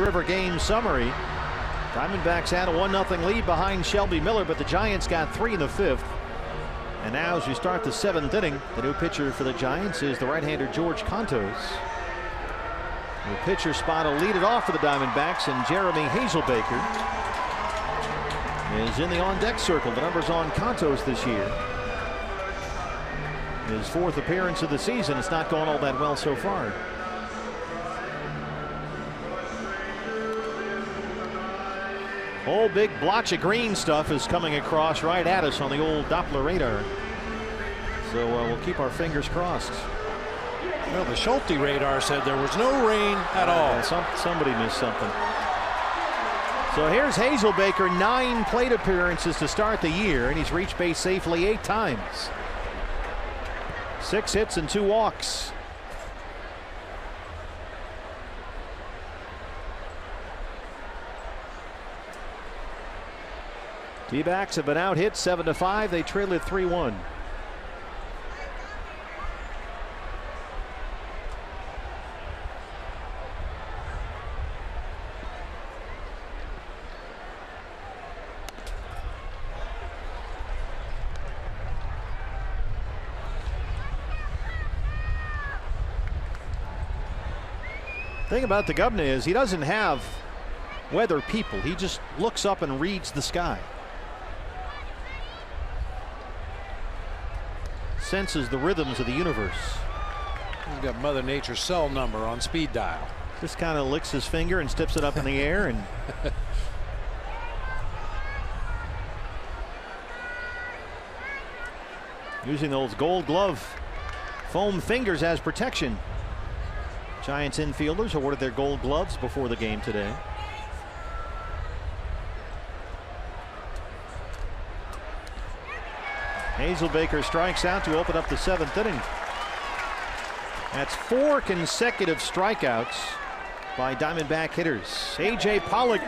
River game summary. Diamondbacks had a 1-0 lead behind Shelby Miller, but the Giants got 3 in the 5th. And now as we start the 7th inning, the new pitcher for the Giants is the right-hander George Contos. The pitcher spot will lead it off for the Diamondbacks, and Jeremy Hazelbaker is in the on-deck circle. The numbers on Contos this year. His 4th appearance of the season. It's not going all that well so far. Whole big blotch of green stuff is coming across right at us on the old Doppler radar. So we'll keep our fingers crossed. Well, the Schulte radar said there was no rain at all. Somebody missed something. So here's Hazelbaker, 9 plate appearances to start the year, and he's reached base safely 8 times. 6 hits and 2 walks. D-backs have been out hit 7-5. They trail it 3-1. Thing about the governor is he doesn't have weather people. He just looks up and reads the sky. Senses the rhythms of the universe. He's got Mother Nature's cell number on speed dial. Just kind of licks his finger and steps it up in the air and using those Gold Glove foam fingers as protection. Giants infielders awarded their Gold Gloves before the game today. Hazelbaker strikes out to open up the 7th inning. That's 4 consecutive strikeouts by Diamondback hitters. A.J. Pollock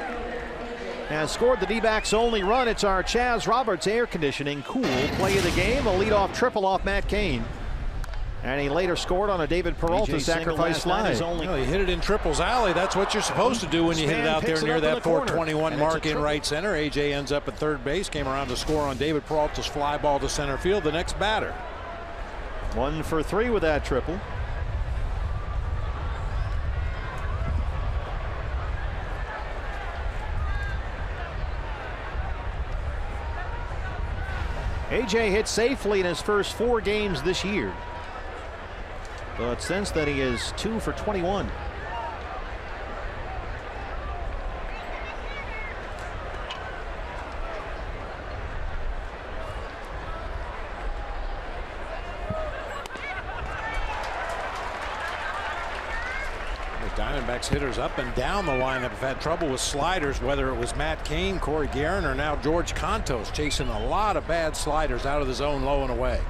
has scored the D-backs' only run. It's our Chaz Roberts air conditioning cool play of the game. A leadoff triple off Matt Cain. And he later scored on a David Peralta sacrifice fly. He hit it in Triple's alley. That's what you're supposed to do when you hit it out there near that 421 mark in right center. AJ ends up at third base. Came around to score on David Peralta's fly ball to center field. The next batter. 1 for 3 with that triple. AJ hit safely in his first 4 games this year. But since then he is 2 for 21. The Diamondbacks hitters up and down the lineup have had trouble with sliders, whether it was Matt Cain, Corey Guerin, or now George Contos, chasing a lot of bad sliders out of the zone low and away.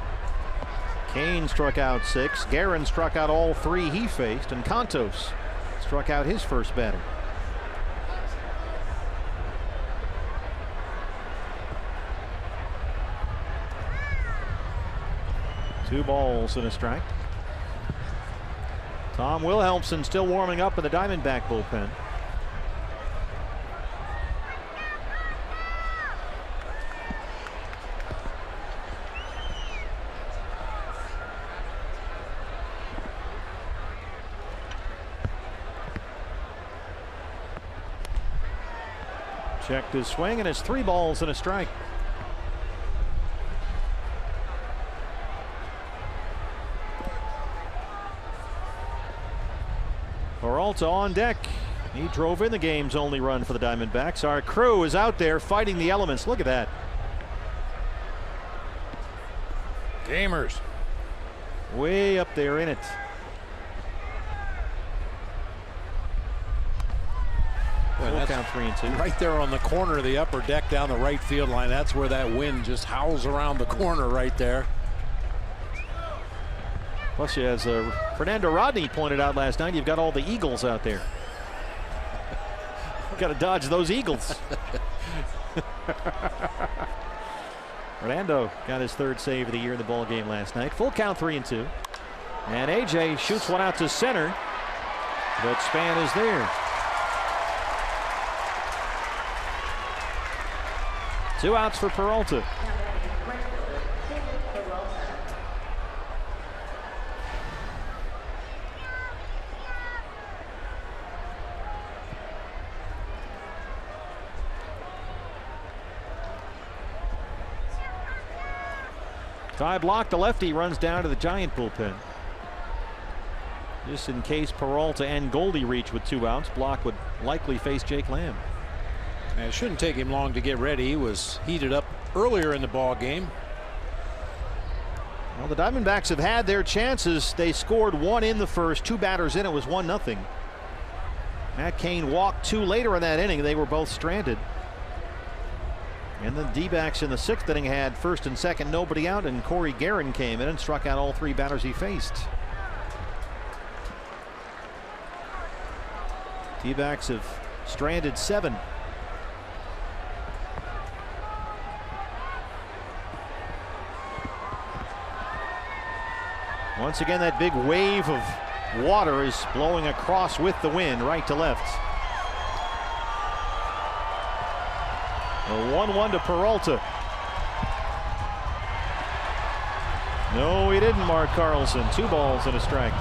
Cain struck out 6. Guerin struck out all 3 he faced, and Contos struck out his first batter. Two balls and a strike. Tom Wilhelmsen still warming up in the Diamondback bullpen. Checked his swing, and it's 3 balls and a strike. Peralta on deck. He drove in the game's only run for the Diamondbacks. Our crew is out there fighting the elements. Look at that. Gamers. Way up there in it. Full count 3-2. Right there on the corner of the upper deck down the right field line. That's where that wind just howls around the corner right there. Plus, as Fernando Rodney pointed out last night, you've got all the Eagles out there. Got to dodge those Eagles. Fernando got his 3rd save of the year in the ball game last night. Full count 3-2. And AJ shoots one out to center, but Span is there. 2 outs for Peralta. Ty Block, the lefty, runs down to the Giant bullpen. Just in case Peralta and Goldie reach with 2 outs, Block would likely face Jake Lamb. And it shouldn't take him long to get ready. He was heated up earlier in the ball game. Well, the Diamondbacks have had their chances. They scored 1 in the first, 2 batters in. It was 1-0. Matt Cain walked 2 later in that inning. They were both stranded. And the D-backs in the 6th inning had first and second, nobody out, and Corey Guerin came in and struck out all 3 batters he faced. D-backs have stranded 7. Once again, that big wave of water is blowing across with the wind, right to left. A 1-1 to Peralta. No, he didn't, Mark Carlson. 2 balls and a strike.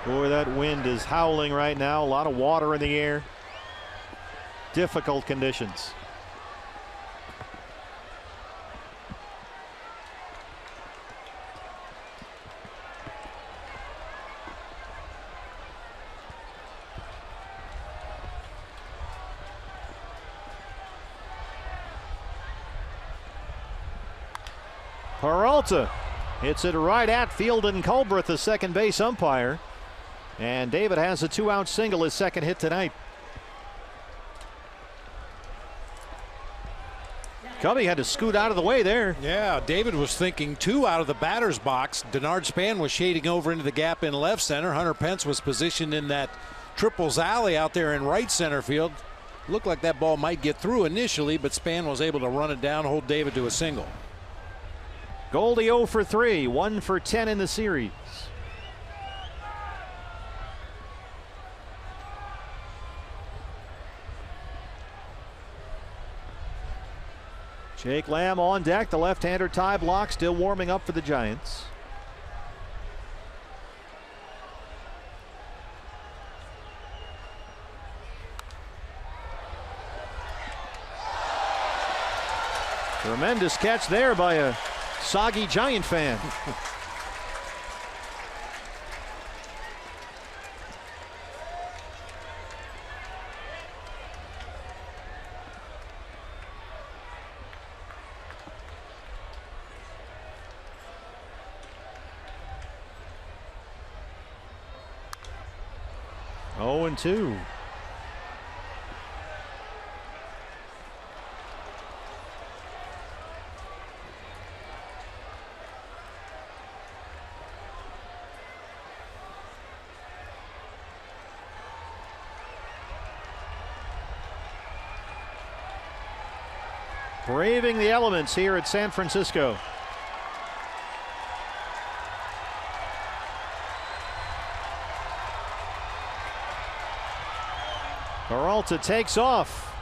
Boy, that wind is howling right now. A lot of water in the air. Difficult conditions. Peralta hits it right at Fielden Culbreth, the second base umpire. And David has a 2-out single, his second hit tonight. Cubby had to scoot out of the way there. Yeah, David was thinking 2 out of the batter's box. Denard Span was shading over into the gap in left center. Hunter Pence was positioned in that triples alley out there in right center field. Looked like that ball might get through initially, but Span was able to run it down, hold David to a single. Goldie 0 for 3, 1 for 10 in the series. Jake Lamb on deck. The left-hander Ty Block still warming up for the Giants. Tremendous catch there by a soggy Giant fan. Oh, and 2. Braving the elements here at San Francisco. Peralta takes off.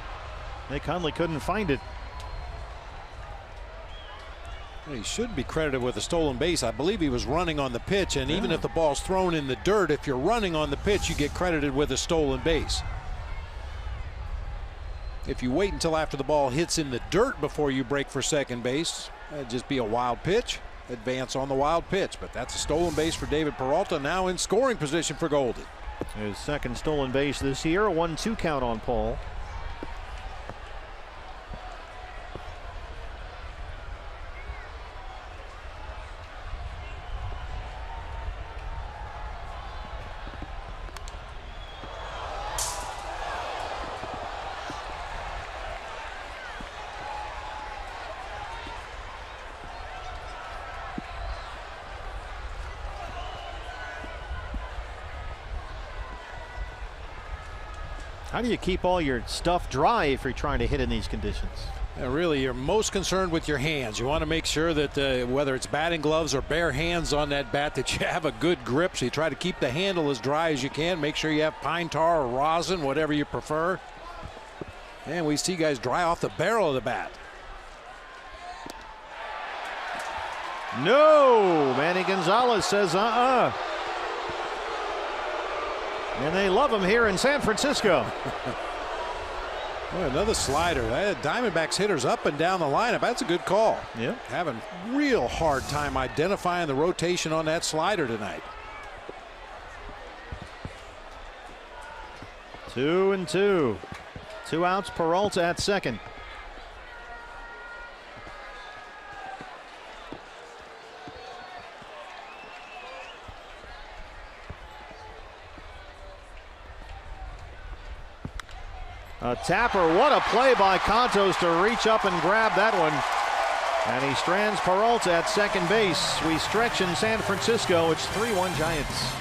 Nick Hundley couldn't find it. He should be credited with a stolen base. I believe he was running on the pitch, and even if the ball's thrown in the dirt, if you're running on the pitch, you get credited with a stolen base. If you wait until after the ball hits in the dirt before you break for second base, that'd just be a wild pitch. Advance on the wild pitch, but that's a stolen base for David Peralta, now in scoring position for Goldie. His second stolen base this year, a 1-2 count on Paul. How do you keep all your stuff dry if you're trying to hit in these conditions? Really, you're most concerned with your hands. You want to make sure that whether it's batting gloves or bare hands on that bat, that you have a good grip. So you try to keep the handle as dry as you can. Make sure you have pine tar or rosin, whatever you prefer. And we see guys dry off the barrel of the bat. No, Manny Gonzalez says And they love him here in San Francisco. Boy, another slider. Diamondbacks hitters up and down the lineup. That's a good call. Yeah. Having real hard time identifying the rotation on that slider tonight. 2-2. 2 outs. Peralta at second. A tapper. What a play by Contos to reach up and grab that one. And he strands Peralta at second base. We stretch in San Francisco. It's 3-1 Giants.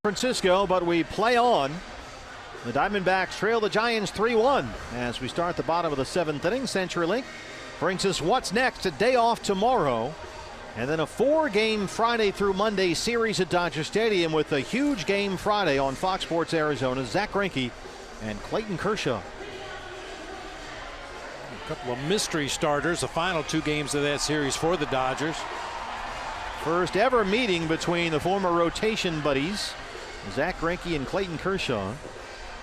Francisco, but we play on. The Diamondbacks trail the Giants 3-1 as we start the bottom of the 7th inning. CenturyLink brings us what's next. A day off tomorrow, and then a 4-game Friday through Monday series at Dodger Stadium with a huge game Friday on Fox Sports Arizona. Zach Greinke and Clayton Kershaw. A couple of mystery starters, the final 2 games of that series for the Dodgers. First ever meeting between the former rotation buddies, Zach Greinke and Clayton Kershaw.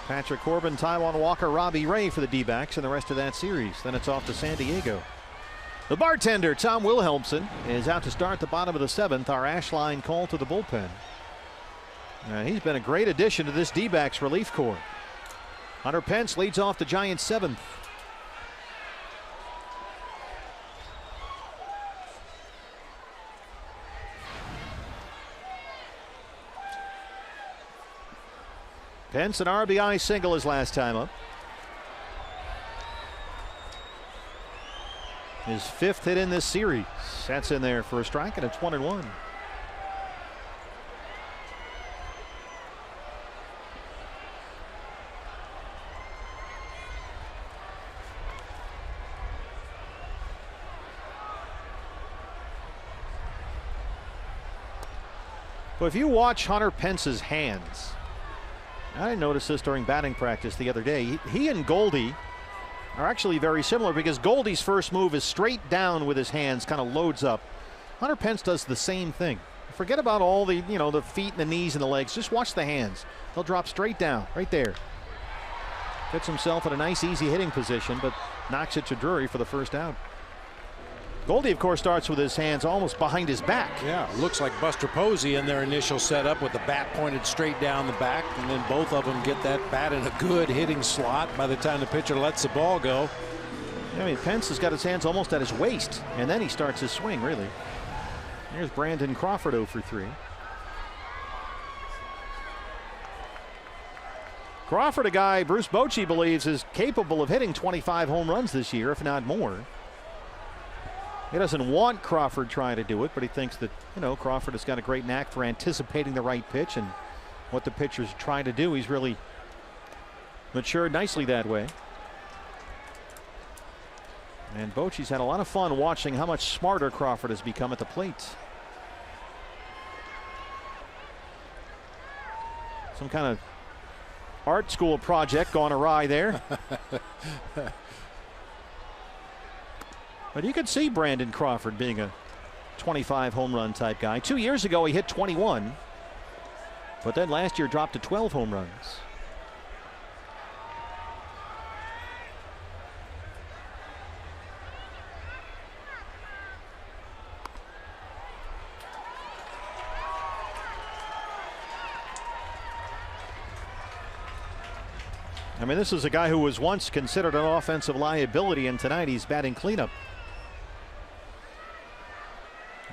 Patrick Corbin, Taijuan Walker, Robbie Ray for the D-backs in the rest of that series. Then it's off to San Diego. The bartender, Tom Wilhelmsen, is out to start the bottom of the 7th. Our Ashline call to the bullpen. And he's been a great addition to this D-backs relief corps. Hunter Pence leads off the Giants 7th. Pence an RBI single his last time up. His 5th hit in this series. That's in there for a strike, and it's 1-1. But if you watch Hunter Pence's hands, I noticed this during batting practice the other day. He and Goldie are actually very similar because Goldie's first move is straight down with his hands, kind of loads up. Hunter Pence does the same thing. Forget about all the, the feet and the knees and the legs. Just watch the hands. They'll drop straight down, right there. Gets himself in a nice, easy hitting position, but knocks it to Drury for the first out. Goldie, of course, starts with his hands almost behind his back. Yeah, looks like Buster Posey in their initial setup with the bat pointed straight down the back, and then both of them get that bat in a good hitting slot by the time the pitcher lets the ball go. I mean, Pence has got his hands almost at his waist, and then he starts his swing, really. Here's Brandon Crawford 0 for 3. Crawford, a guy Bruce Bochy believes is capable of hitting 25 home runs this year, if not more. He doesn't want Crawford trying to do it, but he thinks that, you know, Crawford has got a great knack for anticipating the right pitch and what the pitcher's trying to do. He's really matured nicely that way. And Bochy's had a lot of fun watching how much smarter Crawford has become at the plate. Some kind of art school project gone awry there. But you could see Brandon Crawford being a 25 home run type guy. 2 years ago he hit 21, but then last year dropped to 12 home runs. I mean, this is a guy who was once considered an offensive liability, and tonight he's batting cleanup.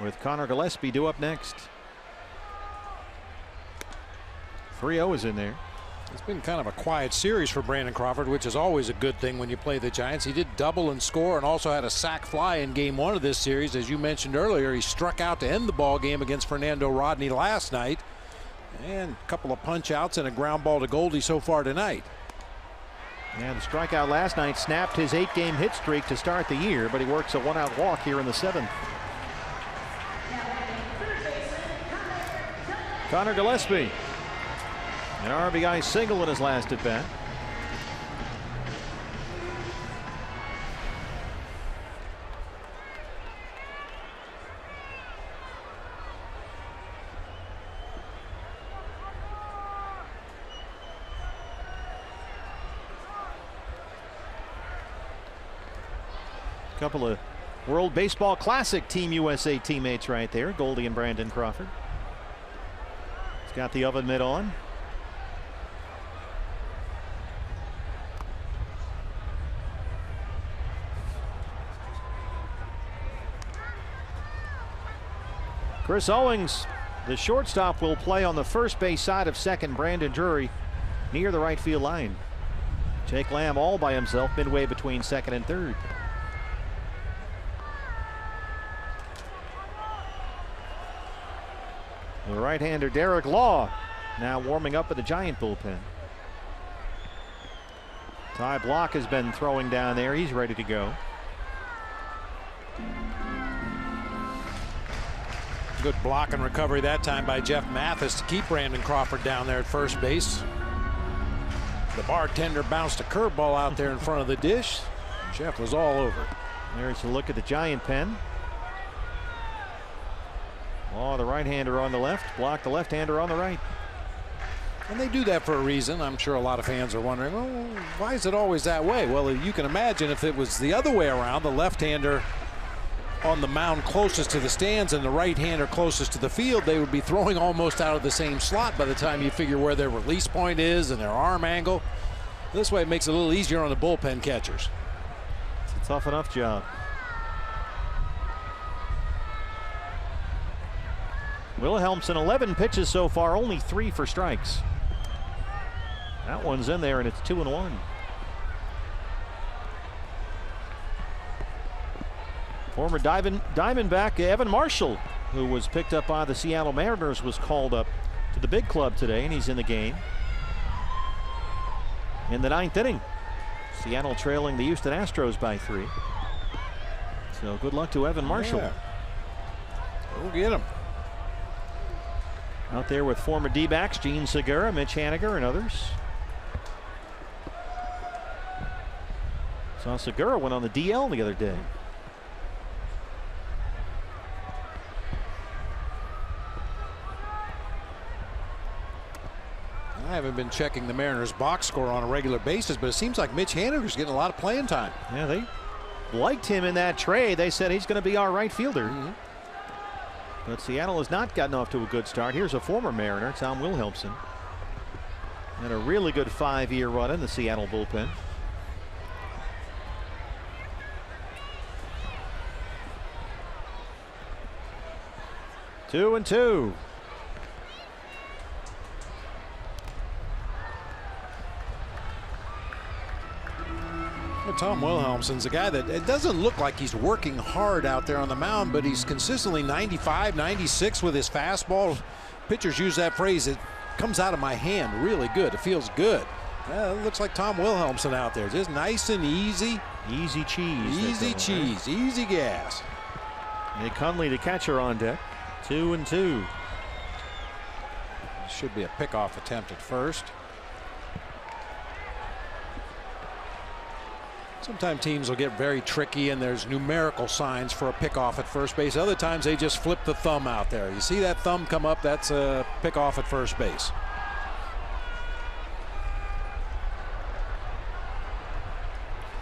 With Connor Gillespie due up next. 3-0 is in there. It's been kind of a quiet series for Brandon Crawford, which is always a good thing when you play the Giants. He did double and score and also had a sac fly in game 1 of this series. As you mentioned earlier, he struck out to end the ball game against Fernando Rodney last night. And a couple of punch outs and a ground ball to Goldie so far tonight. Yeah, the strikeout last night snapped his 8-game hit streak to start the year, but he works a 1-out walk here in the 7th. Connor Gillespie, an RBI single in his last at bat. Couple of World Baseball Classic Team USA teammates right there, Goldie and Brandon Crawford. He's got the oven mitt on. Chris Owings, the shortstop, will play on the first base side of second. Brandon Drury near the right field line. Jake Lamb all by himself midway between second and third. The right-hander Derek Law now warming up at the Giant bullpen. Ty Block has been throwing down there. He's ready to go. Good block and recovery that time by Jeff Mathis to keep Brandon Crawford down there at first base. The bartender bounced a curveball out there in front of the dish. Jeff was all over. There's a look at the Giant pen. Oh, the right-hander on the left, Block the left-hander on the right. And they do that for a reason. I'm sure a lot of fans are wondering, well, why is it always that way? Well, you can imagine if it was the other way around, the left-hander on the mound closest to the stands and the right-hander closest to the field, they would be throwing almost out of the same slot by the time you figure where their release point is and their arm angle. This way it makes it a little easier on the bullpen catchers. It's a tough enough job. Wilhelmsen, 11 pitches so far, only 3 for strikes. That one's in there, and it's 2-1. Former Diamondback Evan Marshall, who was picked up by the Seattle Mariners, was called up to the big club today, and he's in the game. In the 9th inning, Seattle trailing the Houston Astros by 3. So good luck to Evan Marshall. Yeah. Go get him. Out there with former D-backs Gene Segura, Mitch Haniger, and others. Saw Segura went on the DL the other day. I haven't been checking the Mariners box score on a regular basis, but it seems like Mitch Haniger's getting a lot of playing time. Yeah, liked him in that trade. They said he's going to be our right fielder. But Seattle has not gotten off to a good start. Here's a former Mariner, Tom Wilhelmsen. Had a really good 5-year run in the Seattle bullpen. Two and two. Tom Wilhelmsen's a guy that it doesn't look like he's working hard out there on the mound, but he's consistently 95, 96 with his fastball. Pitchers use that phrase, it comes out of my hand really good. It feels good. It looks like Tom Wilhelmsen out there. Just nice and easy. Easy cheese. Easy cheese. Easy gas. Nick Hundley, the catcher, on deck. 2 and 2. Should be a pickoff attempt at first. Sometimes teams will get very tricky and there's numerical signs for a pickoff at first base. Other times they just flip the thumb out there. You see that thumb come up, that's a pickoff at first base.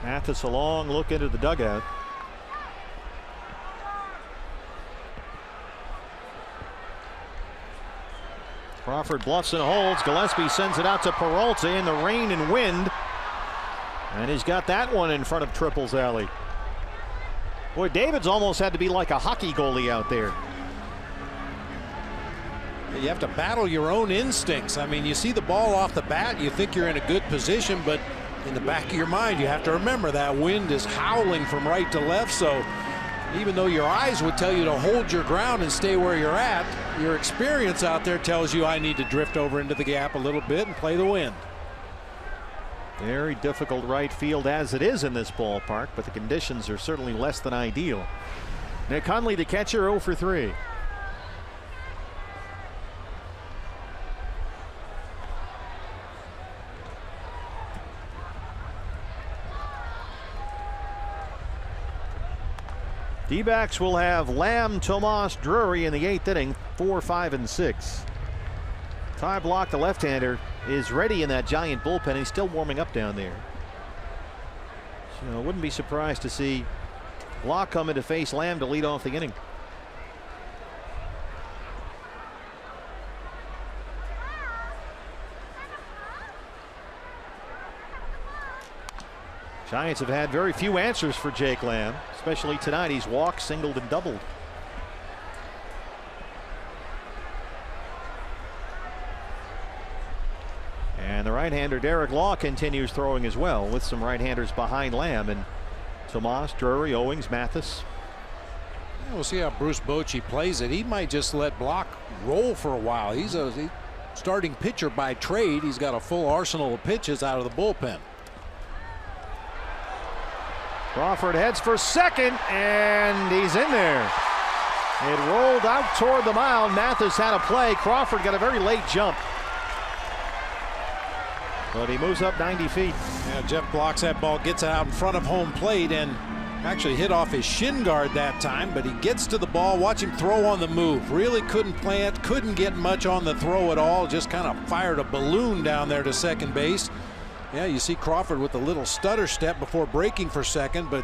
Mathis, a long look into the dugout. Crawford bluffs and holds. Gillespie sends it out to Peralta in the rain and wind. And he's got that one in front of Triple's alley. Boy, David's almost had to be like a hockey goalie out there. You have to battle your own instincts. I mean, you see the ball off the bat, you think you're in a good position, but in the back of your mind, you have to remember that wind is howling from right to left. So even though your eyes would tell you to hold your ground and stay where you're at, your experience out there tells you I need to drift over into the gap a little bit and play the wind. Very difficult right field as it is in this ballpark, but the conditions are certainly less than ideal. Nick Hundley, the catcher, 0 for 3. D-backs will have Lamb, Tomas, Drury in the 8th inning, 4, 5, and 6. Ty Blach, the left-hander, is ready in that Giant bullpen. He's still warming up down there. So I wouldn't be surprised to see Blach come in to face Lamb to lead off the inning. Giants have had very few answers for Jake Lamb, especially tonight. He's walked, singled, and doubled. And the right-hander Derek Law continues throwing as well, with some right-handers behind Lamb and Tomas, Drury, Owings, Mathis. Yeah, we'll see how Bruce Bochy plays it. He might just let Blach roll for a while. He's a starting pitcher by trade. He's got a full arsenal of pitches out of the bullpen. Crawford heads for second, and he's in there. It rolled out toward the mound. Mathis had a play. Crawford got a very late jump, but he moves up 90 feet. Yeah, Jeff blocks that ball, gets it out in front of home plate, and actually hit off his shin guard that time, but he gets to the ball. Watch him throw on the move. Really couldn't plant, couldn't get much on the throw at all. Just kind of fired a balloon down there to second base. Yeah, you see Crawford with a little stutter step before breaking for second, but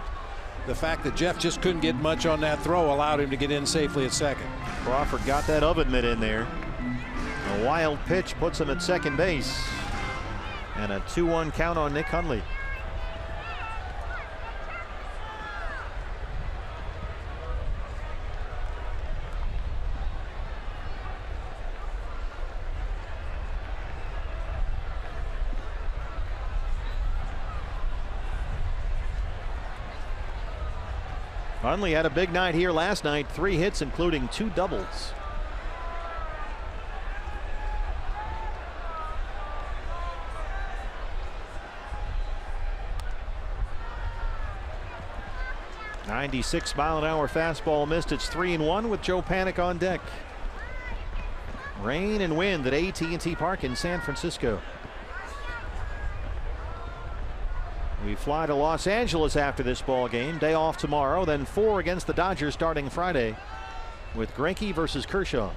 the fact that Jeff just couldn't get much on that throw allowed him to get in safely at second. Crawford got that oven mitt in there. A wild pitch puts him at second base. And a 2-1 count on Nick Hundley. Hundley had a big night here last night, 3 hits, including 2 doubles. .96-mile-an-hour fastball missed. It's 3-1 with Joe Panik on deck. Rain and wind at AT&T Park in San Francisco. We fly to Los Angeles after this ball game. Day off tomorrow, then 4 against the Dodgers starting Friday with Greinke versus Kershaw.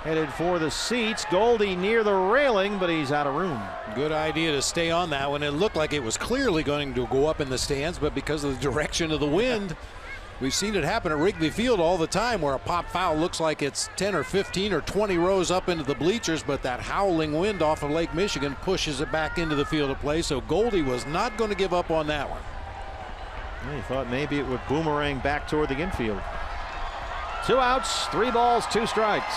headed for the seats. Goldie near the railing, but he's out of room. Good idea to stay on that one. It looked like it was clearly going to go up in the stands, but because of the direction of the wind, we've seen it happen at Wrigley Field all the time where a pop foul looks like it's 10 or 15 or 20 rows up into the bleachers, but that howling wind off of Lake Michigan pushes it back into the field of play. So Goldie was not going to give up on that one. He thought maybe it would boomerang back toward the infield. 2 outs, 3 balls, 2 strikes.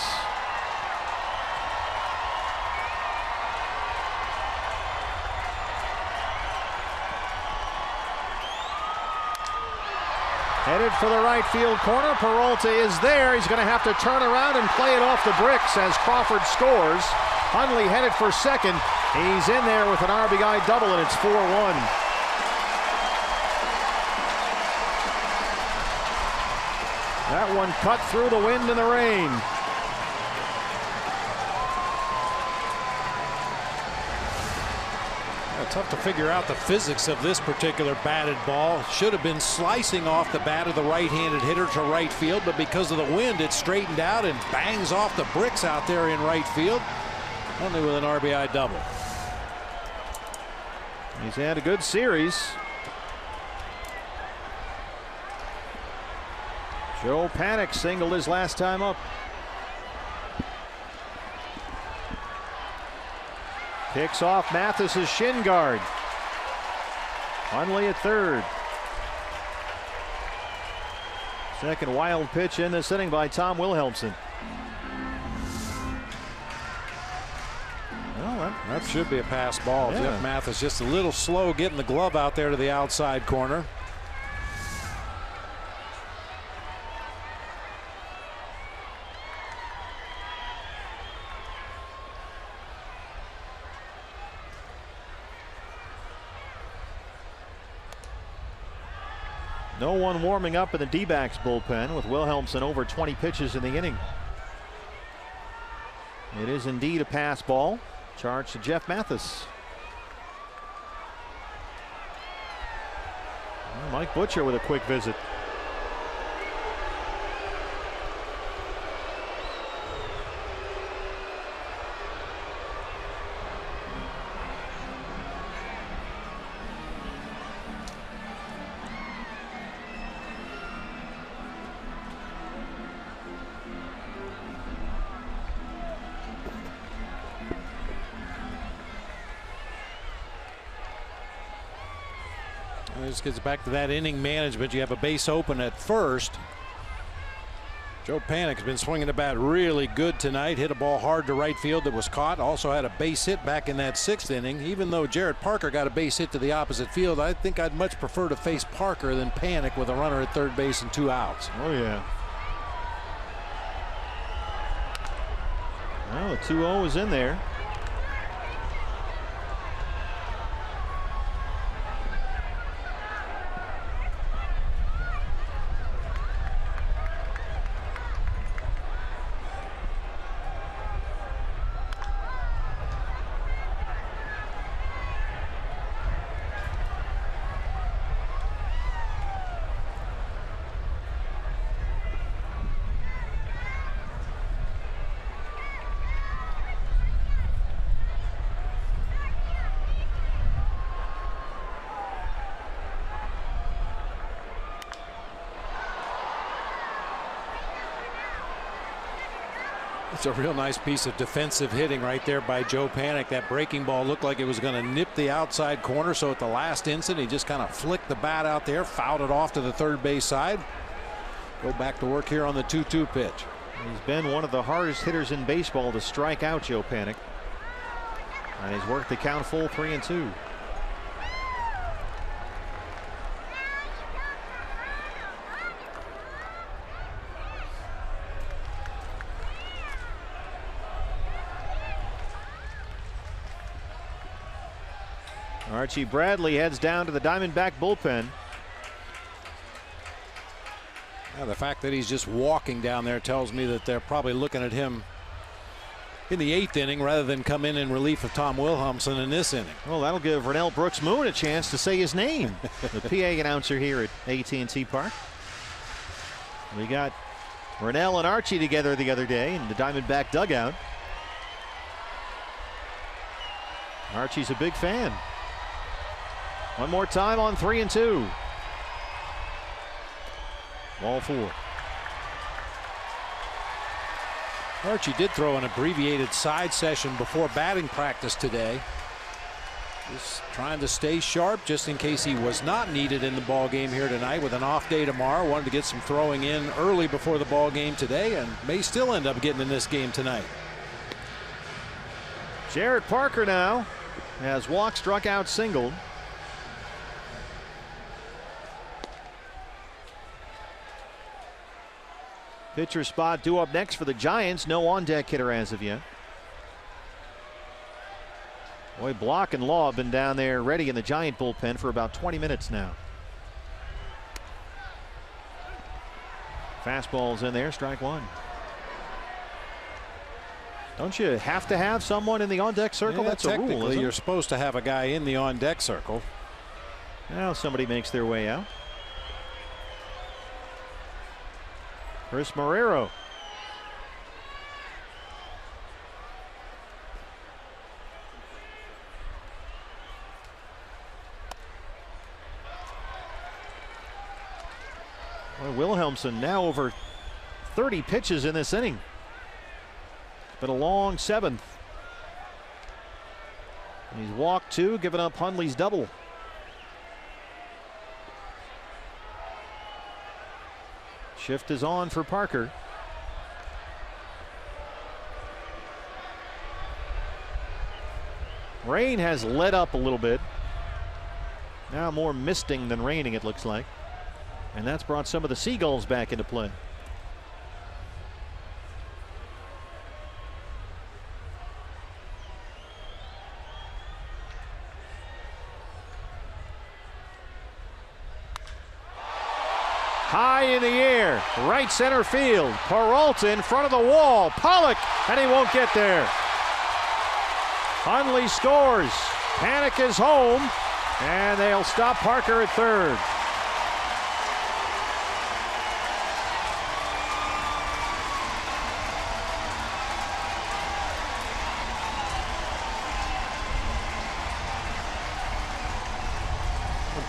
Headed for the right field corner. Peralta is there. He's going to have to turn around and play it off the bricks as Crawford scores. Hundley headed for second. He's in there with an RBI double, and it's 4-1. That one cut through the wind and the rain. Tough to figure out the physics of this particular batted ball. Should have been slicing off the bat of the right-handed hitter to right field, but because of the wind, it straightened out and bangs off the bricks out there in right field. Only with an RBI double. He's had a good series. Joe Panik singled his last time up. Picks off Mathis's shin guard. Hundley at third. Second wild pitch in this inning by Tom Wilhelmsen. Well, that should be a pass ball. Yeah. Jeff Mathis just a little slow getting the glove out there to the outside corner. No one warming up in the D-backs bullpen with Wilhelmsen over 20 pitches in the inning. It is indeed a pass ball. Charge to Jeff Mathis. Mike Butcher with a quick visit. This gets back to that inning management. You have a base open at first. Joe Panik's been swinging the bat really good tonight. Hit a ball hard to right field that was caught. Also had a base hit back in that 6th inning. Even though Jarrett Parker got a base hit to the opposite field, I think I'd much prefer to face Parker than Panik with a runner at third base and 2 outs. Oh, yeah. Well, the 2-0 is in there. It's a real nice piece of defensive hitting right there by Joe Panik. That breaking ball looked like it was going to nip the outside corner, so at the last instant he just kind of flicked the bat out there, fouled it off to the third base side. Go back to work here on the 2-2 pitch. He's been one of the hardest hitters in baseball to strike out, Joe Panik. And he's worked the count full 3-2. Archie Bradley heads down to the Diamondback bullpen. Yeah, the fact that he's just walking down there tells me that they're probably looking at him in the 8th inning rather than come in relief of Tom Wilhelmsen in this inning. Well, that'll give Rennell Brooks Moon a chance to say his name. The PA announcer here at AT&T Park. We got Vernell and Archie together the other day in the Diamondback dugout. Archie's a big fan. One more time on 3-2. Ball 4. Archie did throw an abbreviated side session before batting practice today. Just trying to stay sharp just in case he was not needed in the ball game here tonight with an off day tomorrow. Wanted to get some throwing in early before the ball game today and may still end up getting in this game tonight. Jarrett Parker now has walked, struck out, singled. Pitcher spot due up next for the Giants. No on-deck hitter as of yet. Boy, Block and Law have been down there ready in the Giant bullpen for about 20 minutes now. Fastball's in there, strike one. Don't you have to have someone in the on-deck circle? Yeah, that's a rule, isn't technically, it? you're supposed to have a guy in the on-deck circle. Now somebody makes their way out. Chris Marrero. Well, Wilhelmsen now over 30 pitches in this inning. It's been a long 7th. And he's walked 2, giving up Hundley's double. Shift is on for Parker. Rain has let up a little bit. Now more misting than raining, it looks like. And that's brought some of the Seagulls back into play. High in the air, right center field. Peralta in front of the wall. Pollock, and he won't get there. Hundley scores. Panic is home, and they'll stop Parker at third.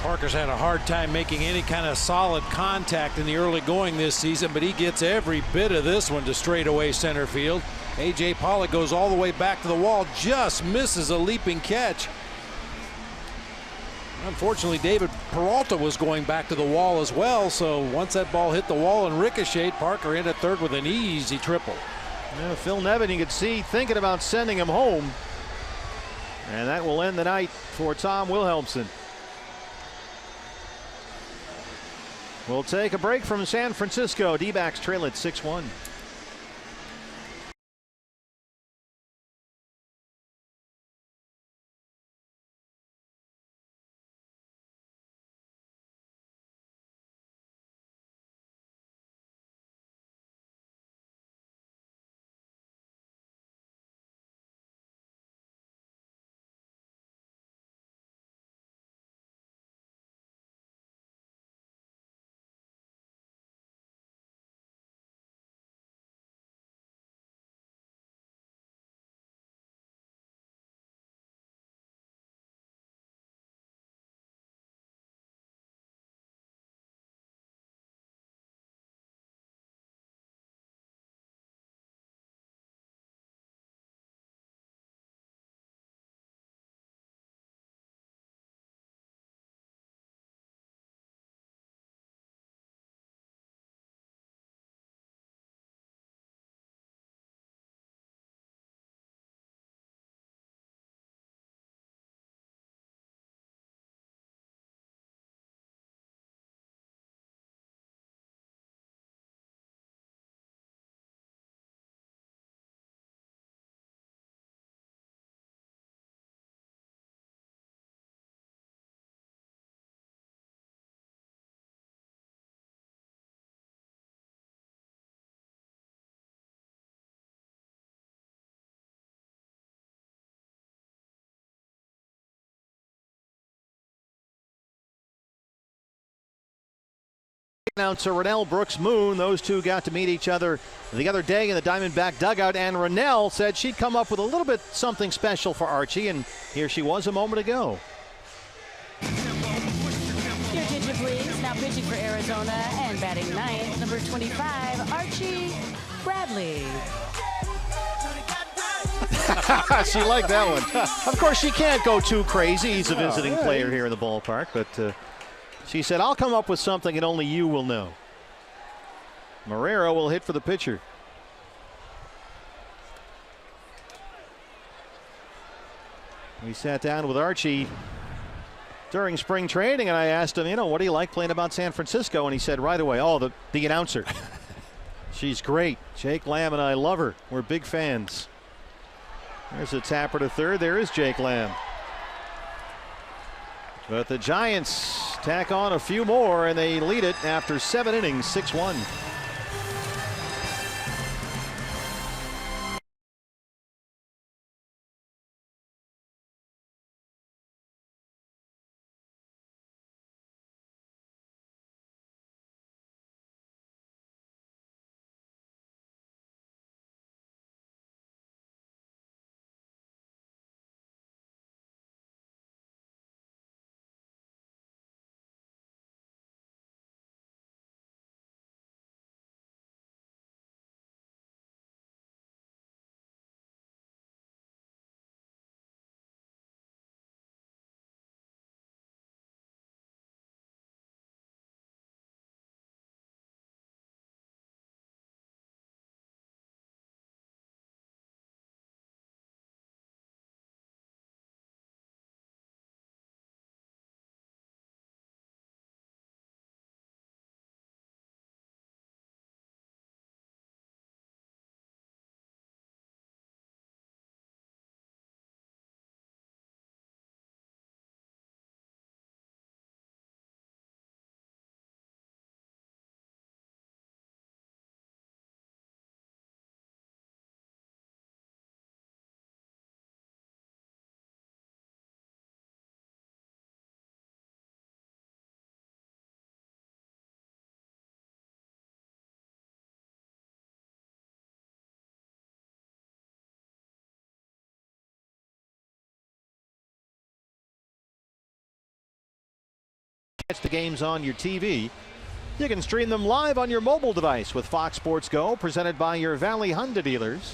Parker's had a hard time making any kind of solid contact in the early going this season, but he gets every bit of this one to straightaway center field. A.J. Pollock goes all the way back to the wall, just misses a leaping catch. Unfortunately, David Peralta was going back to the wall as well, so once that ball hit the wall and ricocheted, Parker in at third with an easy triple. Yeah, Phil Nevin, you could see thinking about sending him home. And that will end the night for Tom Wilhelmsen. We'll take a break from San Francisco. D-backs trail at 6-1. Announcer Rennell Brooks-Moon. Those two got to meet each other the other day in the Diamondback dugout, and Rennell said she'd come up with a little bit something special for Archie, and here she was a moment ago. Your attention, please. Now pitching for Arizona and batting ninth, number 25, Archie Bradley. She liked that one. Of course, she can't go too crazy. He's a visiting player here in the ballpark, but she said, I'll come up with something and only you will know. Marrero will hit for the pitcher. We sat down with Archie during spring training, and I asked him, what do you like playing about San Francisco? And he said right away, the announcer. She's great. Jake Lamb and I love her. We're big fans. There's a tapper to third. There is Jake Lamb. But the Giants tack on a few more, and they lead it after 7 innings, 6-1. Catch the games on your TV. You can stream them live on your mobile device with Fox Sports Go, presented by your Valley Honda dealers.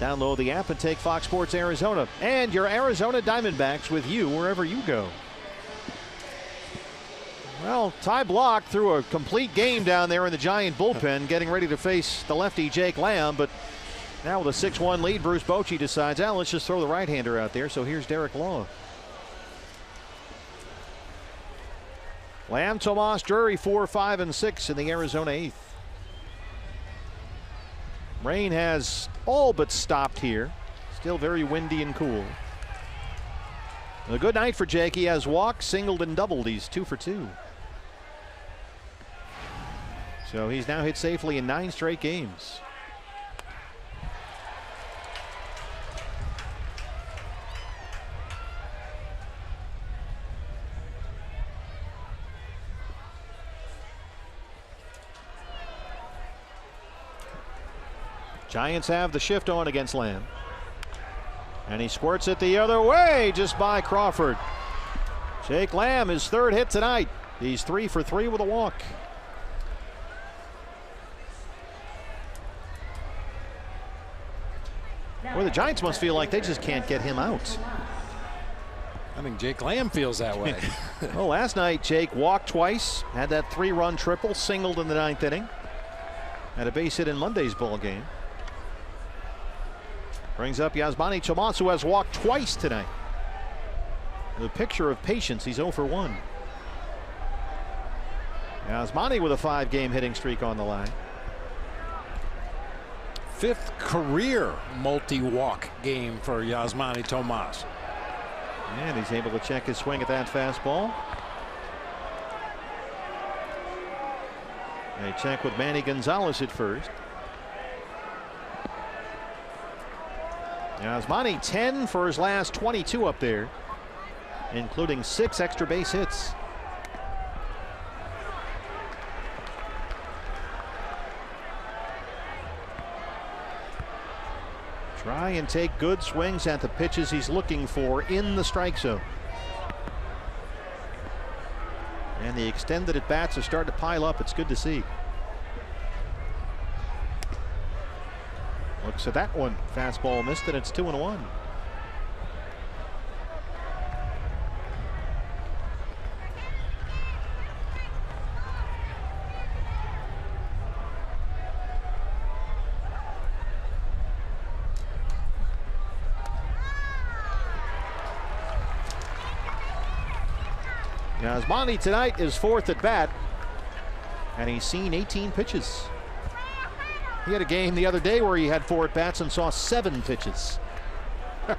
Download the app and take Fox Sports Arizona and your Arizona Diamondbacks with you wherever you go. Well, Ty Block threw a complete game down there in the Giant bullpen, getting ready to face the lefty Jake Lamb, but now with a 6-1 lead, Bruce Bochy decides, let's just throw the right-hander out there. So here's Derek Law. Lamb, Tomas, Drury 4, 5, and 6 in the Arizona 8th. Rain has all but stopped here. Still very windy and cool. A good night for Jake. He has walked, singled, and doubled. He's 2 for 2. So he's now hit safely in 9 straight games. Giants have the shift on against Lamb. And he squirts it the other way just by Crawford. Jake Lamb, his 3rd hit tonight. He's 3 for 3 with a walk. Well, the Giants must feel like they just can't get him out. I think Jake Lamb feels that way. Well, last night Jake walked twice, had that 3-run triple, singled in the 9th inning. Had a base hit in Monday's ball game. Brings up Yasmani Tomas, who has walked twice tonight. The picture of patience. He's 0 for 1. Yasmani with a 5-game hitting streak on the line. 5th career multi-walk game for Yasmani Tomas. And he's able to check his swing at that fastball. A check with Manny Gonzalez at first. Yasmani 10 for his last 22 up there, including 6 extra base hits. Try and take good swings at the pitches he's looking for in the strike zone. And the extended at bats are starting to pile up. It's good to see. Looks at that one. Fastball missed it. It's 2-1. Yasmani tonight is 4th at bat, and he's seen 18 pitches. He had a game the other day where he had 4 at bats and saw 7 pitches. So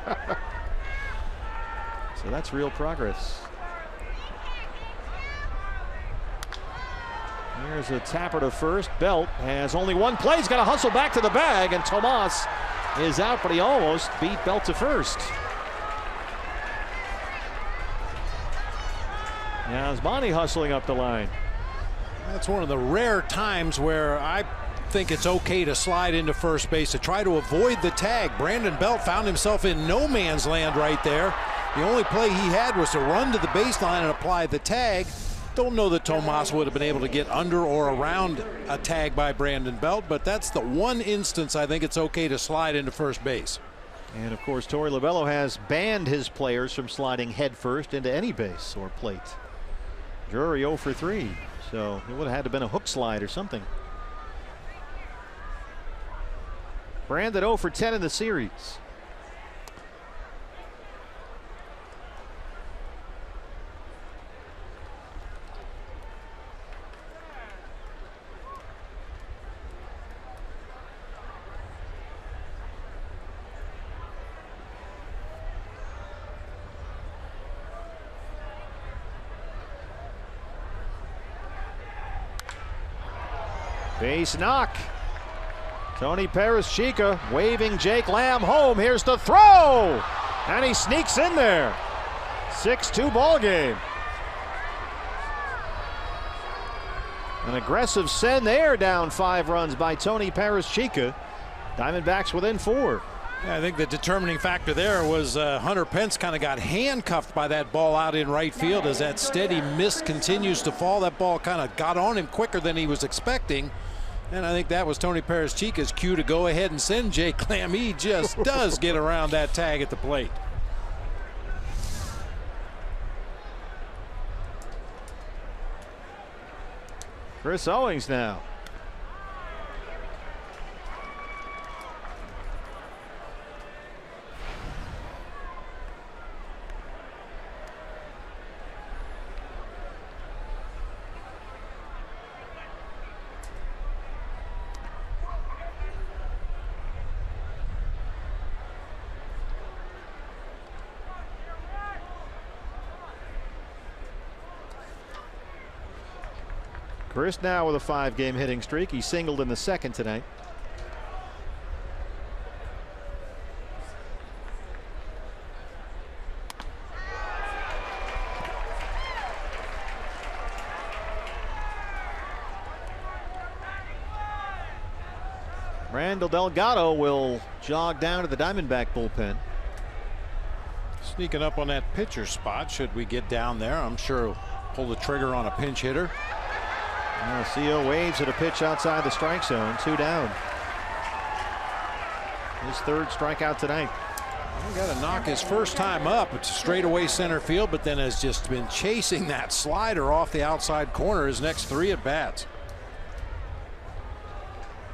that's real progress. Here's a tapper to first. Belt has only one play. He's got to hustle back to the bag, and Tomas is out, but he almost beat Belt to first. Yasmani hustling up the line. That's one of the rare times where I think it's okay to slide into first base to try to avoid the tag. Brandon Belt found himself in no man's land right there. The only play he had was to run to the baseline and apply the tag. Don't know that Tomas would have been able to get under or around a tag by Brandon Belt, but that's the one instance I think it's okay to slide into first base. And of course, Torey Lovullo has banned his players from sliding headfirst into any base or plate. Drury 0 for 3, so it would have had to been a hook slide or something. Brandon 0 for 10 in the series. Base knock. Tony Perez-Chica waving Jake Lamb home. Here's the throw, and he sneaks in there. 6-2 ball game. An aggressive send there, down 5 runs by Tony Perez-Chica. Diamondbacks within 4. Yeah, I think the determining factor there was Hunter Pence kind of got handcuffed by that ball out in right field. As that steady mist continues to fall, that ball kind of got on him quicker than he was expecting. And I think that was Tony Perez-Chica's cue to go ahead and send Jake Lamb. He just does get around that tag at the plate. Chris Owings now. Chris now with a 5-game hitting streak. He singled in the second tonight. Randall Delgado will jog down to the Diamondback bullpen. Sneaking up on that pitcher spot. Should we get down there, I'm sure he'll pull the trigger on a pinch hitter. CO waves at a pitch outside the strike zone. 2 down. His 3rd strikeout tonight. He got to knock his first time up. It's straightaway center field, but then has just been chasing that slider off the outside corner his next 3 at bats.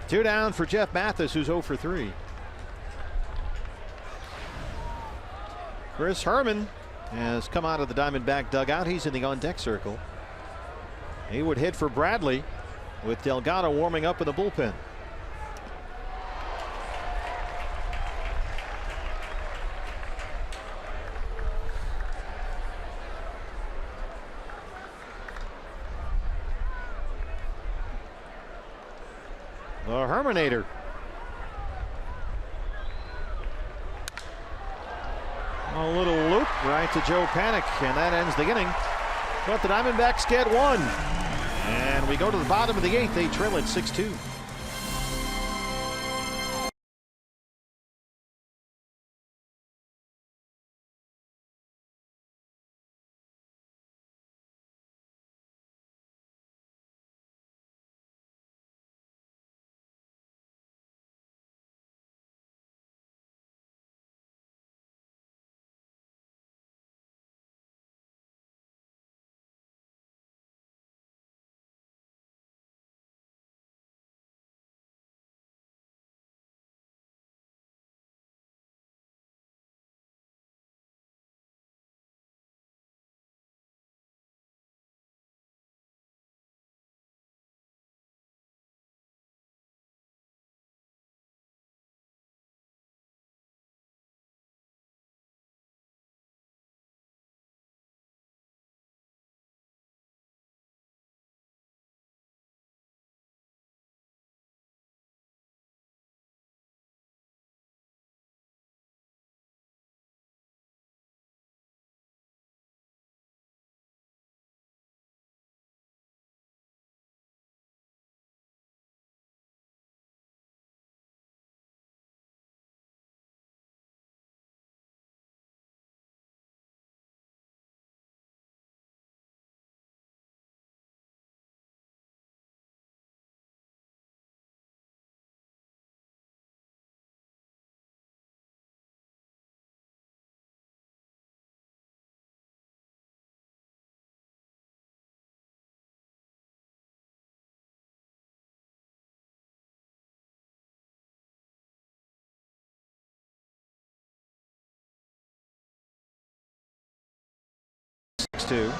2 down for Jeff Mathis, who's 0 for 3. Chris Herman has come out of the Diamondback dugout. He's in the on-deck circle. He would hit for Bradley with Delgado warming up in the bullpen. The Herminator. A little loop right to Joe Panik, and that ends the inning. But the Diamondbacks get 1. And we go to the bottom of the 8th. They trail at 6-2. 6-2.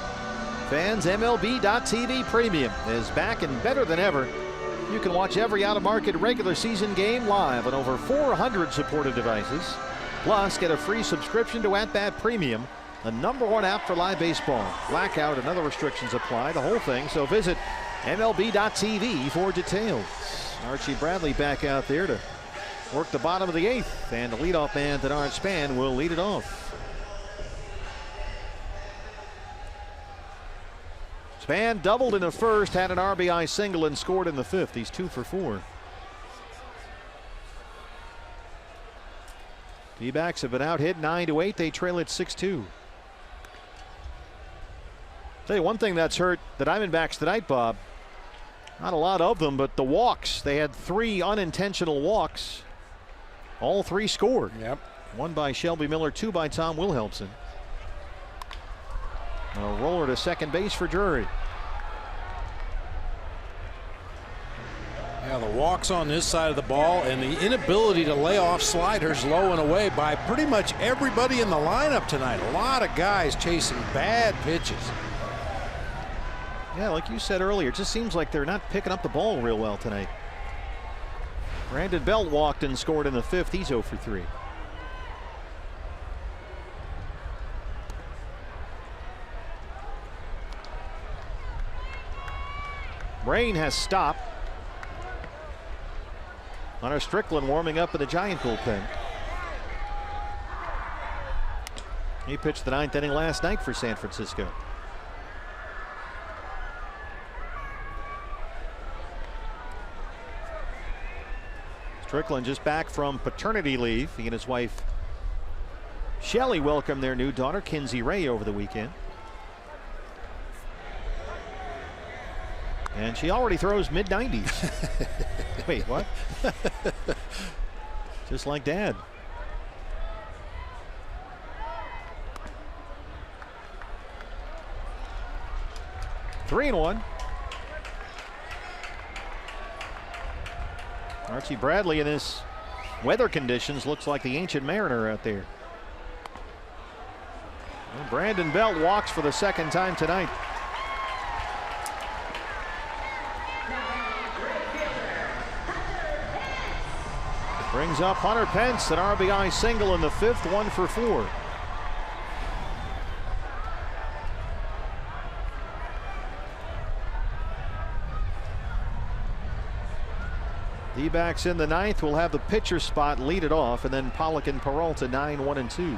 Fans, MLB.TV Premium is back and better than ever. You can watch every out-of-market regular season game live on over 400 supported devices. Plus, get a free subscription to At Bat Premium, the #1 app for live baseball. Blackout and other restrictions apply, the whole thing, so visit MLB.TV for details. Archie Bradley back out there to work the bottom of the 8th, and the leadoff man, Denard Span, will lead it off. Span doubled in the first, had an RBI single, and scored in the 5th. He's 2 for 4. D-backs have been out hit 9-8. They trail at 6-2. Tell you one thing that's hurt the Diamondbacks tonight, Bob. Not a lot of them, but the walks. They had 3 unintentional walks. All 3 scored. Yep. 1 by Shelby Miller, 2 by Tom Wilhelmsen. A roller to second base for Drury. Yeah, the walks on this side of the ball and the inability to lay off sliders low and away by pretty much everybody in the lineup tonight. A lot of guys chasing bad pitches. Yeah, like you said earlier, it just seems like they're not picking up the ball real well tonight. Brandon Belt walked and scored in the 5th. He's 0 for 3. Rain has stopped. Hunter Strickland warming up in the Giant bullpen. He pitched the 9th inning last night for San Francisco. Strickland just back from paternity leave. He and his wife Shelley welcomed their new daughter Kinsey Ray over the weekend. And she already throws mid-90s. Wait, what? Just like Dad. Three and 1. Archie Bradley in this weather conditions looks like the ancient mariner out there. Well, Brandon Belt walks for the 2nd time tonight. Brings up Hunter Pence, an RBI single in the 5th, 1 for 4. D-backs in the 9th will have the pitcher spot lead it off, and then Pollock and Peralta 9, 1 and 2.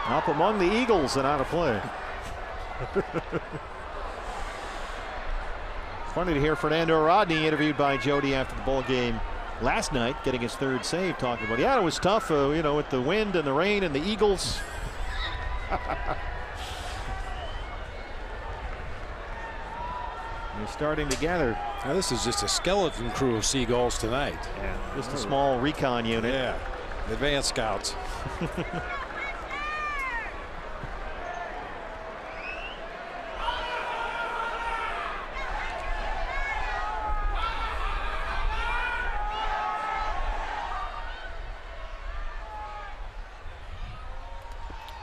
Up among the Eagles and out of play. Funny to hear Fernando Rodney interviewed by Jody after the ball game last night, getting his 3rd save, talking about, yeah, it was tough, you know, with the wind and the rain and the Eagles. They're starting to gather. Now this is just a skeleton crew of Seagulls tonight. Yeah, just a small recon unit. Yeah, advanced scouts.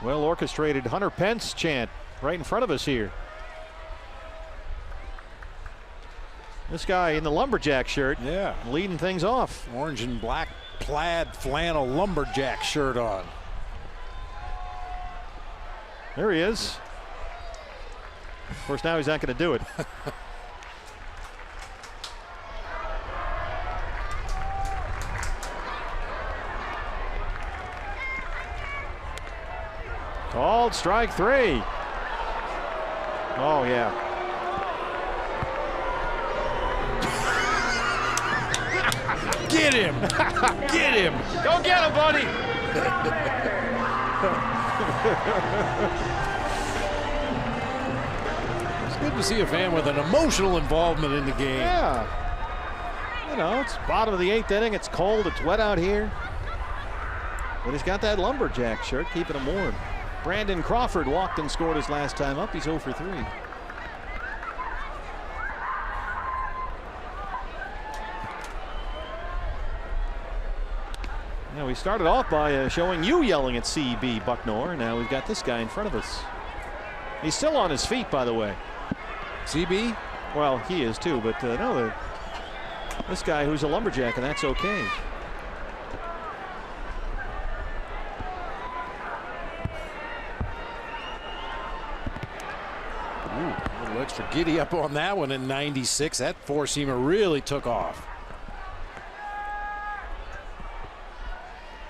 Well orchestrated Hunter Pence chant right in front of us here. This guy in the lumberjack shirt, yeah, leading things off. Orange and black plaid flannel lumberjack shirt on. There he is. Of course, now he's not going to do it. Called strike 3. Oh, yeah. Get him! Get him! Go get him, buddy! It's good to see a fan with an emotional involvement in the game. Yeah. You know, it's bottom of the 8th inning. It's cold. It's wet out here. But he's got that lumberjack shirt keeping him warm. Brandon Crawford walked and scored his last time up. He's 0 for 3. Now, we started off by showing you yelling at CB Bucknor. Now we've got this guy in front of us. He's still on his feet, by the way. CB? Well, he is too, but no, this guy who's a lumberjack, and that's okay. Ooh, a little extra giddy up on that one in 96. That four-seamer really took off.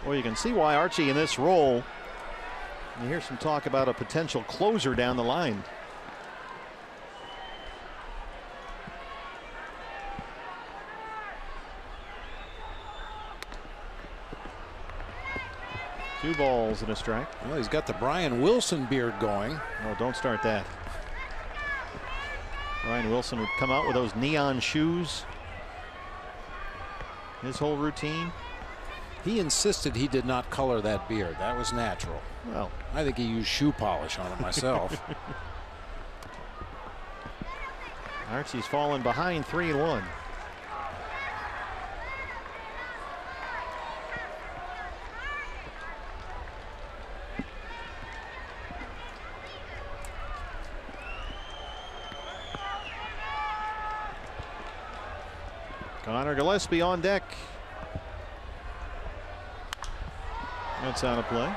Well, you can see why Archie in this role. You hear some talk about a potential closer down the line. Two balls and a strike. Well, he's got the Brian Wilson beard going. Oh, don't start that. Brian Wilson would come out with those neon shoes. His whole routine. He insisted he did not color that beard. That was natural. Well, I think he used shoe polish on it myself. Archie's fallen behind 3-1. Connor Gillespie on deck. That's out of play.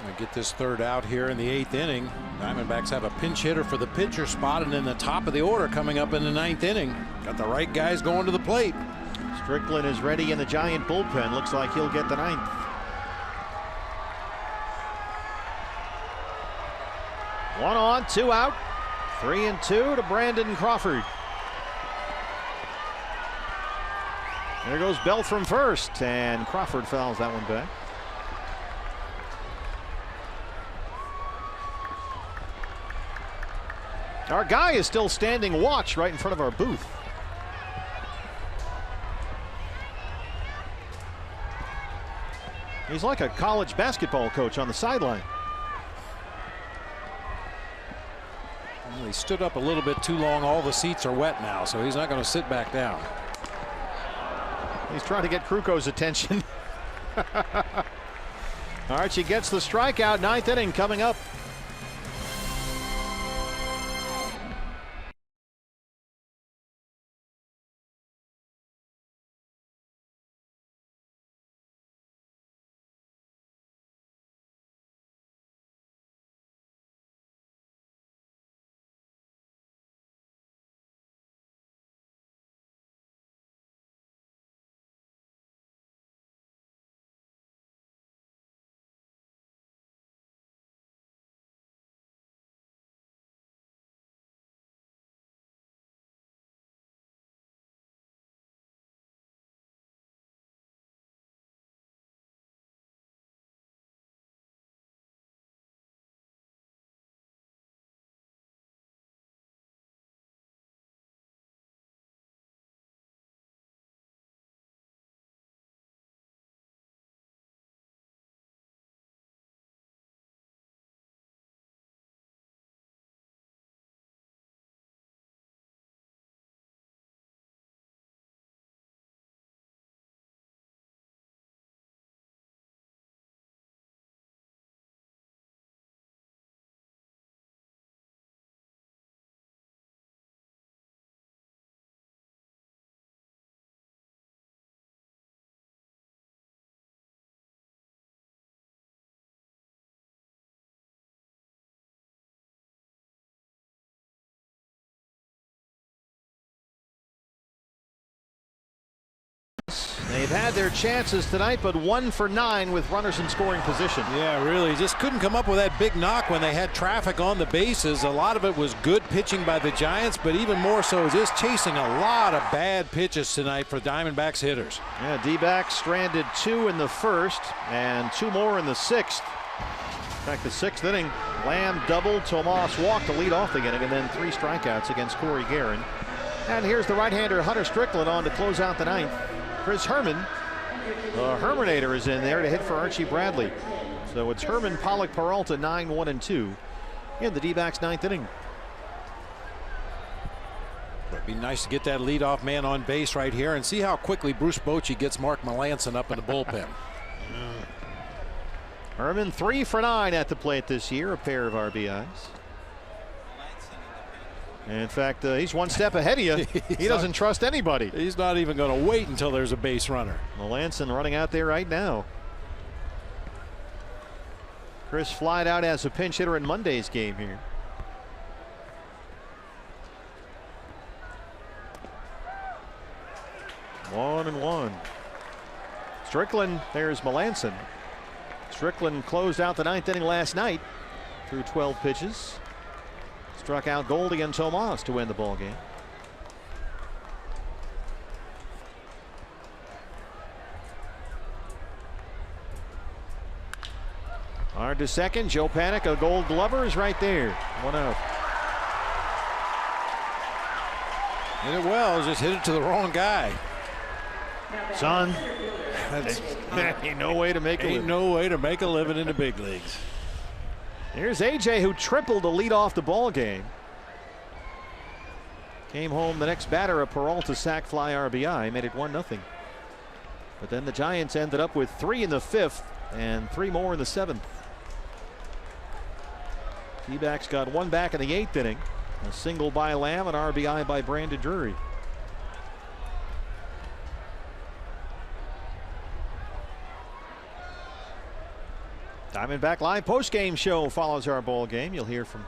Gonna get this third out here in the 8th inning. Diamondbacks have a pinch hitter for the pitcher spot, and in the top of the order coming up in the 9th inning. Got the right guys going to the plate. Strickland is ready in the Giant bullpen. Looks like he'll get the 9th. One on, 2 out. 3-2 to Brandon Crawford. There goes Bell from first, and Crawford fouls that one back. Our guy is still standing watch right in front of our booth. He's like a college basketball coach on the sideline. Well, he stood up a little bit too long. All the seats are wet now, so he's not going to sit back down. He's trying to get Kruko's attention. Archie gets the strikeout. 9th inning coming up. They've had their chances tonight, but 1 for 9 with runners in scoring position. Yeah, really. Just couldn't come up with that big knock when they had traffic on the bases. A lot of it was good pitching by the Giants, but even more so just chasing a lot of bad pitches tonight for Diamondbacks hitters. Yeah, D-backs stranded 2 in the 1st and 2 more in the 6th. In fact, the 6th inning, Lamb doubled, Tomas walked to lead off the inning, and then 3 strikeouts against Corey Guerin. And here's the right-hander Hunter Strickland on to close out the ninth. Chris Herman, the Herminator, is in there to hit for Archie Bradley. So it's Herman, Pollock, Peralta, 9, 1, and 2 in the D-backs' ninth inning. It'd be nice to get that leadoff man on base right here and see how quickly Bruce Bochy gets Mark Melanson up in the bullpen. Herman 3 for 9 at the plate this year, a pair of RBIs. In fact, he's one step ahead of you. He doesn't trust anybody. He's not even going to wait until there's a base runner. Melanson running out there right now. Chris flied out as a pinch hitter in Monday's game here. One and one. Strickland, there's Melanson. Strickland closed out the ninth inning last night through 12 pitches. Struck out Goldie and Tomas to win the ball game. Hard to second. Joe Panik, a Gold Glover, is right there. 1 out. Hit it well, just hit it to the wrong guy. Son, ain't no way to make Ain't no way to make a living in the big leagues. Here's AJ, who tripled to lead off the ball game. Came home the next batter, a Peralta sac fly RBI, made it 1-0. But then the Giants ended up with 3 in the 5th and 3 more in the 7th. D-backs got 1 back in the 8th inning. A single by Lamb, an RBI by Brandon Drury. Diamondback Live postgame show follows our ball game. You'll hear from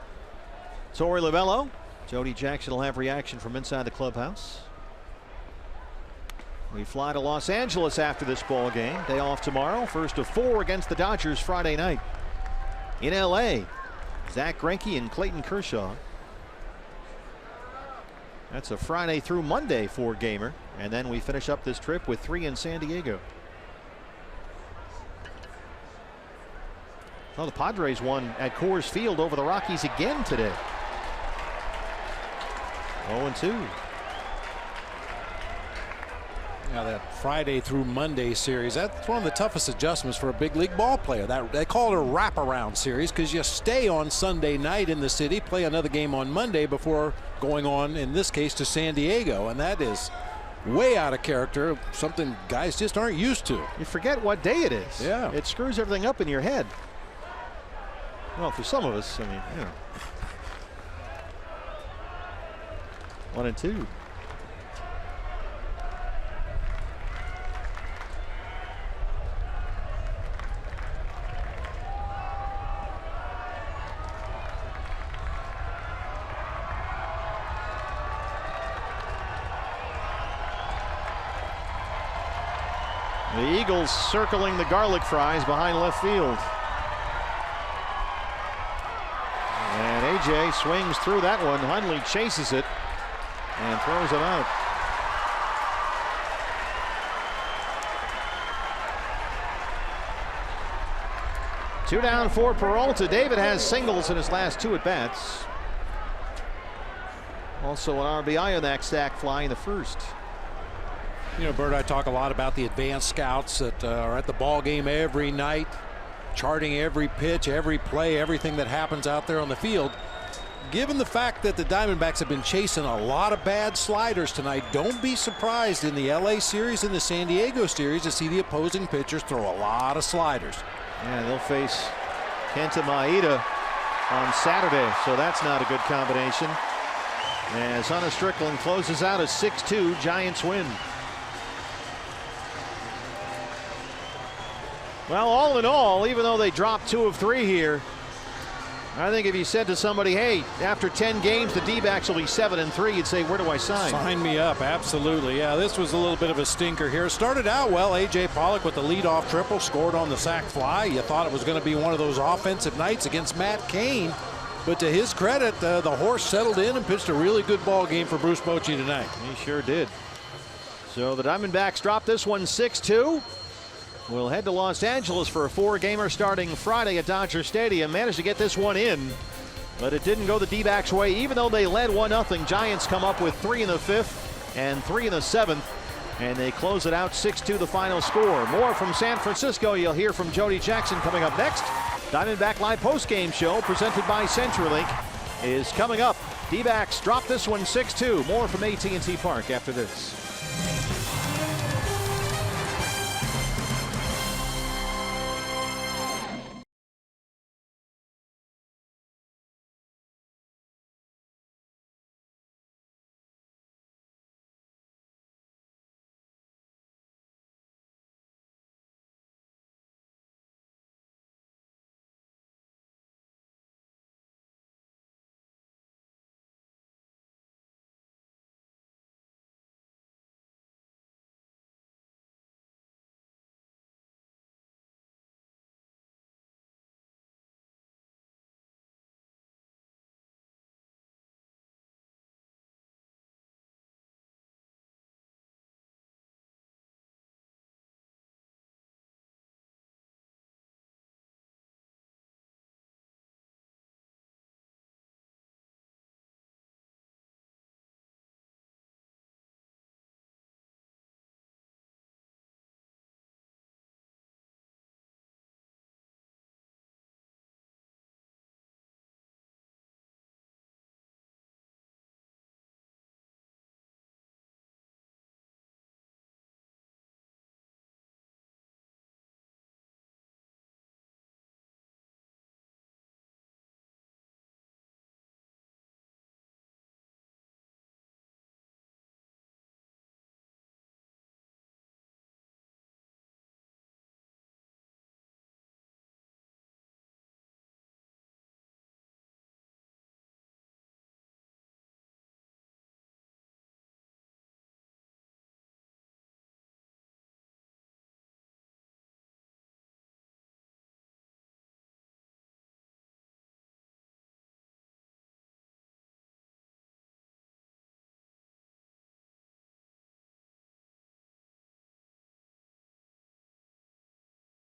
Torey Lovullo. Jody Jackson will have reaction from inside the clubhouse. We fly to Los Angeles after this ball game. Day off tomorrow. First of 4 against the Dodgers Friday night. In LA, Zach Greinke and Clayton Kershaw. That's a Friday through Monday 4-gamer. And then we finish up this trip with 3 in San Diego. Well, the Padres won at Coors Field over the Rockies again today. 0-2. Now that Friday through Monday series, that's one of the toughest adjustments for a big league ball player. They call it a wraparound series because you stay on Sunday night in the city, play another game on Monday before going on, in this case, to San Diego. And that is way out of character, something guys just aren't used to. You forget what day it is. Yeah. It screws everything up in your head. Well, for some of us, I mean, you know. 1-2. The Eagles circling the garlic fries behind left field. And AJ swings through that one. Hundley chases it and throws it out. Two down for Peralta. David has singles in his last 2 at-bats. Also an RBI on that sac fly in the first. You know, Bert, I talk a lot about the advanced scouts that are at the ball game every night, charting every pitch, every play, everything that happens out there on the field. Given the fact that the Diamondbacks have been chasing a lot of bad sliders tonight, don't be surprised in the LA series and the San Diego series to see the opposing pitchers throw a lot of sliders. Yeah, they'll face Kenta Maeda on Saturday, so that's not a good combination. As Hunter Strickland closes out a 6-2 Giants win. Well, all in all, even though they dropped 2 of 3 here, I think if you said to somebody, hey, after 10 games, the D-backs will be 7-3, you'd say, where do I sign? Sign me up, absolutely. Yeah, this was a little bit of a stinker here. Started out well. A.J. Pollock with the leadoff triple, scored on the sac fly. You thought it was going to be one of those offensive nights against Matt Cain. But to his credit, the horse settled in and pitched a really good ball game for Bruce Bochy tonight. He sure did. So the Diamondbacks dropped this one 6-2. We'll head to Los Angeles for a 4-gamer starting Friday at Dodger Stadium. Managed to get this one in But it didn't go the D-backs' way, even though they led 1-0. Giants come up with 3 in the 5th and 3 in the 7th, and they close it out 6-2 the final score. More from San Francisco. You'll hear from Jody Jackson coming up next. Diamondback Live postgame show presented by CenturyLink is coming up. D-backs drop this one 6-2. More from AT&T Park after this.